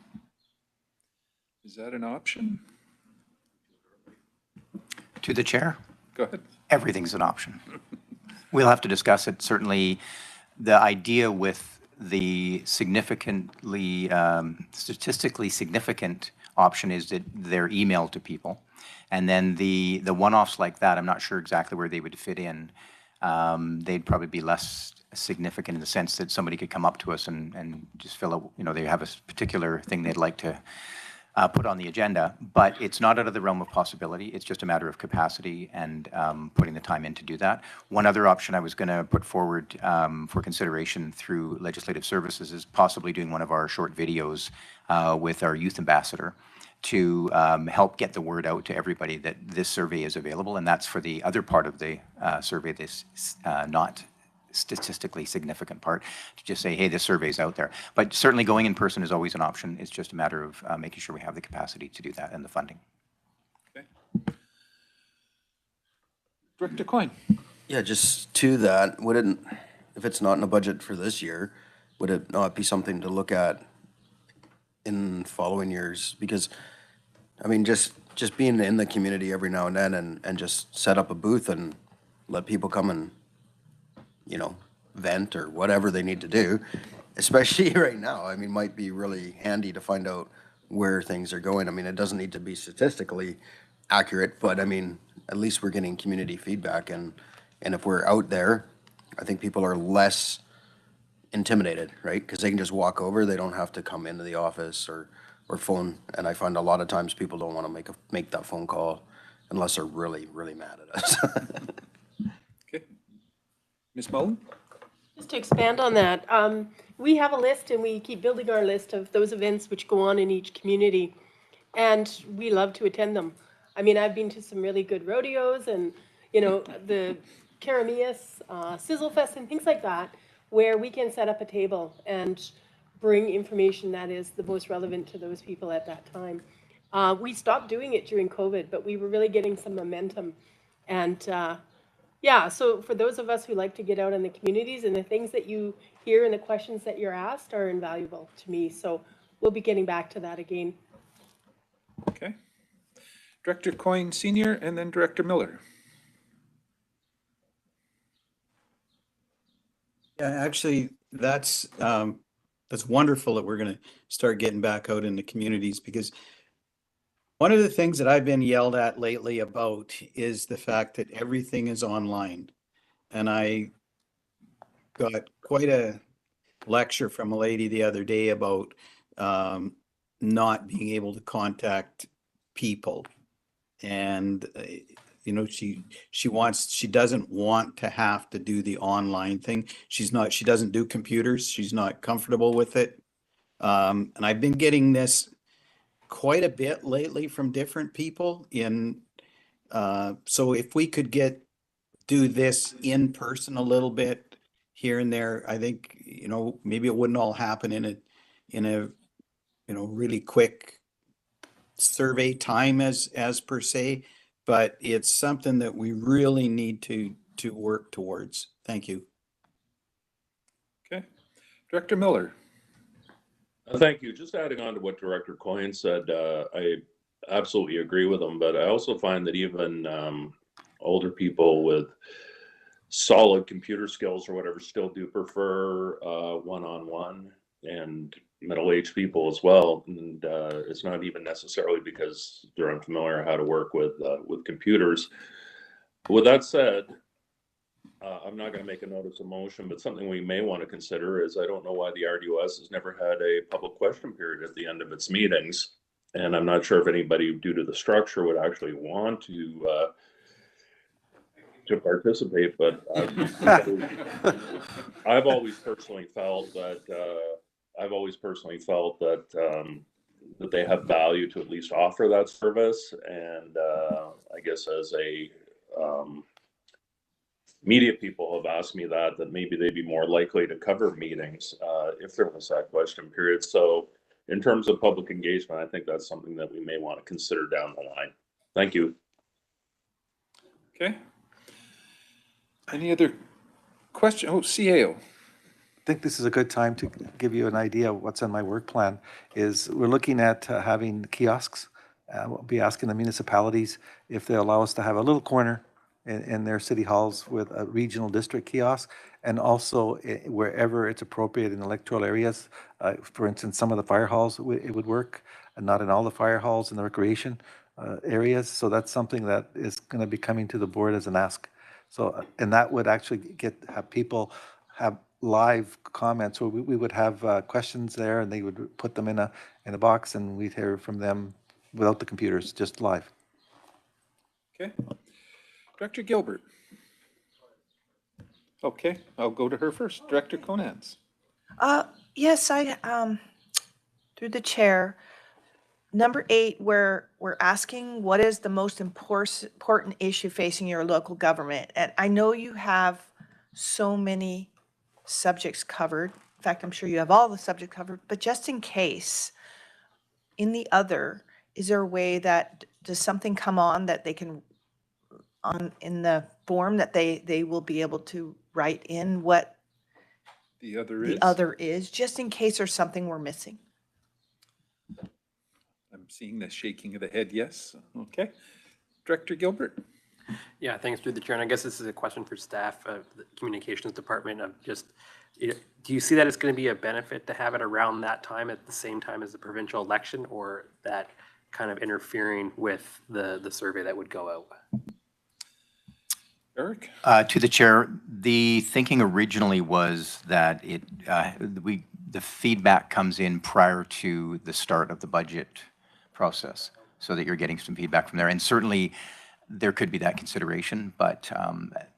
Is that an option? To the chair? Go ahead. Everything's an option. We'll have to discuss it. Certainly, the idea with the significantly, statistically significant option is that they're emailed to people. And then the one-offs like that, I'm not sure exactly where they would fit in. They'd probably be less significant in the sense that somebody could come up to us and just fill out, they have a particular thing they'd like to put on the agenda, but it's not out of the realm of possibility. It's just a matter of capacity and putting the time in to do that. One other option I was going to put forward for consideration through Legislative Services is possibly doing one of our short videos with our youth ambassador to help get the word out to everybody that this survey is available, and that's for the other part of the survey, this not statistically significant part, to just say, hey, this survey's out there. But certainly going in person is always an option. It's just a matter of making sure we have the capacity to do that and the funding. Okay. Director Coyne. Yeah, just to that, if it's not in the budget for this year, would it not be something to look at in following years? Because, I mean, just being in the community every now and then and just set up a booth and let people come and, vent or whatever they need to do, especially right now, I mean, might be really handy to find out where things are going. I mean, it doesn't need to be statistically accurate, but I mean, at least we're getting community feedback, and if we're out there, I think people are less intimidated, right? Because they can just walk over, they don't have to come into the office or phone, and I find a lot of times people don't want to make that phone call unless they're really, really mad at us. Okay. Ms. Mullen? Just to expand on that, we have a list and we keep building our list of those events which go on in each community, and we love to attend them. I mean, I've been to some really good rodeos and, the Karamias, Sizzle Fest and things like that, where we can set up a table and bring information that is the most relevant to those people at that time. We stopped doing it during COVID, but we were really getting some momentum. And yeah, so for those of us who like to get out in the communities, and the things that you hear and the questions that you're asked are invaluable to me. So we'll be getting back to that again. Okay. Director Coyne Senior and then Director Miller. Yeah, actually, that's wonderful that we're gonna start getting back out in the communities, because one of the things that I've been yelled at lately about is the fact that everything is online. And I got quite a lecture from a lady the other day about not being able to contact people. And you know, she doesn't want to have to do the online thing. She doesn't do computers. She's not comfortable with it. And I've been getting this quite a bit lately from different people so if we could do this in person a little bit here and there, I think, you know, maybe it wouldn't all happen in a you know, really quick survey time as per se, but it's something that we really need to work towards. Thank you. Okay. Director Miller. Thank you. Just adding on to what Director Coyne said, I absolutely agree with him, but I also find that even older people with solid computer skills or whatever still do prefer one-on-one, and middle-aged people as well. And it's not even necessarily because they're unfamiliar how to work with computers. With that said, I'm not going to make a notice of motion, but something we may want to consider is, I don't know why the RDOS has never had a public question period at the end of its meetings. And I'm not sure if anybody, due to the structure, would actually want to participate, but I've always personally felt that that they have value to at least offer that service. And I guess as a media people have asked me that maybe they'd be more likely to cover meetings if there was that question period. So in terms of public engagement, I think that's something that we may want to consider down the line. Thank you. Okay. Any other question? Oh, CAO. I think this is a good time to give you an idea of what's on my work plan. Is we're looking at having kiosks. We'll be asking the municipalities if they allow us to have a little corner in their city halls with a regional district kiosk, and also wherever it's appropriate in electoral areas. For instance, some of the fire halls, it would work, and not in all the fire halls in the recreation areas. So that's something that is going to be coming to the board as an ask. So, and that would actually have people have live comments, or we would have questions there, and they would put them in a box, and we'd hear from them without the computers, just live. Okay. Director Gilbert. Okay, I'll go to her first. Director Conans. Yes, through the chair, number 8, where we're asking what is the most important issue facing your local government. And I know you have so many subjects covered. In fact, I'm sure you have all the subjects covered, but just in case, in the other, is there a way that, does something come on that they can, in the form that they will be able to write in what the other is, just in case there's something we're missing? I'm seeing the shaking of the head, yes. Okay. Director Gilbert. Yeah, thanks through the chair. And I guess this is a question for staff of the communications department of just, do you see that it's going to be a benefit to have it around that time at the same time as the provincial election, or that kind of interfering with the survey that would go out? Eric? To the chair, the thinking originally was that the feedback comes in prior to the start of the budget process, so that you're getting some feedback from there. And certainly there could be that consideration, but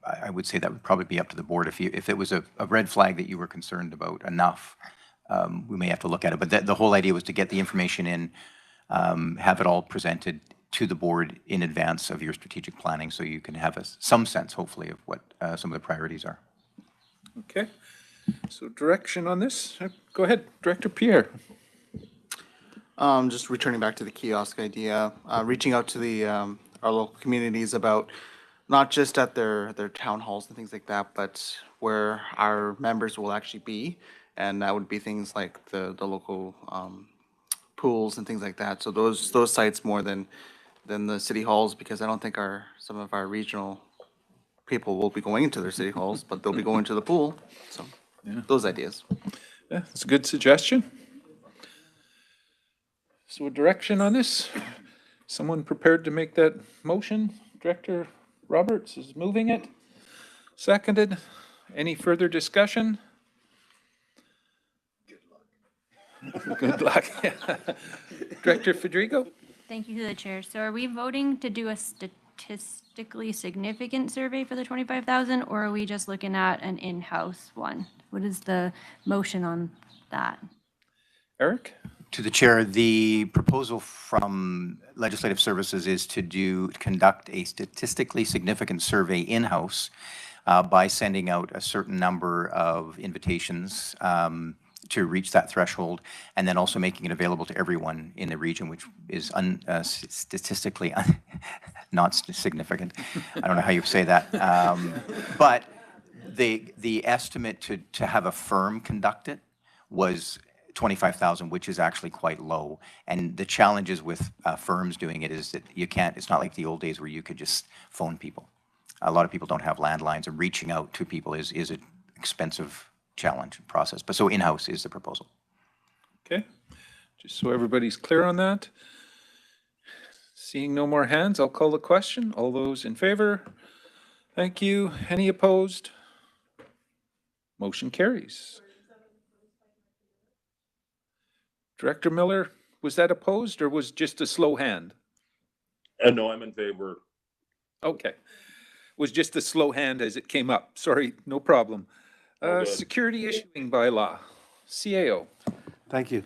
I would say that would probably be up to the board. If it was a red flag that you were concerned about enough, we may have to look at it. But the whole idea was to get the information in, have it all presented to the board in advance of your strategic planning, so you can have some sense, hopefully, of what some of the priorities are. Okay. So direction on this? Go ahead, Director Pierre. Just returning back to the kiosk idea, reaching out to our local communities about not just at their town halls and things like that, but where our members will actually be, and that would be things like the local pools and things like that. So those sites more than the city halls, because I don't think some of our regional people will be going into their city halls, but they'll be going to the pool. So those ideas. Yeah, that's a good suggestion. So a direction on this? Someone prepared to make that motion? Director Roberts is moving it. Seconded. Any further discussion? Good luck. Director Federico? Thank you to the chair. So are we voting to do a statistically significant survey for the 25,000, or are we just looking at an in-house one? What is the motion on that? Eric? To the chair, the proposal from Legislative Services is to conduct a statistically significant survey in-house by sending out a certain number of invitations to reach that threshold, and then also making it available to everyone in the region, which is statistically not significant. I don't know how you say that. But the estimate to have a firm conduct it was 25,000, which is actually quite low. And the challenges with firms doing it is that you can't, it's not like the old days where you could just phone people. A lot of people don't have landlines, and reaching out to people is an expensive challenge and process. But so in-house is the proposal. Okay, just so everybody's clear on that. Seeing no more hands, I'll call the question. All those in favor? Thank you. Any opposed? Motion carries. Director Miller, was that opposed or was just a slow hand? No, I'm in favor. Okay. Was just a slow hand as it came up. Sorry, no problem. All good. Security issuing bylaw, CAO. Thank you.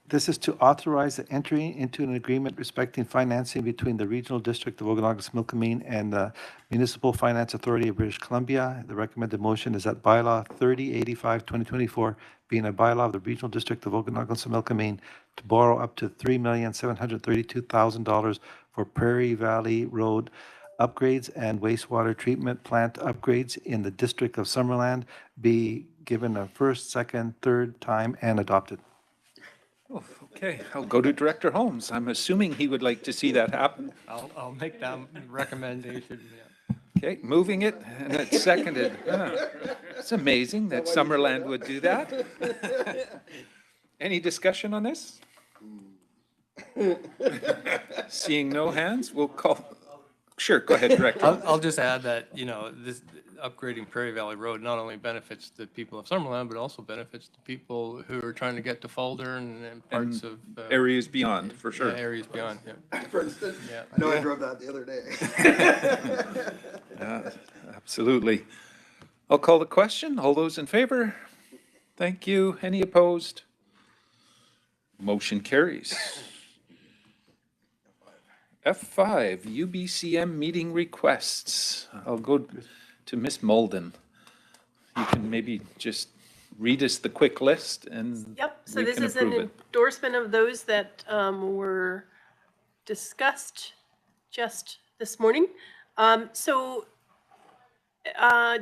This is to authorize the entry into an agreement respecting financing between the Regional District of Okanagan-Similkameen and the Municipal Finance Authority of British Columbia. The recommended motion is that bylaw 3085-2024 being a bylaw of the Regional District of Okanagan-Similkameen to borrow up to $3,732,000 for Prairie Valley Road upgrades and wastewater treatment plant upgrades in the District of Summerland be given a first, second, third time and adopted. Oh, okay, I'll go to Director Holmes. I'm assuming he would like to see that happen. I'll make that recommendation, yeah. Okay, moving it, and it's seconded. It's amazing that Summerland would do that. Any discussion on this? Seeing no hands, we'll call. Sure, go ahead, Director. I'll just add that, this upgrading Prairie Valley Road not only benefits the people of Summerland, but also benefits the people who are trying to get to Falder and parts of. Areas beyond, for sure. Yeah, areas beyond, yeah. For instance, Yeah. I know I drove that the other day. Absolutely. I'll call the question. All those in favor? Thank you. Any opposed? Motion carries. F5, UBCM meeting requests. I'll go to Ms. Molden. You can maybe just read us the quick list and Yep, so we this can is an approve it. endorsement of those that were discussed just this morning. Do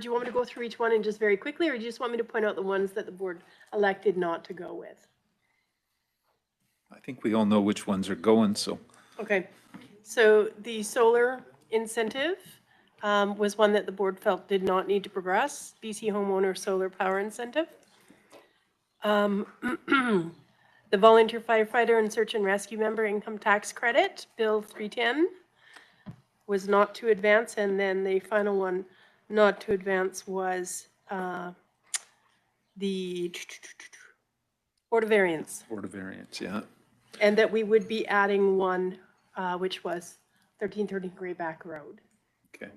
you want me to go through each one and just very quickly, or do you just want me to point out the ones that the board elected not to go with? I think we all know which ones are going, so. Okay, so the solar incentive was one that the board felt did not need to progress, BC homeowner solar power incentive. The volunteer firefighter and search and rescue member income tax credit, Bill 310, was not to advance, and then the final one not to advance was the Board of Variance. Board of Variance, yeah. And that we would be adding one, which was 1330 Grayback Road. Okay.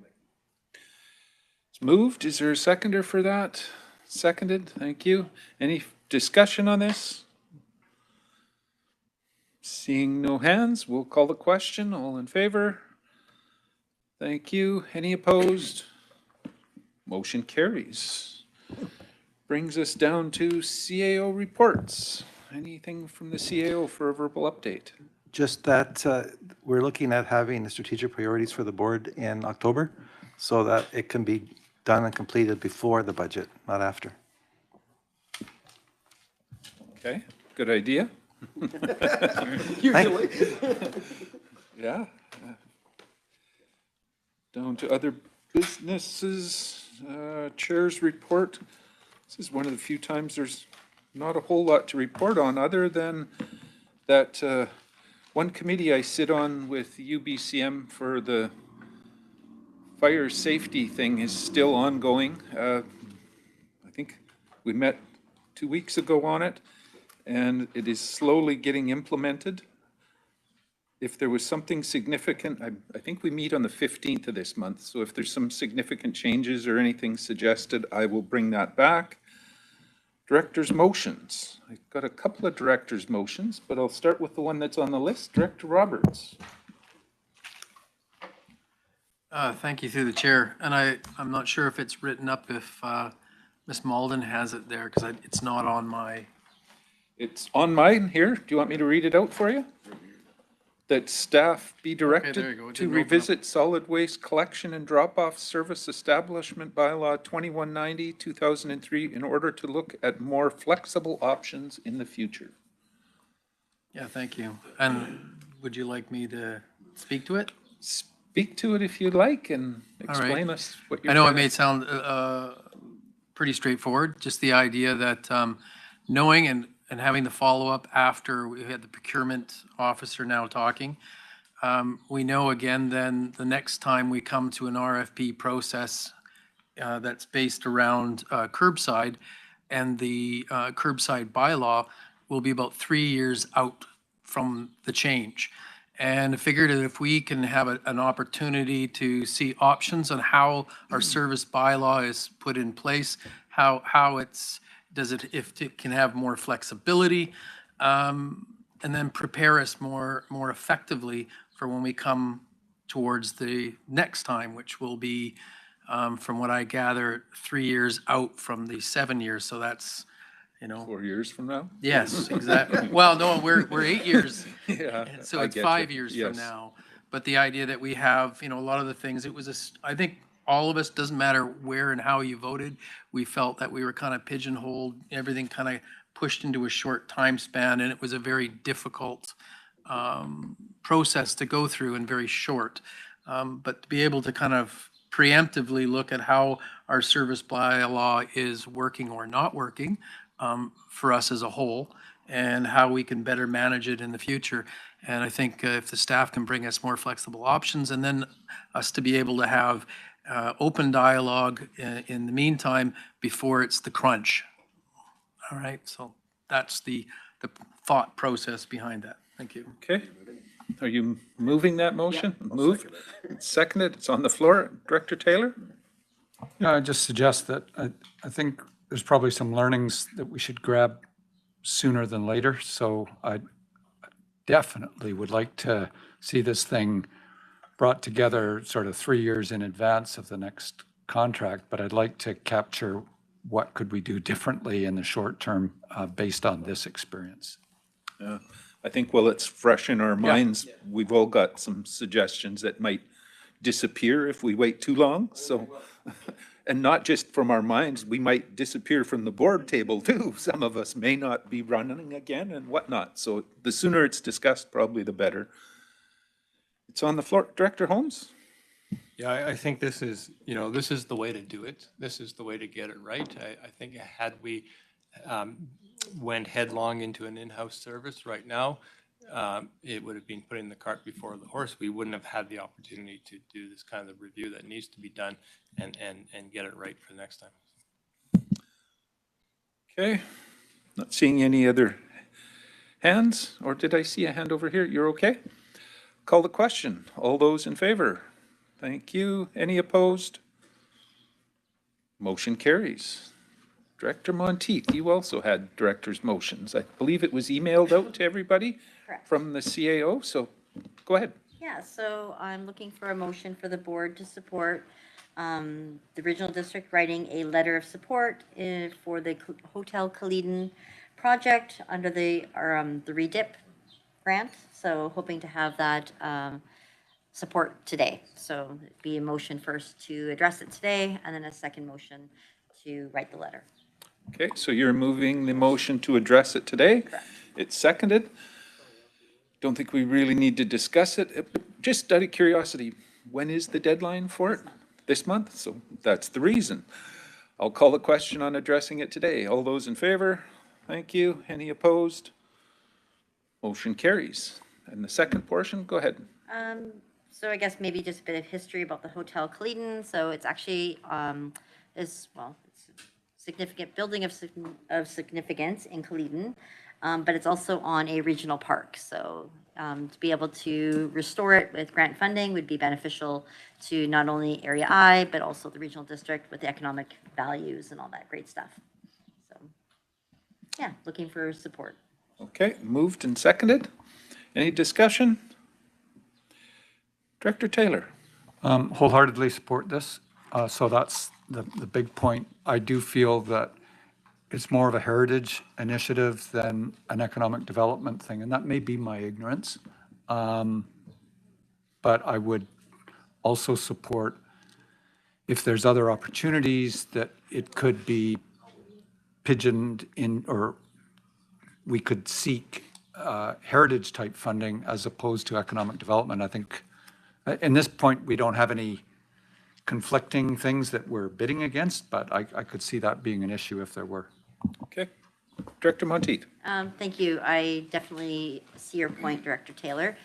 It's moved. Is there a seconder for that? Seconded. Thank you. Any discussion on this? Seeing no hands, we'll call the question. All in favor? Thank you. Any opposed? Motion carries. Brings us down to CAO reports. Anything from the CAO for a verbal update? Just that we're looking at having the strategic priorities for the board in October so that it can be done and completed before the budget, not after. Okay, good idea. Usually. Yeah. Down to other businesses, chair's report. This is one of the few times there's not a whole lot to report on, other than that one committee I sit on with UBCM for the fire safety thing is still ongoing. I think we met 2 weeks ago on it, and it is slowly getting implemented. If there was something significant, I think we meet on the 15th of this month, so if there's some significant changes or anything suggested, I will bring that back. Director's motions. I've got a couple of director's motions, but I'll start with the one that's on the list. Director Roberts. Thank you through the chair. And I'm not sure if it's written up, if Ms. Malden has it there, because it's not on my. It's on mine here. Do you want me to read it out for you? That staff be there you go. directed It to didn't open revisit solid waste collection and drop-off service establishment bylaw 2190, 2003 in order to look at more flexible options in the future. Yeah, thank you. And would you like me to speak to it? Speak to it if you'd like and All right. explain us what you're I know it trying to- may sound pretty straightforward, just the idea that knowing and having the follow-up after we had the procurement officer now talking, we know again then the next time we come to an RFP process that's based around curbside, and the curbside bylaw will be about 3 years out from the change. And I figured that if we can have an opportunity to see options on how our service bylaw is put in place, how it's, if it can have more flexibility, and then prepare us more effectively for when we come towards the next time, which will be, from what I gather, 3 years out from the 7 years. So that's, 4 years from now? Yes, exactly. Well, no, we're 8 years. Yeah, So I it's get 5 you. years Yes. from now. But the idea that we have, a lot of the things, it was I think all of us, doesn't matter where and how you voted, we felt that we were kind of pigeonholed, everything kind of pushed into a short time span, and it was a very difficult process to go through and very short. But to be able to kind of preemptively look at how our service bylaw is working or not working, for us as a whole, and how we can better manage it in the future. And I think if the staff can bring us more flexible options, and then us to be able to have open dialogue in the meantime before it's the crunch. All right, so that's the thought process behind that. Thank you. Okay. Are you moving that motion? Move. Seconded. It's on the floor. Director Taylor? Yeah, I just suggest that I think there's probably some learnings that we should grab sooner than later. So I definitely would like to see this thing brought together sort of 3 years in advance of the next contract, but I'd like to capture what could we do differently in the short term based on this experience. I think while it's fresh in our minds, we've all got some suggestions that might disappear if we wait too long. So, and not just from our minds, we might disappear from the board table too. Some of us may not be running again and whatnot. So the sooner it's discussed, probably the better. It's on the floor. Director Holmes? Yeah, I think this is, this is the way to do it. This is the way to get it right. I think had we went headlong into an in-house service right now, it would have been putting the cart before the horse. We wouldn't have had the opportunity to do this kind of review that needs to be done and get it right for the next time. Okay. Not seeing any other hands, or did I see a hand over here? You're okay? Call the question. All those in favor? Thank you. Any opposed? Motion carries. Director Monteith, you also had director's motions. I believe it was emailed out to everybody Correct. from the CAO, so go ahead. Yeah, so I'm looking for a motion for the board to support the regional district writing a letter of support for the Hotel Caledon project under the REDIP grant. So hoping to have that support today. So it'd be a motion first to address it today, and then a second motion to write the letter. Okay, so you're moving the motion to address it today? Correct. It's seconded. Don't think we really need to discuss it. Just out of curiosity, when is the deadline for it? This month? So that's the reason. I'll call the question on addressing it today. All those in favor? Thank you. Any opposed? Motion carries. And the second portion, go ahead. So I guess maybe just a bit of history about the Hotel Clayton. So it's actually, it's a significant building of significance in Clayton, but it's also on a regional park. So to be able to restore it with grant funding would be beneficial to not only Area I, but also the regional district with the economic values and all that great stuff. So yeah, looking for support. Okay, moved and seconded. Any discussion? Director Taylor. Wholeheartedly support this. So that's the big point. I do feel that it's more of a heritage initiative than an economic development thing, and that may be my ignorance. But I would also support if there's other opportunities that it could be pigeoned in, or we could seek heritage type funding as opposed to economic development. I think in this point, we don't have any conflicting things that we're bidding against, but I could see that being an issue if there were. Okay. Director Monteith. Thank you. I definitely see your point, Director Taylor.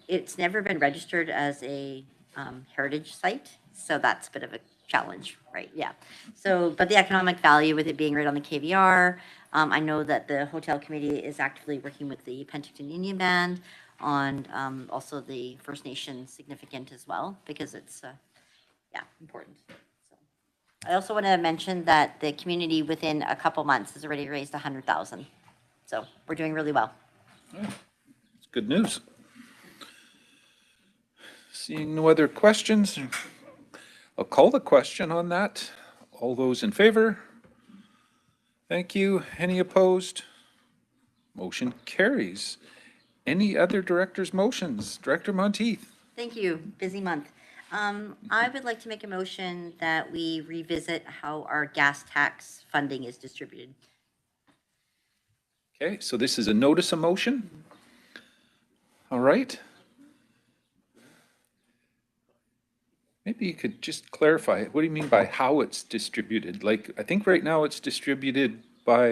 It's never been registered as a heritage site, so that's a bit of a challenge, right? Yeah. So, but the economic value with it being right on the KVR, I know that the hotel committee is actively working with the Penticton Union Band on also the First Nation significant as well, because it's, important. So, I also want to mention that the community within a couple months has already raised 100,000. So we're doing really well. It's good news. Seeing no other questions, I'll call the question on that. All those in favor? Thank you. Any opposed? Motion carries. Any other director's motions? Director Monteith. Thank you. Busy month. I would like to make a motion that we revisit how our gas tax funding is distributed. Okay, so this is a notice of motion. All right. Maybe you could just clarify it. What do you mean by how it's distributed? Like, I think right now it's distributed by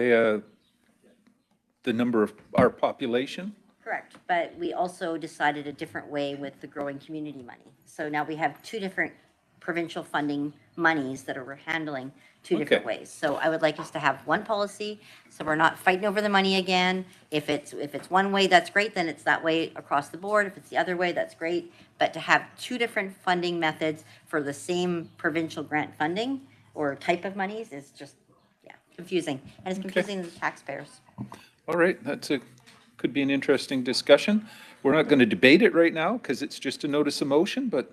the number of our population. Correct, but we also decided a different way with the growing community money. So now we have two different provincial funding monies that are handling two different ways. So I would like us to have one policy, so we're not fighting over the money again. If it's one way, that's great, then it's that way across the board. If it's the other way, that's great. But to have two different funding methods for the same provincial grant funding or type of monies is just, confusing. And it's confusing to the taxpayers. All right, could be an interesting discussion. We're not going to debate it right now because it's just a notice of motion, but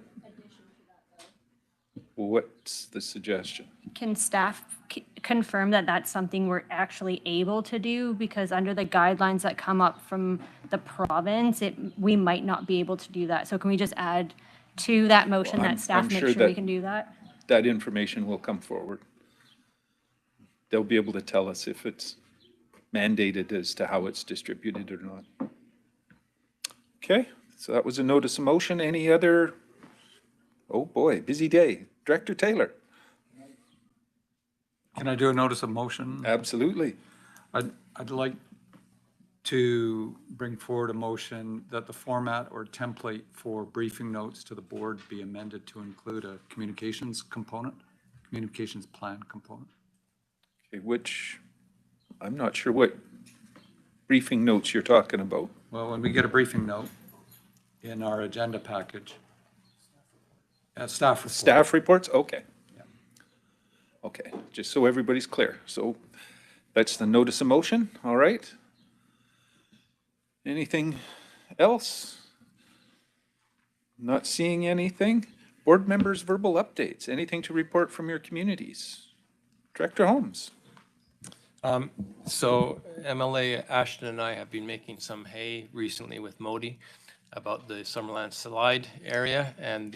what's the suggestion? Can staff confirm that that's something we're actually able to do? Because under the guidelines that come up from the province, we might not be able to do that. So can we just add to that motion that staff make sure we can do that? That information will come forward. They'll be able to tell us if it's mandated as to how it's distributed or not. Okay, so that was a notice of motion. Any other? Oh boy, busy day. Director Taylor. Can I do a notice of motion? Absolutely. I'd like to bring forward a motion that the format or template for briefing notes to the board be amended to include a communications component, communications plan component. Okay, which, I'm not sure what briefing notes you're talking about. Well, when we get a briefing note in our agenda package, staff reports. Staff reports? Okay. Okay, just so everybody's clear. So that's the notice of motion, all right? Anything else? Not seeing anything. Board members' verbal updates. Anything to report from your communities? Director Holmes. So MLA Ashton and I have been making some hay recently with Modi about the Summerland Slide area and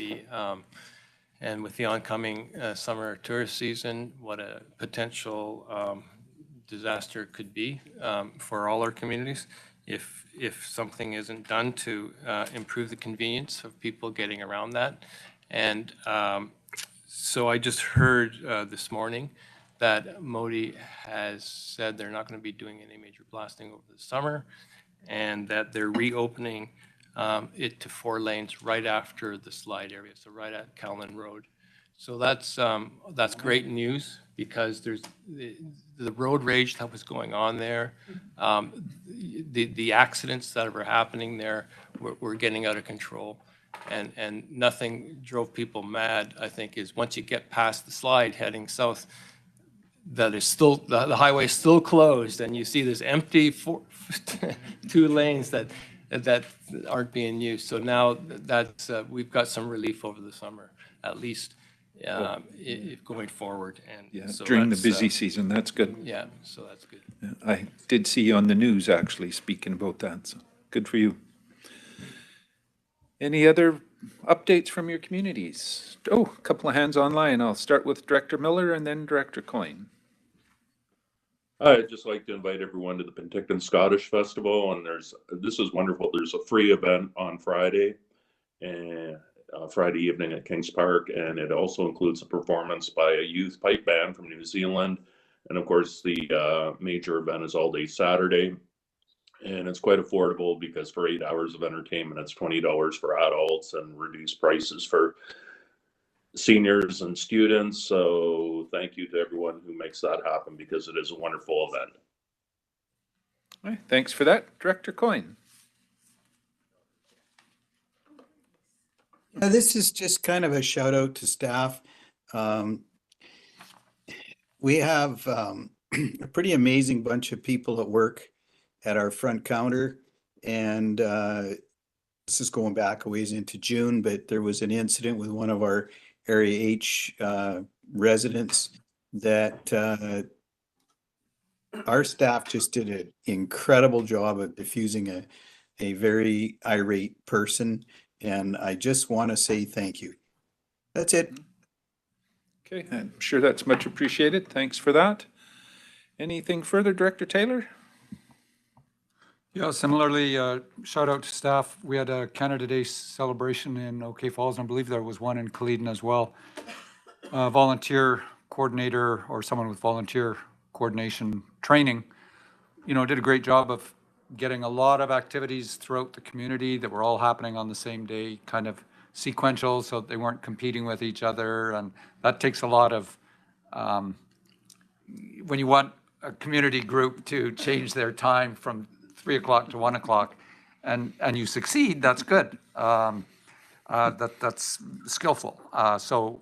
and with the oncoming summer tourist season, what a potential disaster could be for all our communities if something isn't done to improve the convenience of people getting around that. And So I just heard this morning that Modi has said they're not going to be doing any major blasting over the summer, and that they're reopening it to 4 lanes right after the slide area, so right at Callan Road. So that's great news, because there's the road rage that was going on there, the accidents that were happening there were getting out of control. And nothing drove people mad, I think, is once you get past the slide heading south, that is still, the highway is still closed, and you see this empty 2 lanes that aren't being used. So now that's, we've got some relief over the summer, at least, going forward. And Yeah, so during the that's, busy season, that's good. Yeah, so that's good. I did see you on the news actually speaking about that, so good for you. Any other updates from your communities? Oh, a couple of hands online. I'll start with Director Miller and then Director Coyne. I'd just like to invite everyone to the Penticton Scottish Festival, and this is wonderful. There's a free event on Friday, and Friday evening at Kings Park, and it also includes a performance by a youth pipe band from New Zealand. And of course, the major event is all day Saturday, and it's quite affordable because for 8 hours of entertainment, it's $20 for adults and reduced prices for seniors and students. So thank you to everyone who makes that happen, because it is a wonderful event. All right, thanks for that. Director Coyne. This is just kind of a shout out to staff. We have a pretty amazing bunch of people at work at our front counter, and this is going back a ways into June, but there was an incident with one of our Area H residents that our staff just did an incredible job of diffusing a very irate person, and I just want to say thank you. That's it. Okay, I'm sure that's much appreciated. Thanks for that. Anything further, Director Taylor? Yeah, similarly, shout out to staff. We had a Canada Day celebration in OK Falls, and I believe there was one in Caledon as well. Volunteer coordinator or someone with volunteer coordination training, did a great job of getting a lot of activities throughout the community that were all happening on the same day, kind of sequential, so they weren't competing with each other. And that takes a lot of, when you want a community group to change their time from 3 o'clock to 1 o'clock, and you succeed, that's good. That's skillful. So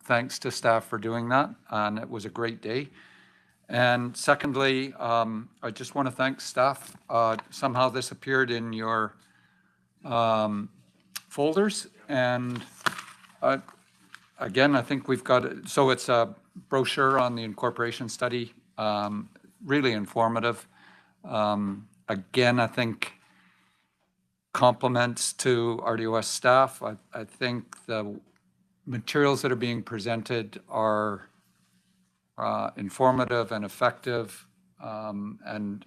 thanks to staff for doing that, and it was a great day. And secondly, I just want to thank staff. Somehow this appeared in your folders, and again, I think we've got it. So it's a brochure on the incorporation study, really informative. Again, I think compliments to RDOS staff. I think the materials that are being presented are informative and effective, and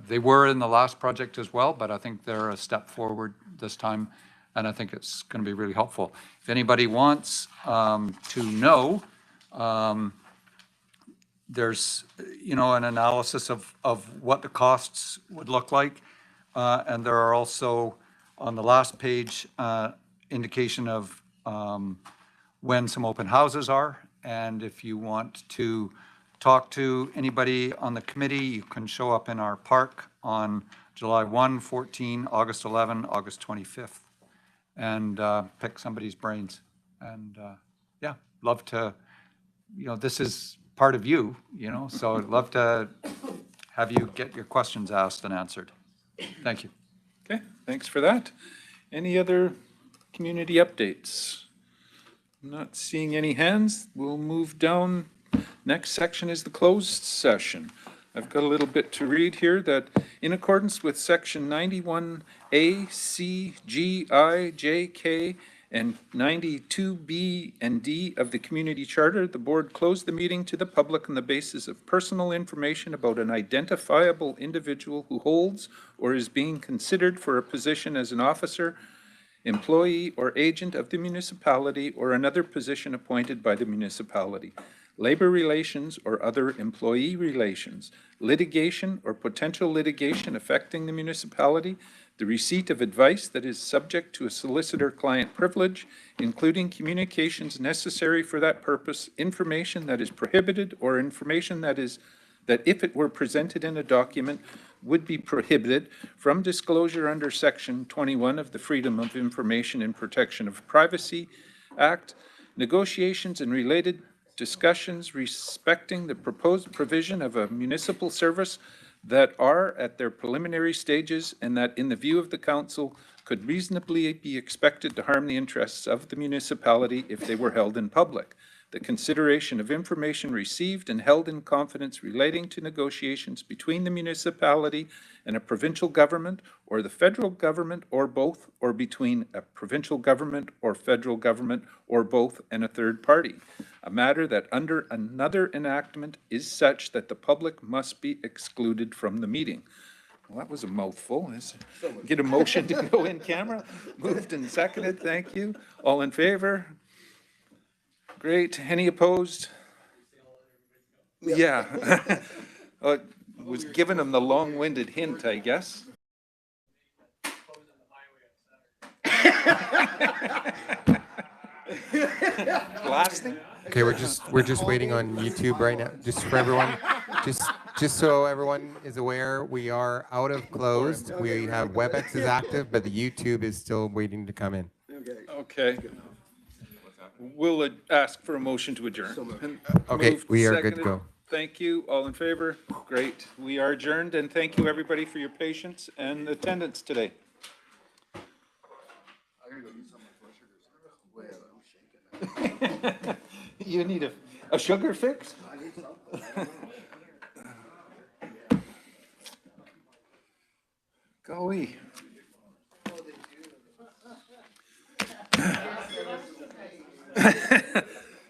they were in the last project as well, but I think they're a step forward this time, and I think it's going to be really helpful. If anybody wants to know, there's, an analysis of what the costs would look like, and there are also on the last page indication of when some open houses are. And if you want to talk to anybody on the committee, you can show up in our park on July 1, 14, August 11, August 25th, and pick somebody's brains. And yeah, love to, this is part of you, so I'd love to have you get your questions asked and answered. Thank you. Okay, thanks for that. Any other community updates? Not seeing any hands. We'll move down. Next section is the closed session. I've got a little bit to read here that in accordance with section 91A, C, G, I, J, K, and 92B and D of the Community Charter, the board closed the meeting to the public on the basis of personal information about an identifiable individual who holds or is being considered for a position as an officer employee or agent of the municipality or another position appointed by the municipality, labor relations or other employee relations, litigation or potential litigation affecting the municipality, the receipt of advice that is subject to a solicitor-client privilege, including communications necessary for that purpose, information that is prohibited, or information that if it were presented in a document would be prohibited from disclosure under Section 21 of the Freedom of Information and Protection of Privacy Act, negotiations and related discussions respecting the proposed provision of a municipal service that are at their preliminary stages and that, in the view of the council, could reasonably be expected to harm the interests of the municipality if they were held in public. The consideration of information received and held in confidence relating to negotiations between the municipality and a provincial government or the federal government or both, or between a provincial government or federal government or both and a third party. A matter that under another enactment is such that the public must be excluded from the meeting. Well, that was a mouthful. Get a motion to go in camera. Moved and seconded. Thank you. All in favor? Great. Any opposed? Yeah. Was giving them the long-winded hint, I guess. Blasting? Okay, we're just waiting on YouTube right now, just for everyone, just so everyone is aware, we are out of closed. We have WebEx is active, but the YouTube is still waiting to come in. Okay. We'll ask for a motion to adjourn. Okay, Moved, we are good to seconded. go. Thank you. All in favor? Great. We are adjourned, and thank you, everybody, for your patience and attendance today. You need a sugar fix? Golly.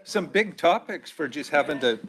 Some big topics for just having to